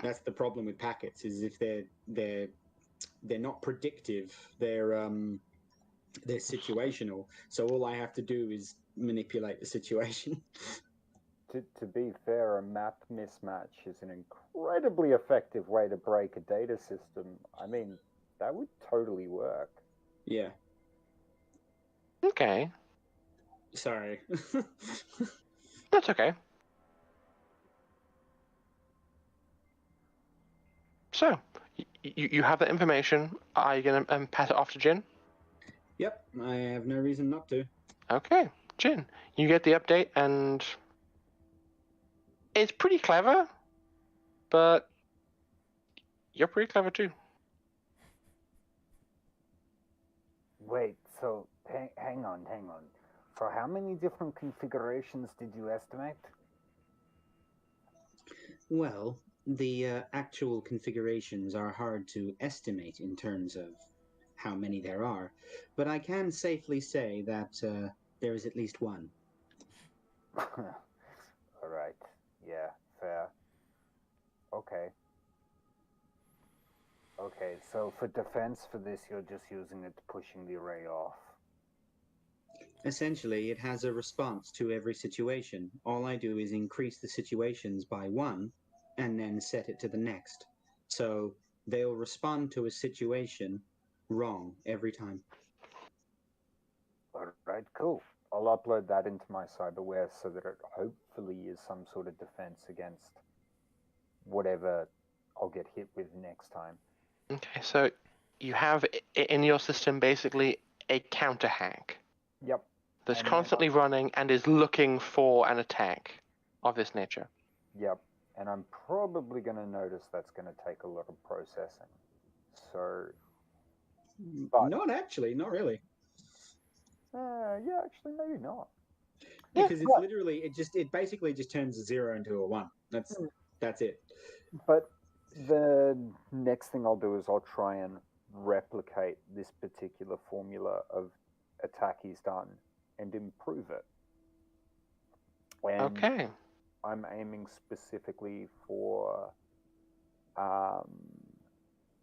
That's the problem with packets, is if they're not predictive, they're situational. So all I have to do is manipulate the situation. To be fair, a map mismatch is an incredibly effective way to break a data system. I mean, that would totally work. Yeah. Okay. Sorry. That's okay. So, you have that information. Are you going to pass it off to Jin? Yep, I have no reason not to. Okay, Jin, you get the update, and it's pretty clever, but you're pretty clever too. Wait, so hang on. For how many different configurations did you estimate? Well, the actual configurations are hard to estimate in terms of how many there are, but I can safely say that there is at least one. All right. Yeah, fair. Okay, so for defense for this, you're just using it pushing the array off. Essentially, it has a response to every situation. All I do is increase the situations by one, and then set it to the next. So they'll respond to a situation wrong every time. All right, cool. I'll upload that into my cyberware so that it hopefully is some sort of defense against whatever I'll get hit with next time. Okay, so you have in your system basically a counter hack. Yep. That's And constantly running and is looking for an attack of this nature. Yep. And I'm probably going to notice that's going to take a lot of processing. So... But, not actually, not really. yeah, actually, maybe not. Because it's literally, it basically just turns a 0 into a 1. That's it. But The next thing I'll do is I'll try and replicate this particular formula of attack he's done and improve it. And Okay. I'm aiming specifically for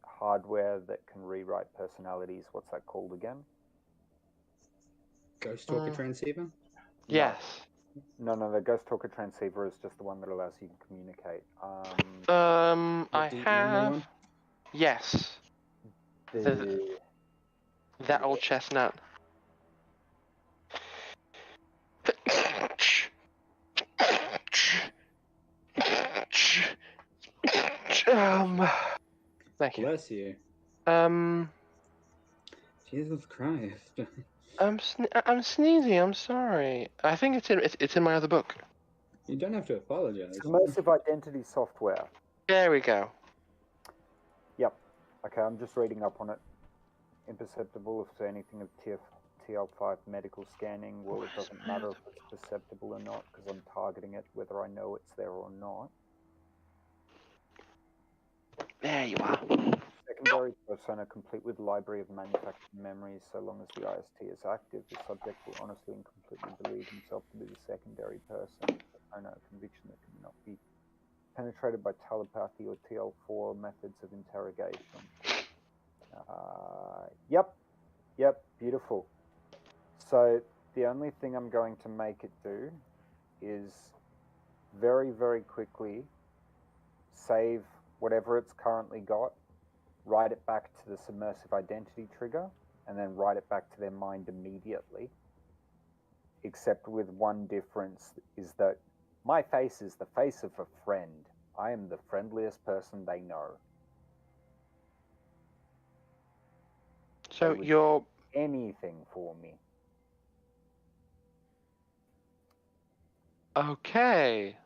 hardware that can rewrite personalities. What's that called again? Ghost Talker Transceiver? Yes. No, the Ghost Talker Transceiver is just the one that allows you to communicate. The I deep memory have. one? Yes. That old chestnut. Thank you. Bless you. Jesus Christ. I'm sneezy. I'm sorry. I think it's in my other book. You don't have to apologize. Immersive identity software. There we go. Yep. Okay, I'm just reading up on it. Imperceptible if anything of TL5 medical scanning. Well, it doesn't matter if it's perceptible or not because I'm targeting it whether I know it's there or not. There you are. Secondary persona complete with library of manufactured memories. So long as the IST is active, the subject will honestly and completely believe himself to be the secondary person. Persona, a conviction that cannot be penetrated by telepathy or TL4 methods of interrogation. Yep, beautiful. So the only thing I'm going to make it do is very, very quickly save whatever it's currently got, write it back to the submersive identity trigger, and then write it back to their mind immediately. Except with one difference is that my face is the face of a friend. I am the friendliest person they know. So They would you're do anything for me. okay.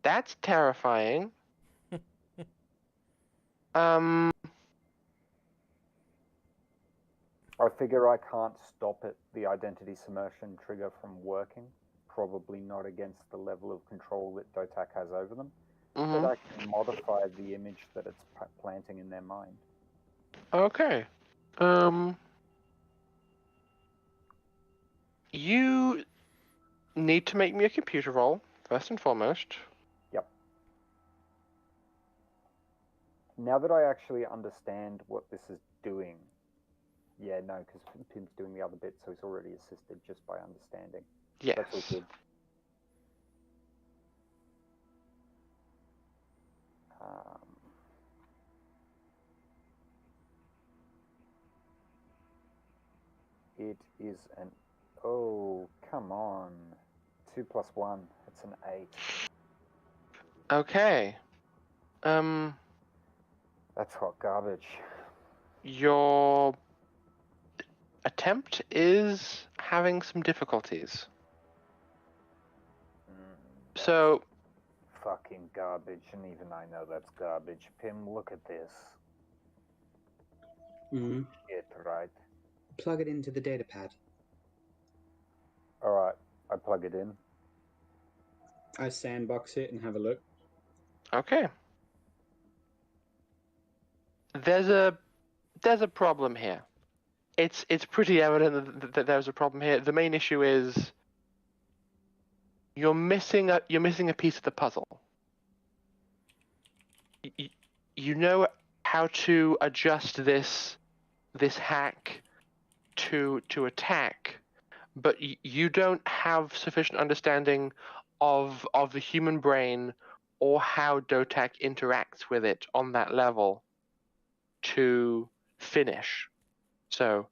That's terrifying. I figure I can't stop it, the identity submersion trigger from working. Probably not against the level of control that DOTAC has over them. But I can modify the image that it's planting in their mind. Okay. You need to make me a computer roll, first and foremost. Yep. Now that I actually understand what this is doing, yeah, no, because Pim's doing the other bit, so he's already assisted just by understanding. Yes. That's all good. It is an... Oh, come on. 2 plus 1. It's an 8. Okay. That's hot garbage. Your attempt is having some difficulties. So... Fucking garbage, and even I know that's garbage. Pim, look at this. Mm-hmm. Shit, right? Plug it into the data pad. Alright, I plug it in. I sandbox it and have a look. Okay. There's a problem here. It's pretty evident that there's a problem here. The main issue is you're missing a piece of the puzzle. You know how to adjust this hack to attack, but you don't have sufficient understanding of the human brain or how DOTAC interacts with it on that level to finish. So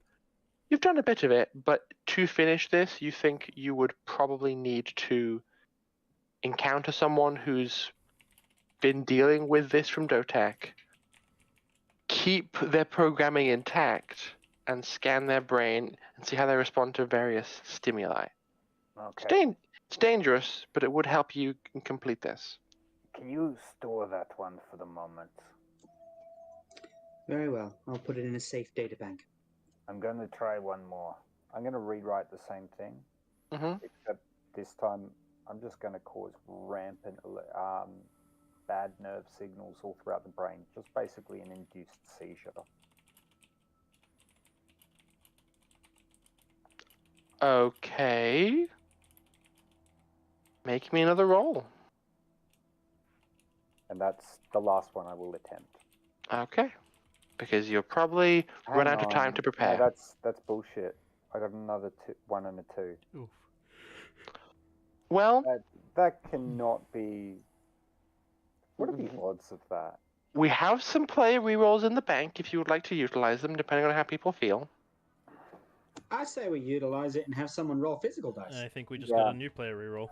you've done a bit of it, but to finish this, you think you would probably need to encounter someone who's been dealing with this from DOTAC, keep their programming intact, and scan their brain and see how they respond to various stimuli. Okay. It's dangerous, but it would help you complete this. Can you store that one for the moment? Very well. I'll put it in a safe data bank. I'm going to try one more. I'm going to rewrite the same thing, Mm-hmm. except this time I'm just going to cause rampant bad nerve signals all throughout the brain. Just basically an induced seizure. Okay. Make me another roll. And that's the last one I will attempt. Okay. Because you'll probably run out of time to prepare. No, that's bullshit. I got another 1 and a 2. Oof. Well, That cannot be... What are the odds of that? we have some player rerolls in the bank if you would like to utilize them, depending on how people feel. I say we utilize it and have someone roll physical dice. I think we just got a new player reroll.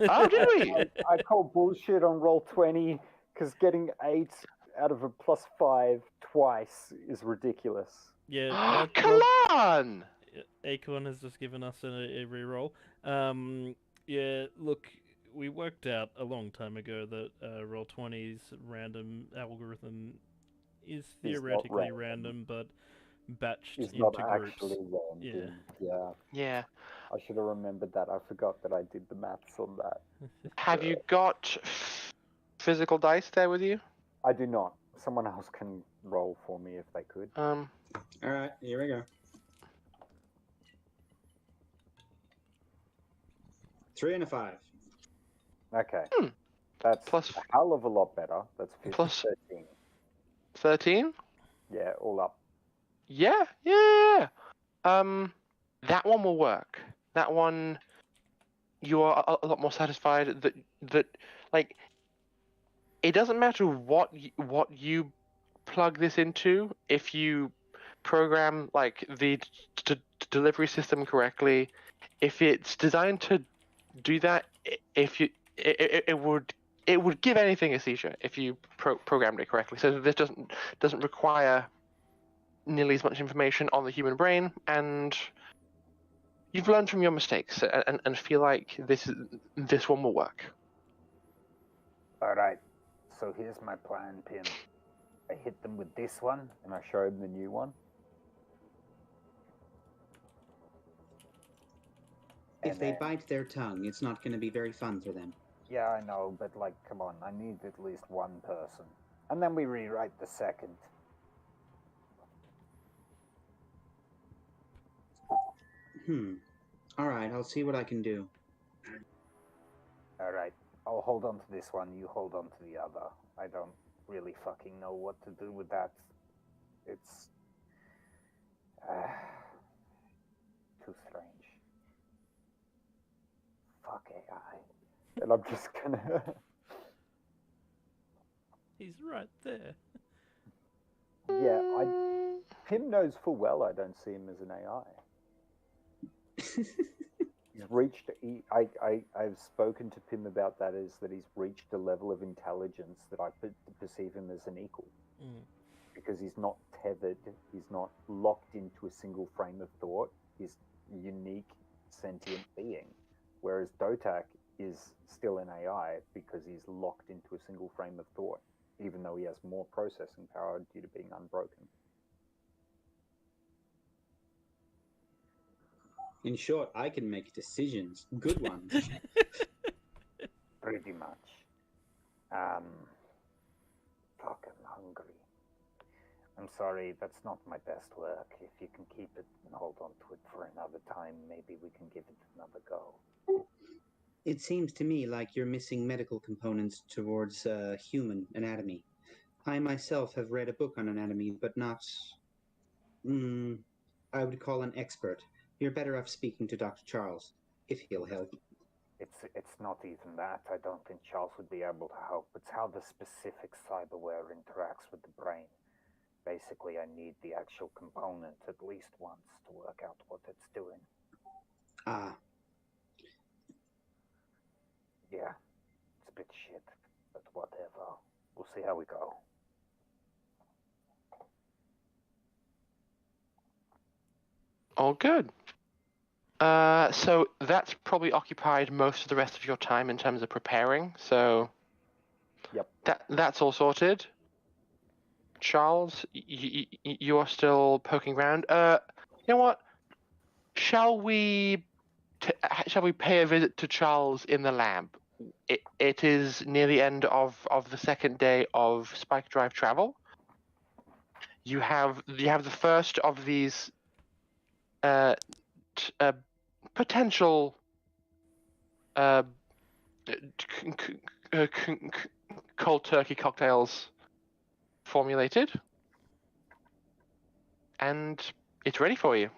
Oh, did we? I call bullshit on roll 20 because getting 8 out of a +5 twice is ridiculous. Yeah. Come on! Acorn has just given us a reroll. Yeah, look, we worked out a long time ago that Roll20's random algorithm is theoretically random, but batched It's into not groups. actually random. Yeah. Yeah. I should have remembered that. I forgot that I did the maths on that. Have you got physical dice there with you? I do not. Someone else can roll for me if they could. All right, here we go. 3 and a 5. Okay. That's Plus- a hell of a lot better. That's 15, plus- 13. 13? Yeah, all up. Yeah. That one will work. That one, you are a lot more satisfied that like, it doesn't matter what you plug this into. If you program like the delivery system correctly, if it's designed to do that, it would give anything a seizure if you programmed it correctly. So this doesn't require nearly as much information on the human brain, and you've learned from your mistakes and feel like this one will work. All right. So here's my plan, Pim. I hit them with this one. And I show him the new one. If And they then- bite their tongue, it's not going to be very fun for them. Yeah, I know, but like, come on, I need at least one person. And then we rewrite the second. All right, I'll see what I can do. All right. I'll hold on to this one, you hold on to the other. I don't really fucking know what to do with that. It's too strange. Fuck AI. And I'm just gonna... He's right there. Yeah, Pim knows full well I don't see him as an AI. He's reached... I've spoken to Pim about that, is that he's reached a level of intelligence that I perceive him as an equal. Because he's not tethered, he's not locked into a single frame of thought. He's a unique, sentient being. Whereas DOTAC is still an AI because he's locked into a single frame of thought, even though he has more processing power due to being unbroken. In short, I can make decisions, good ones. Pretty much. Fuck, I'm hungry. I'm sorry, that's not my best work. If you can keep it and hold on to it for another time, maybe we can give it another go. It seems to me like you're missing medical components towards human anatomy. I myself have read a book on anatomy, but not... I would call an expert. You're better off speaking to Dr. Charles, if he'll help. It's not even that. I don't think Charles would be able to help. It's how the specific cyberware interacts with the brain. Basically, I need the actual component at least once to work out what it's doing. Ah. Yeah, it's a bit shit, but whatever. We'll see how we go. All good. So that's probably occupied most of the rest of your time in terms of preparing. So Yep. That's all sorted. Charles, you are still poking around. You know what? Shall we pay a visit to Charles in the lab? it is near the end of the second day of Spike Drive travel. You have the first of these potential cold turkey cocktails formulated, and it's ready for you.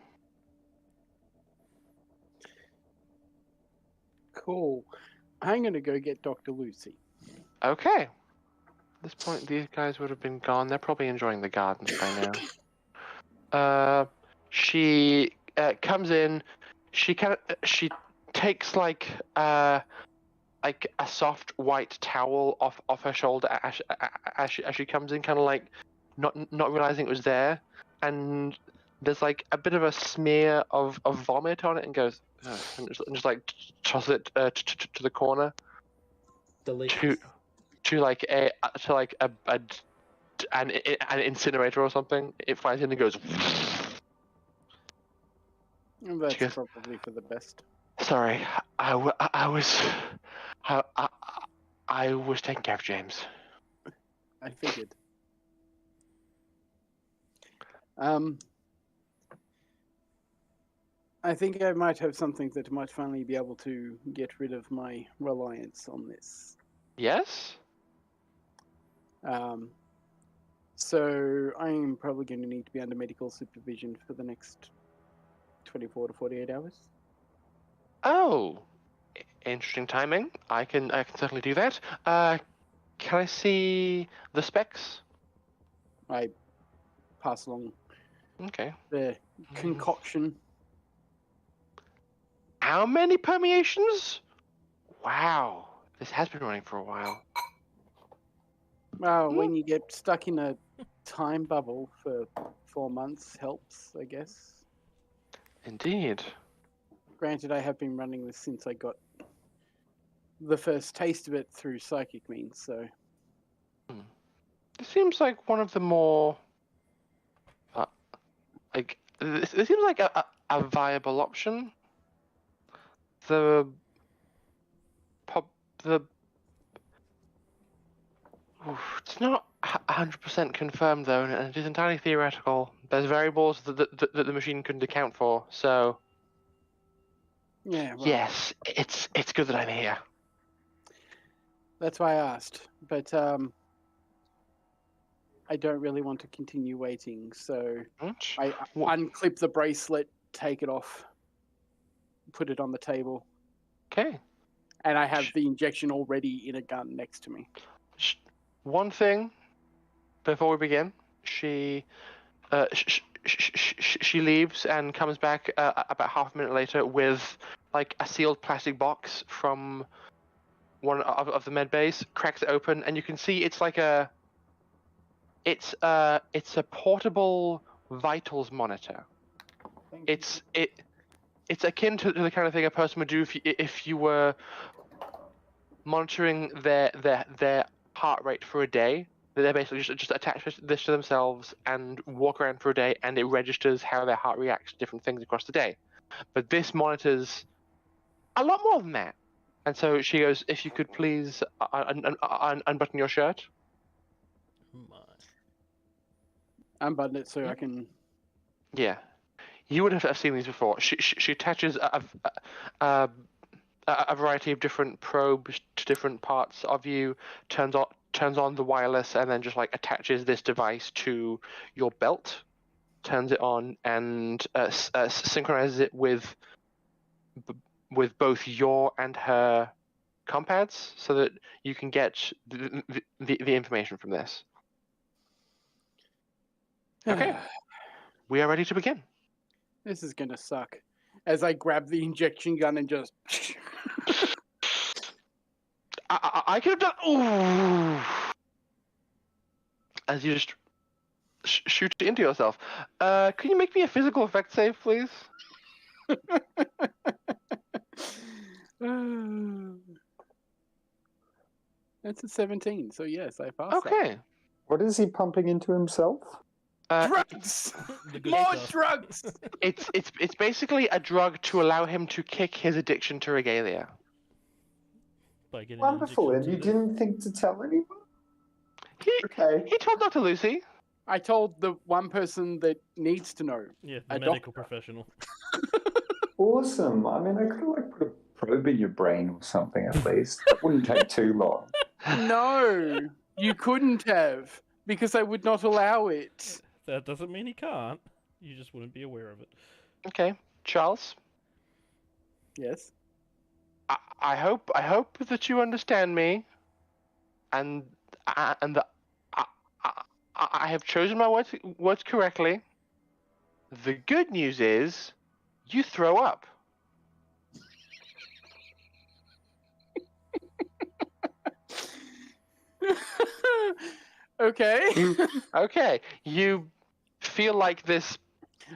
Cool. I'm gonna go get Dr. Lucy. Okay. At this point, these guys would have been gone. They're probably enjoying the gardens by now. She comes in. She takes like a soft white towel off her shoulder as she comes in, kind of like not realizing it was there, and there's like a bit of a smear of vomit on it, and goes and just like tosses it to the corner. Delicious. An incinerator or something. It flies in and goes. And that's Cheers. probably for the best. Sorry, I was taking care of James. I figured. I think I might have something that might finally be able to get rid of my reliance on this. Yes? So I'm probably going to need to be under medical supervision for the next 24 to 48 hours. Oh, interesting timing. I can certainly do that. Can I see the specs? I pass along Okay. the concoction. How many permeations? Wow, this has been running for a while. Well, when you get stuck in a time bubble for 4 months, helps, I guess. Indeed. Granted, I have been running this since I got the first taste of it through psychic means, so... This seems like one of the more... this seems like a viable option. It's not 100% confirmed though, and it is entirely theoretical. There's variables that the machine couldn't account for. So Yeah, well, yes, it's good that I'm here. that's why I asked. But I don't really want to continue waiting, so I unclip the bracelet, take it off, put it on the table. Okay. And I have the injection already in a gun next to me. One thing before we begin, she leaves and comes back about half a minute later with like a sealed plastic box from one of the med bays. Cracks it open, and you can see it's like it's a portable vitals monitor. It's akin to the kind of thing a person would do if you were monitoring their heart rate for a day. They basically just attach this to themselves and walk around for a day, and it registers how their heart reacts to different things across the day. But this monitors a lot more than that. And so she goes, "If you could please unbutton your shirt." Unbutton it so I can... Yeah, you would have seen these before. She attaches a variety of different probes to different parts of you, turns on the wireless, and then just like attaches this device to your belt, turns it on, and synchronizes it with both your and her compads, so that you can get the information from this. Okay, we are ready to begin. This is gonna suck. As I grab the injection gun and just... I could have done... Ooh. As you just shoot it into yourself. Can you make me a physical effect save, please? That's a 17, so yes, I passed. Okay. What is he pumping into himself? Drugs! More drugs! It's basically a drug to allow him to kick his addiction to regalia. by getting Wonderful, an and you injection to death. didn't think to tell anyone? He, Okay. he told Dr. Lucy. I told the one person that needs to know. Yeah, the A medical professional. Awesome. I mean, I could have like put a probe in your brain or something at least. That wouldn't take too long. No, you couldn't have, because I would not allow it. That doesn't mean he can't. You just wouldn't be aware of it. Okay, Charles. Yes. I hope that you understand me, and that I have chosen my words correctly. The good news is, you throw up. Okay. Okay, you feel like this.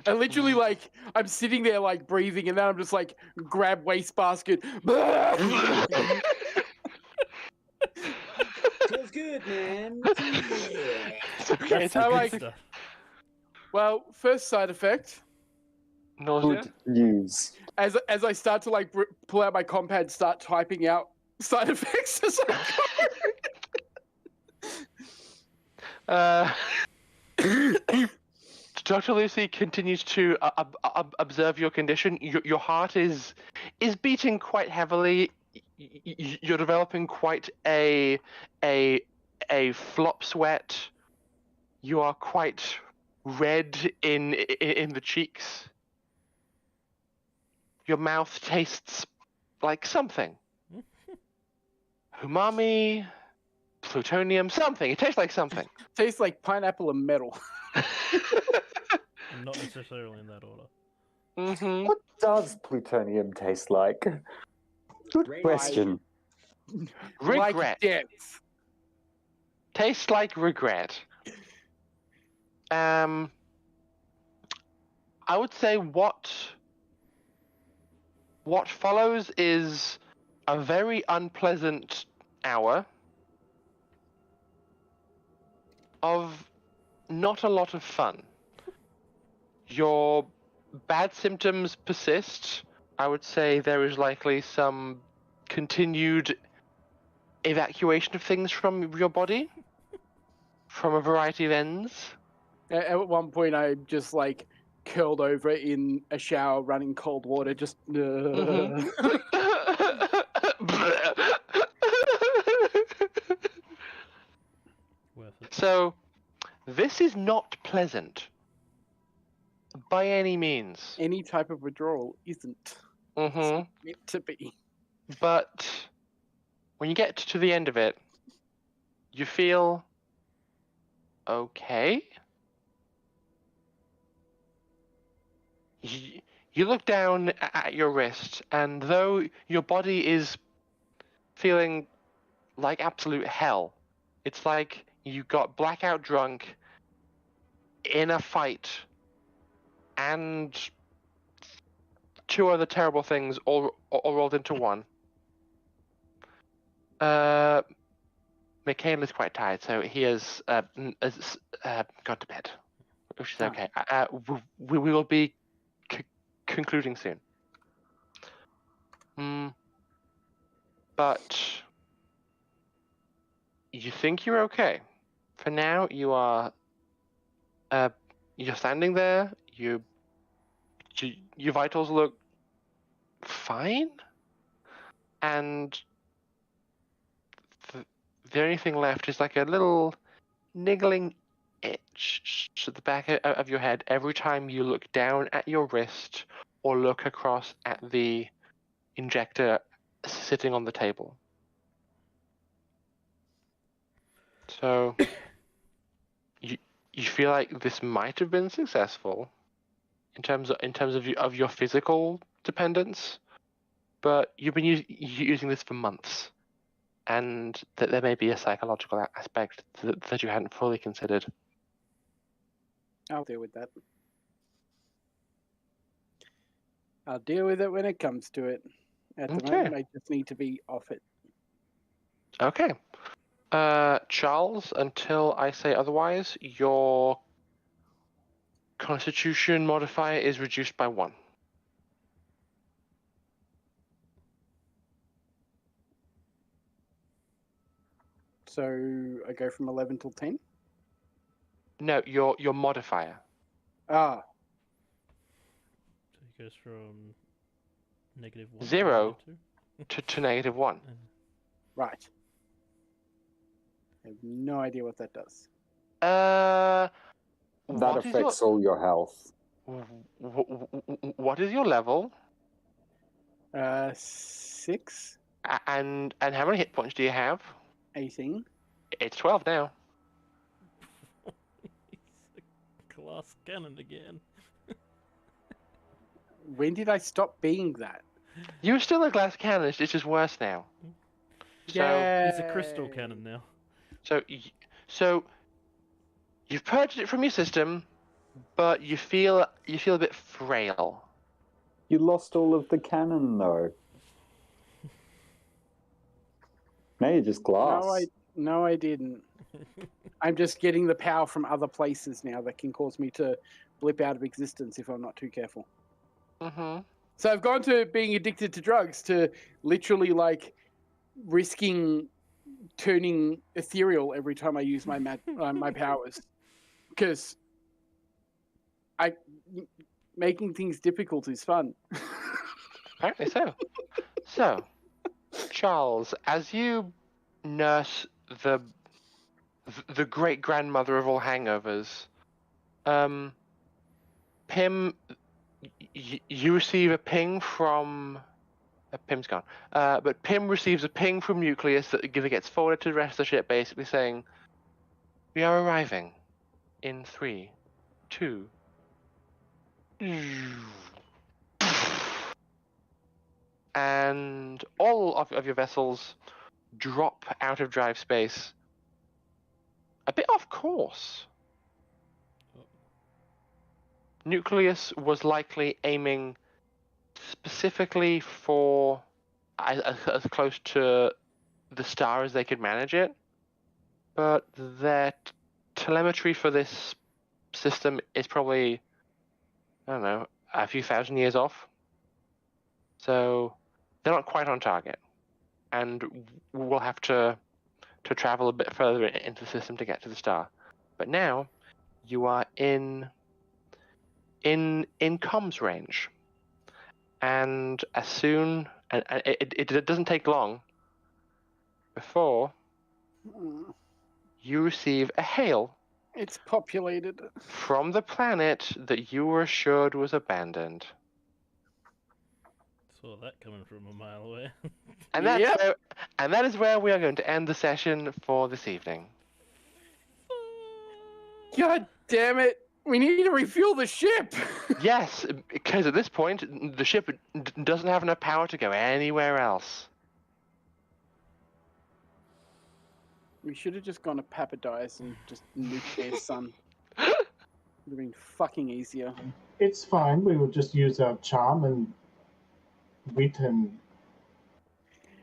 I literally like I'm sitting there like breathing, and then I'm just like grab wastebasket. Feels good, man. Yeah. It's okay. That's It's the I good like- stuff. Well, first side effect, nausea. Good news. as I start to like pull out my compad, start typing out side effects as I go. Dr. Lucy continues to observe your condition. Your heart is beating quite heavily. You're developing quite a flop sweat. You are quite red in the cheeks. Your mouth tastes like something. Umami, plutonium, something. It tastes like something. Tastes like pineapple and metal. Not necessarily in that order. Mm-hmm. What does plutonium taste like? Good Right. question. Regret. Like death. Tastes like regret. I would say what follows is a very unpleasant hour of not a lot of fun. Your bad symptoms persist. I would say there is likely some continued evacuation of things from your body from a variety of ends. At one point, I just like curled over in a shower, running cold water, just. Mhm. Worth it. So, this is not pleasant by any means. Any type of withdrawal isn't hmm meant to be. But when you get to the end of it, you feel okay. You look down at your wrist, and though your body is feeling like absolute hell, it's like you got blackout drunk in a fight and two other terrible things all rolled into one. Michael is quite tired, so he has gone to bed, which is okay. We will be concluding soon. But you think you're okay. For now, you are. You're standing there. Your vitals look fine, and the only thing left is like a little niggling itch at the back of your head every time you look down at your wrist or look across at the injector sitting on the table. So you feel like this might have been successful in terms of your physical dependence, but you've been using this for months, and that there may be a psychological aspect that you hadn't fully considered. I'll deal with that. I'll deal with it when it comes to it. At the Okay. moment, I just need to be off it. Okay. Charles, until I say otherwise, your constitution modifier is reduced by 1. So I go from 11 till 10? No, your modifier. Ah, So he goes from -1 0 to to -1. -2. right. I have no idea what that does. That What is your affects all your health. what is your level? 6, And how many hit points do you have? 18. It's 12 now. He's a glass cannon again. When did I stop being that? You're still a glass cannon. It's just worse now. So He's a crystal cannon now. so you've purged it from your system, but you feel a bit frail. You lost all of the cannon, though. Now you're just glass. No, I didn't. I'm just getting the power from other places now that can cause me to blip out of existence if I'm not too careful. Mm-hmm. So I've gone to being addicted to drugs to literally like risking turning ethereal every time I use my my powers, because making things difficult is fun. Apparently so. So, Charles, as you nurse the great grandmother of all hangovers, Pim, you receive a ping from. Pim's gone. But Pim receives a ping from Nucleus that gets forwarded to the rest of the ship, basically saying, "We are arriving in 3, 2." And all of your vessels drop out of drive space a bit off course. Nucleus was likely aiming specifically for as close to the star as they could manage it, but their telemetry for this system is probably, I don't know, a few thousand years off. So they're not quite on target, and we'll have to travel a bit further into the system to get to the star. But now you are in comms range, and as soon and it doesn't take long before you receive a hail It's populated. from the planet that you were assured was abandoned. Saw that coming from a mile away. And that is where we are going to end the session for this evening. God damn it! We need to refuel the ship. Yes, because at this point the ship doesn't have enough power to go anywhere else. We should have just gone to Papadise and just nuked their sun. Would have been fucking easier. It's fine. We will just use our charm and wit and.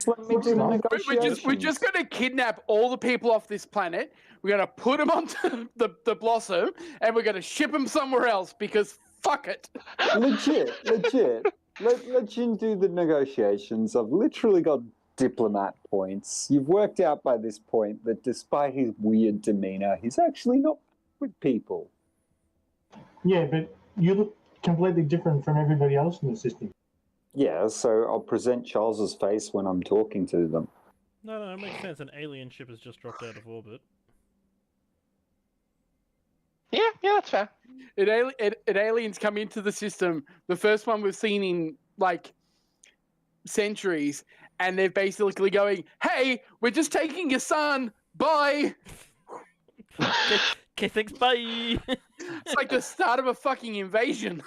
Let me do the We're just going to kidnap all the people off this planet. We're going to put them onto the Blossom, and we're going to ship them somewhere else because fuck it. Legit. Let Jin do the negotiations. I've literally got diplomat points. You've worked out by this point that despite his weird demeanor, he's actually not with people. Yeah, but you look completely different from everybody else in the system. Yeah, so I'll present Charles's face when I'm talking to them. No, it makes sense. An alien ship has just dropped out of orbit. Yeah, that's fair. Aliens come into the system. The first one we've seen in like centuries, and they're basically going, "Hey, we're just taking your son. Bye." Okay, thanks, bye. It's like the start of a fucking invasion.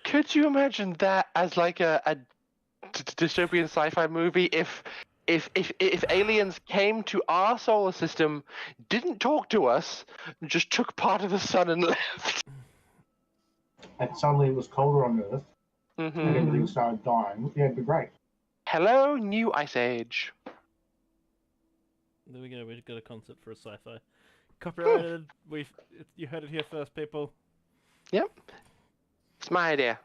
Could you imagine that as like a dystopian sci-fi movie if aliens came to our solar system, didn't talk to us, just took part of the sun and left? And suddenly it was colder on Earth, and everything started dying. Yeah, it'd be great. Hello, new ice age. There we go. We've got a concept for a sci-fi. Copyrighted. You heard it here first, people. Yep. It's my idea.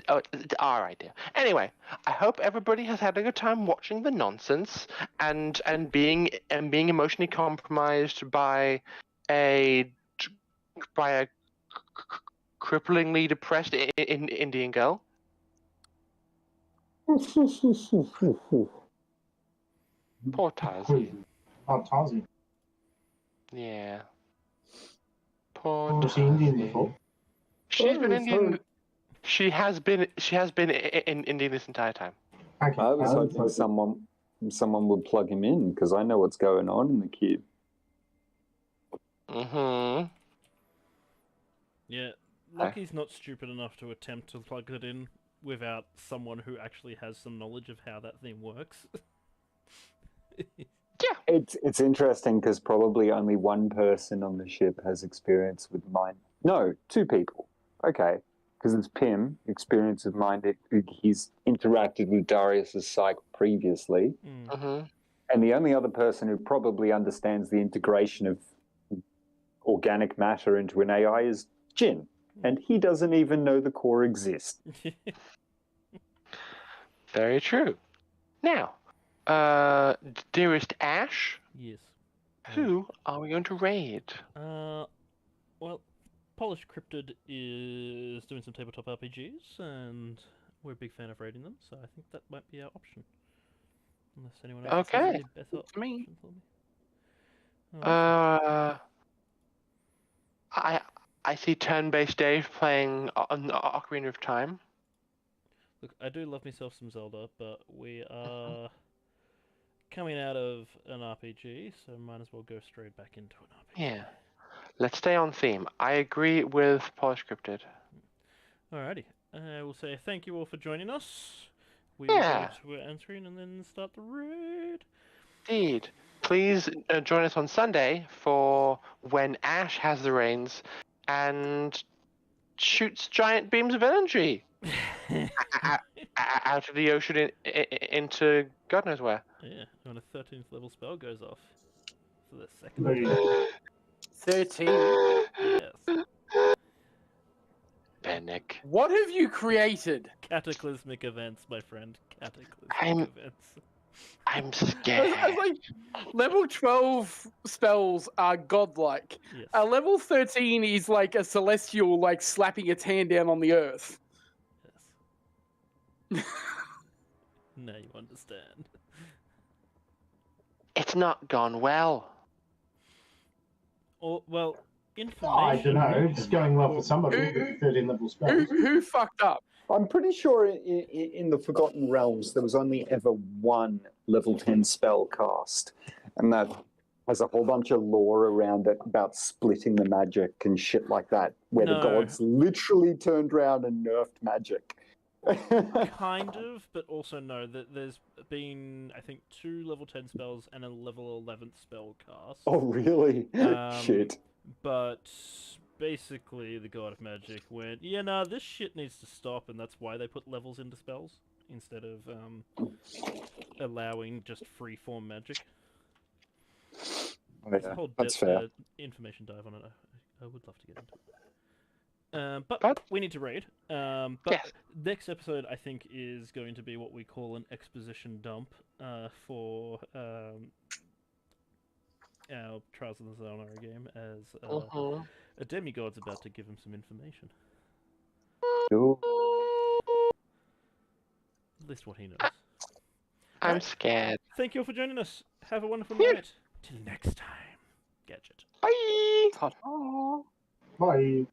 Oh, it's our idea. Anyway, I hope everybody has had a good time watching the nonsense and being emotionally compromised by a cripplingly depressed Indian girl. Poor Tazi. Oh, Tazi. Yeah. Poor Was she Indian Tazi. before? She's been Oh, Indian. She has been in Indian this entire time. Okay. I was hoping someone would plug him in because I know what's going on in the cube. Mm-hmm. Yeah, Lucky's not stupid enough to attempt to plug it in without someone who actually has some knowledge of how that thing works. It's interesting because probably only one person on the ship has experience with mind. No, two people. Okay, because it's Pim, experience of mind. He's interacted with Darius's psyche previously, Mm-hmm. and the only other person who probably understands the integration of organic matter into an AI is Jin, and he doesn't even know the core exists. Very true. Now, dearest Ash, Yes. who are we going to raid? Well, Polished Cryptid is doing some tabletop RPGs, and we're a big fan of raiding them, so I think that might be our option. Unless anyone else has Okay. a better Me. option for me. Oh, awesome. I see turn-based Dave playing on Ocarina of Time. Look, I do love myself some Zelda, but we are coming out of an RPG, so might as well go straight back into an RPG. Yeah. Let's stay on theme. I agree with Polish Cryptid. Alrighty. I will say thank you all for joining us. We Yeah. will go to answering and then start the raid. Indeed. Please join us on Sunday for when Ash has the reins and shoots giant beams of energy out of the ocean into God knows where. Yeah, when a 13th level spell goes off for the second Very time. 13. Yes. Bennick. What have you created? Cataclysmic events, my friend. Cataclysmic I'm- events. I'm I was scared. like, level 12 spells are godlike. Yes. Level 13 is like a celestial, like slapping its hand down on the earth. Yes. Now you understand. It's not gone well. Or, well, information. I don't know. It's going well for somebody with 13 level spells. Who fucked up? I'm pretty sure in the Forgotten Realms there was only ever one level 10 spell cast, and that has a whole bunch of lore around it about splitting the magic and shit like that, where the No. gods literally turned around and nerfed magic. Kind of, but also no. There's been, I think, 2 level 10 spells and a level 11th spell cast. Oh, really? Shit. But basically, the God of Magic went, yeah, nah, this shit needs to stop, and that's why they put levels into spells instead of allowing just free-form magic. There's a whole That's fair. information dive on it. I would love to get into it. But we need to raid. But Yes. next episode, I think, is going to be what we call an exposition dump for our Trials of the Zelnara game, as a demigod's about to give him some information. Cool. At least what he knows. I'm Right. scared. Thank you all for joining us. Have a wonderful night. Till next time. Gadget. Bye. Ta-ta. Bye.